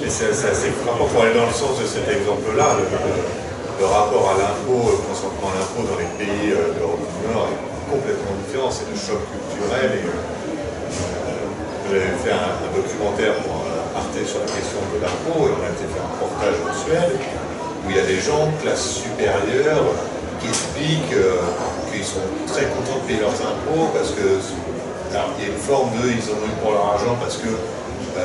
Speaker 4: C'est assez frappant pour aller dans le sens de cet exemple-là. Le rapport à l'impôt, le consentement à l'impôt dans les pays d'Europe du Nord est complètement différent. C'est le choc culturel. J'avais fait un documentaire pour Arte sur la question de l'impôt et on a été faire un reportage en Suède où il y a des gens de classe supérieure qui expliquent qu'ils sont très contents de payer leurs impôts parce que alors, il y a une forme ils en ont eu pour leur argent parce que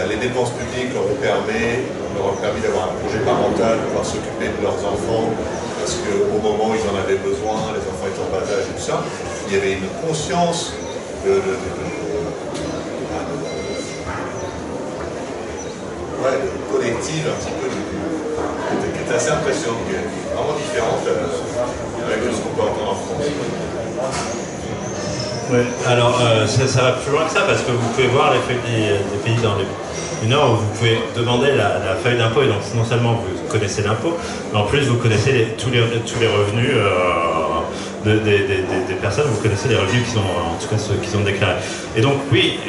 Speaker 4: les dépenses publiques leur ont permis d'avoir un projet parental, de pouvoir s'occuper de leurs enfants, parce qu'au moment où ils en avaient besoin, les enfants étaient en bas âge et tout ça, il y avait une conscience collective un petit peu qui est assez impressionnante, qui est vraiment différente avec ce qu'on peut entendre en France.
Speaker 3: Oui, alors ça va plus loin que ça parce que vous pouvez voir les feuilles des pays dans les Nord où vous pouvez demander la feuille d'impôt et donc non seulement vous connaissez l'impôt, mais en plus vous connaissez tous les revenus des personnes, vous connaissez les revenus qu'ils ont, en tout cas ceux qu'ils ont déclarés. Et donc oui,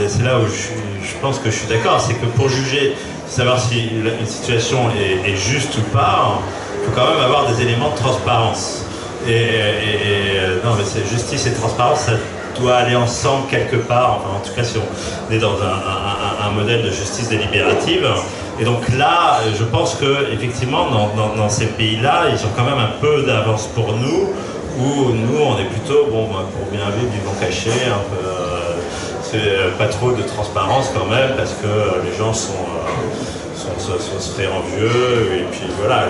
Speaker 3: c'est là où je pense que je suis d'accord, c'est que pour juger, savoir si une situation est juste ou pas, il faut quand même avoir des éléments de transparence. Non mais c'est justice et transparence, ça doit aller ensemble quelque part, enfin en tout cas si on est dans un modèle de justice délibérative. Et donc là, je pense que effectivement dans ces pays-là, ils ont quand même un peu d'avance pour nous, où nous on est plutôt, pour bien vivre, vivons cachés, un peu, c'est pas trop de transparence quand même, parce que les gens serait envieux, et puis voilà,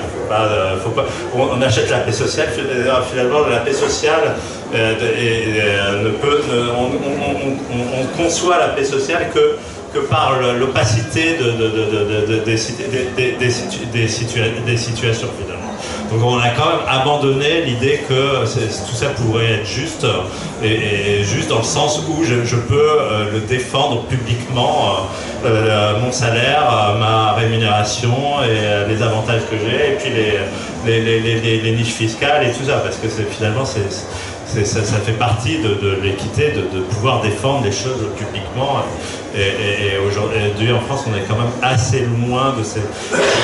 Speaker 3: faut pas, on achète la paix sociale, finalement la paix sociale, on conçoit la paix sociale que par l'opacité des situations finalement. Donc on a quand même abandonné l'idée que tout ça pourrait être juste, et juste dans le sens où je peux le défendre publiquement, mon salaire, ma rémunération et les avantages que j'ai, et puis les niches fiscales et tout ça, parce que finalement ça fait partie de l'équité, de pouvoir défendre les choses publiquement. Et aujourd'hui en France, on est quand même assez loin de cette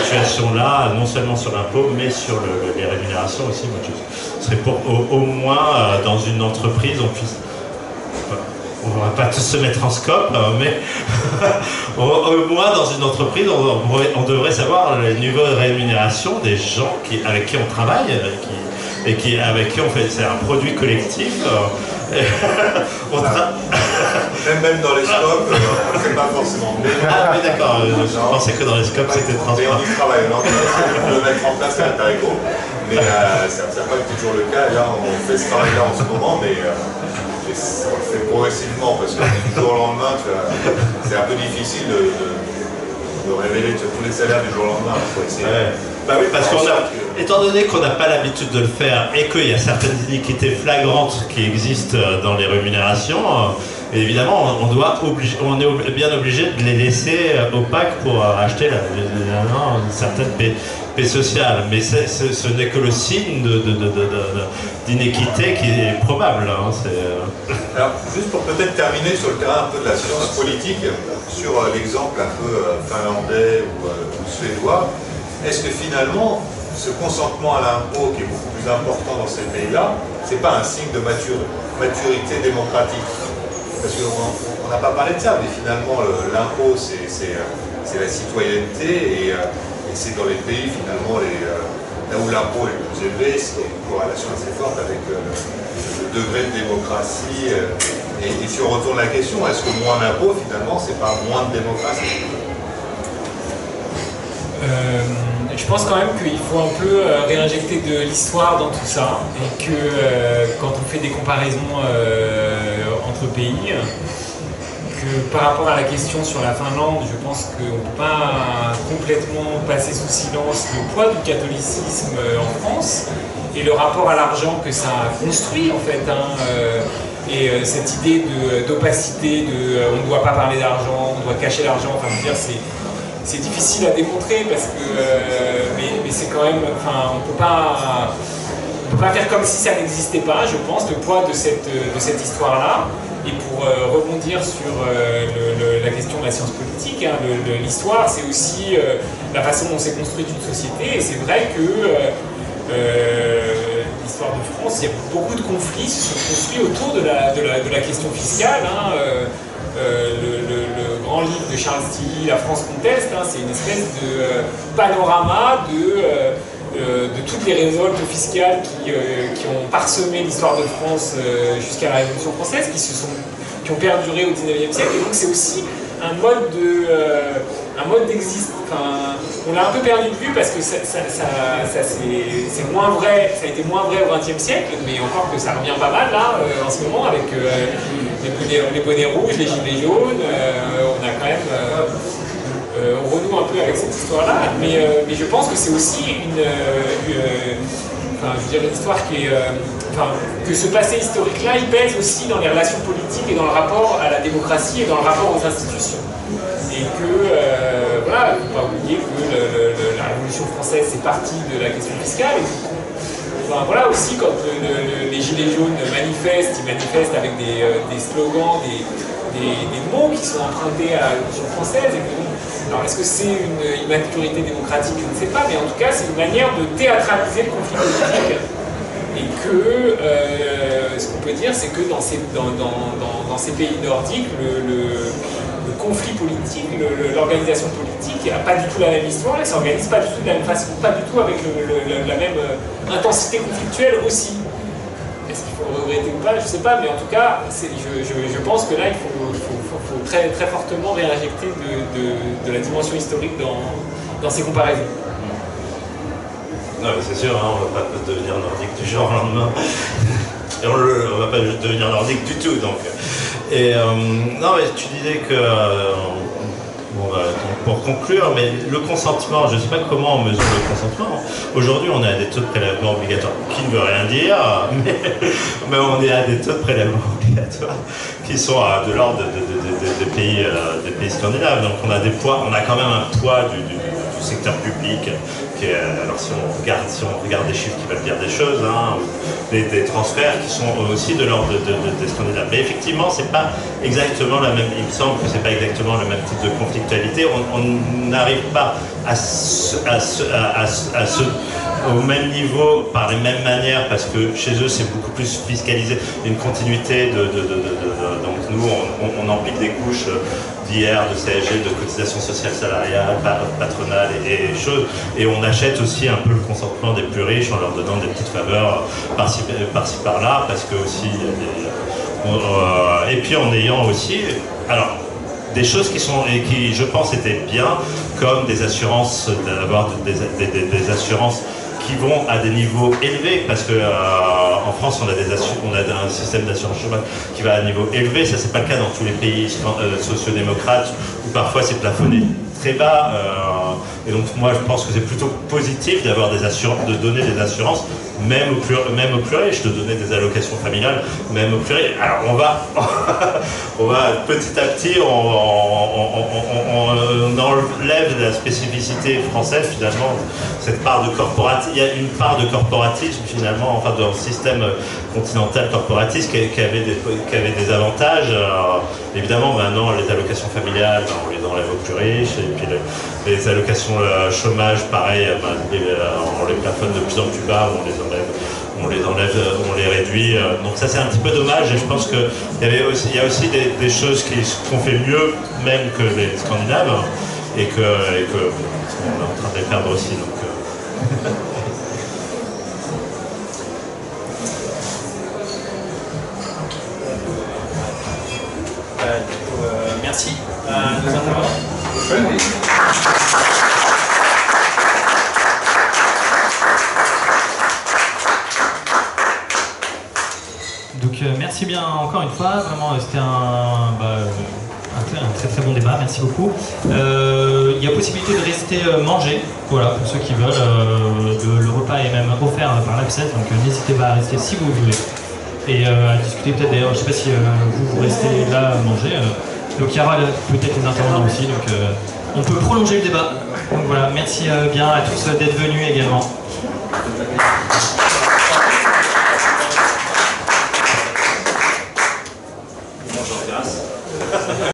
Speaker 3: situation-là, non seulement sur l'impôt, mais sur les rémunérations aussi. Moi, je serais pour au moins dans une entreprise, on ne va pas tous se mettre en scope, mais au moins dans une entreprise, on devrait savoir le niveau de rémunération des gens avec qui on travaille, avec qui on fait. C'est un produit collectif.
Speaker 4: Même dans les scopes, c'est pas forcément.
Speaker 3: Ah oui, d'accord, je pensais que dans les scopes c'était transparent.
Speaker 4: Mais on y travaille, on essaie de le mettre en place à l'Interco, mais ça n'a pas été toujours le cas. Là, on fait ce travail-là en ce moment, mais on le fait progressivement, parce que du jour au lendemain, c'est un peu difficile de révéler tous les salaires du jour au lendemain. Il faut essayer.
Speaker 3: Bah oui, parce étant donné qu'on n'a pas l'habitude de le faire et qu'il y a certaines iniquités flagrantes qui existent dans les rémunérations, évidemment, on est bien obligé de les laisser opaques pour acheter une certaine paix sociale. Mais ce n'est que le signe d'inéquité qui est probable.
Speaker 4: Alors, juste pour peut-être terminer sur le terrain un peu de la science politique, sur l'exemple un peu finlandais ou suédois, est-ce que finalement, ce consentement à l'impôt qui est beaucoup plus important dans ces pays-là, c'est pas un signe de maturité démocratique? Parce qu'on n'a pas parlé de ça, mais finalement, l'impôt, c'est la citoyenneté, et c'est dans les pays, finalement, là où l'impôt est le plus élevé, c'est une corrélation assez forte avec le degré de démocratie. Et si on retourne la question, est-ce que moins d'impôt, finalement, c'est pas moins de démocratie?
Speaker 5: Je pense quand même qu'il faut un peu réinjecter de l'histoire dans tout ça, et que quand on fait des comparaisons entre pays, que par rapport à la question sur la Finlande, je pense qu'on ne peut pas complètement passer sous silence le poids du catholicisme en France et le rapport à l'argent que ça a construit en fait. Et cette idée d'opacité, on ne doit pas parler d'argent, on doit cacher l'argent, enfin je veux dire c'est difficile à démontrer parce que, mais c'est quand même, enfin, on peut pas faire comme si ça n'existait pas, je pense, le poids de cette histoire-là. Et pour rebondir sur la question de la science politique, l'histoire, c'est aussi la façon dont s'est construite une société. Et c'est vrai que l'histoire de France, il y a beaucoup de conflits qui se sont construits autour de la question fiscale. Le grand livre de Charles Tilly, La France conteste, c'est une espèce de panorama de toutes les révoltes fiscales qui ont parsemé l'histoire de France jusqu'à la Révolution française, qui ont perduré au XIXe siècle. Et donc c'est aussi un mode d'existence. Enfin, on l'a un peu perdu de vue parce que c'est moins vrai, ça a été moins vrai au XXe siècle, mais encore que ça revient pas mal là en ce moment avec les bonnets rouges, les gilets jaunes. On a quand même on renoue un peu avec cette histoire-là, mais je pense que c'est aussi une histoire qui est que ce passé historique-là, il pèse aussi dans les relations politiques et dans le rapport à la démocratie et dans le rapport aux institutions. Et que, voilà, il ne faut pas oublier que la Révolution française, c'est partie de la question fiscale. Et voilà aussi, quand les Gilets jaunes manifestent, ils manifestent avec des slogans, des mots qui sont empruntés à la Révolution française. Alors, est-ce que c'est une immaturité démocratique? Je ne sais pas, mais en tout cas, c'est une manière de théâtraliser le conflit politique. Et que ce qu'on peut dire, c'est que dans ces pays nordiques, le conflit politique, l'organisation politique n'a pas du tout la même histoire, elle ne s'organise pas du tout de la même façon, pas du tout avec la même intensité conflictuelle aussi. Est-ce qu'il faut le regretter ou pas? Je ne sais pas, mais en tout cas, je pense que là, il faut très, très fortement réinjecter de la dimension historique dans ces comparaisons.
Speaker 3: Non, mais c'est sûr, on ne va pas devenir nordique du jour au lendemain. Et on ne va pas devenir nordique du tout. Donc. Et non, mais tu disais que Bon, donc pour conclure, mais le consentement, je ne sais pas comment on mesure le consentement. Aujourd'hui, on est à des taux de prélèvement obligatoires, qui ne veut rien dire, mais on est à des taux de prélèvement obligatoires qui sont de l'ordre des pays scandinaves. Donc on a des poids, on a quand même un poids du secteur public qui est, alors si on regarde des chiffres qui veulent dire des choses, hein, des transferts qui sont aussi de l'ordre des scandinaves. Mais effectivement, c'est pas exactement la même. Il me semble que c'est pas exactement le même type de conflictualité. On n'arrive pas au même niveau, par les mêmes manières, parce que chez eux c'est beaucoup plus fiscalisé, une continuité donc nous on implique des couches d'IR, de CSG, de cotisation sociale salariale, patronale et choses, et on achète aussi un peu le consentement des plus riches en leur donnant des petites faveurs par-ci par-là, parce que aussi et puis en ayant aussi, alors des choses qui sont et qui je pense étaient bien, comme des assurances, d'avoir des assurances qui vont à des niveaux élevés, parce que en France on a un système d'assurance chômage qui va à un niveau élevé. Ça c'est pas le cas dans tous les pays sociodémocrates où parfois c'est plafonné très bas, et donc moi je pense que c'est plutôt positif d'avoir des assurances, de donner des assurances même aux plus riches, de donner des allocations familiales même aux plus riches. Alors on va petit à petit on enlève de la spécificité française finalement, cette part de corporatisme. Il y a une part de corporatisme finalement, enfin dans le système continental corporatiste qui avait des avantages. Évidemment maintenant les allocations familiales on les enlève aux plus riches, et puis les allocations chômage pareil, on les plafonne de plus en plus bas, on les réduit. Donc ça c'est un petit peu dommage, et je pense qu'il y a aussi des choses qu'on fait mieux même que les Scandinaves, et que on est en train de les perdre aussi. Donc,
Speaker 1: merci. Nous allons... Donc merci bien encore une fois, vraiment c'était un très très bon débat, merci beaucoup. Il y a possibilité de rester manger, voilà, pour ceux qui veulent. Le repas est même offert par l'APSES, donc n'hésitez pas à rester si vous voulez. Et à discuter peut-être d'ailleurs, je ne sais pas si vous restez là à manger. Donc il y aura peut-être les intervenants aussi, donc on peut prolonger le débat. Donc voilà, merci bien à tous d'être venus également.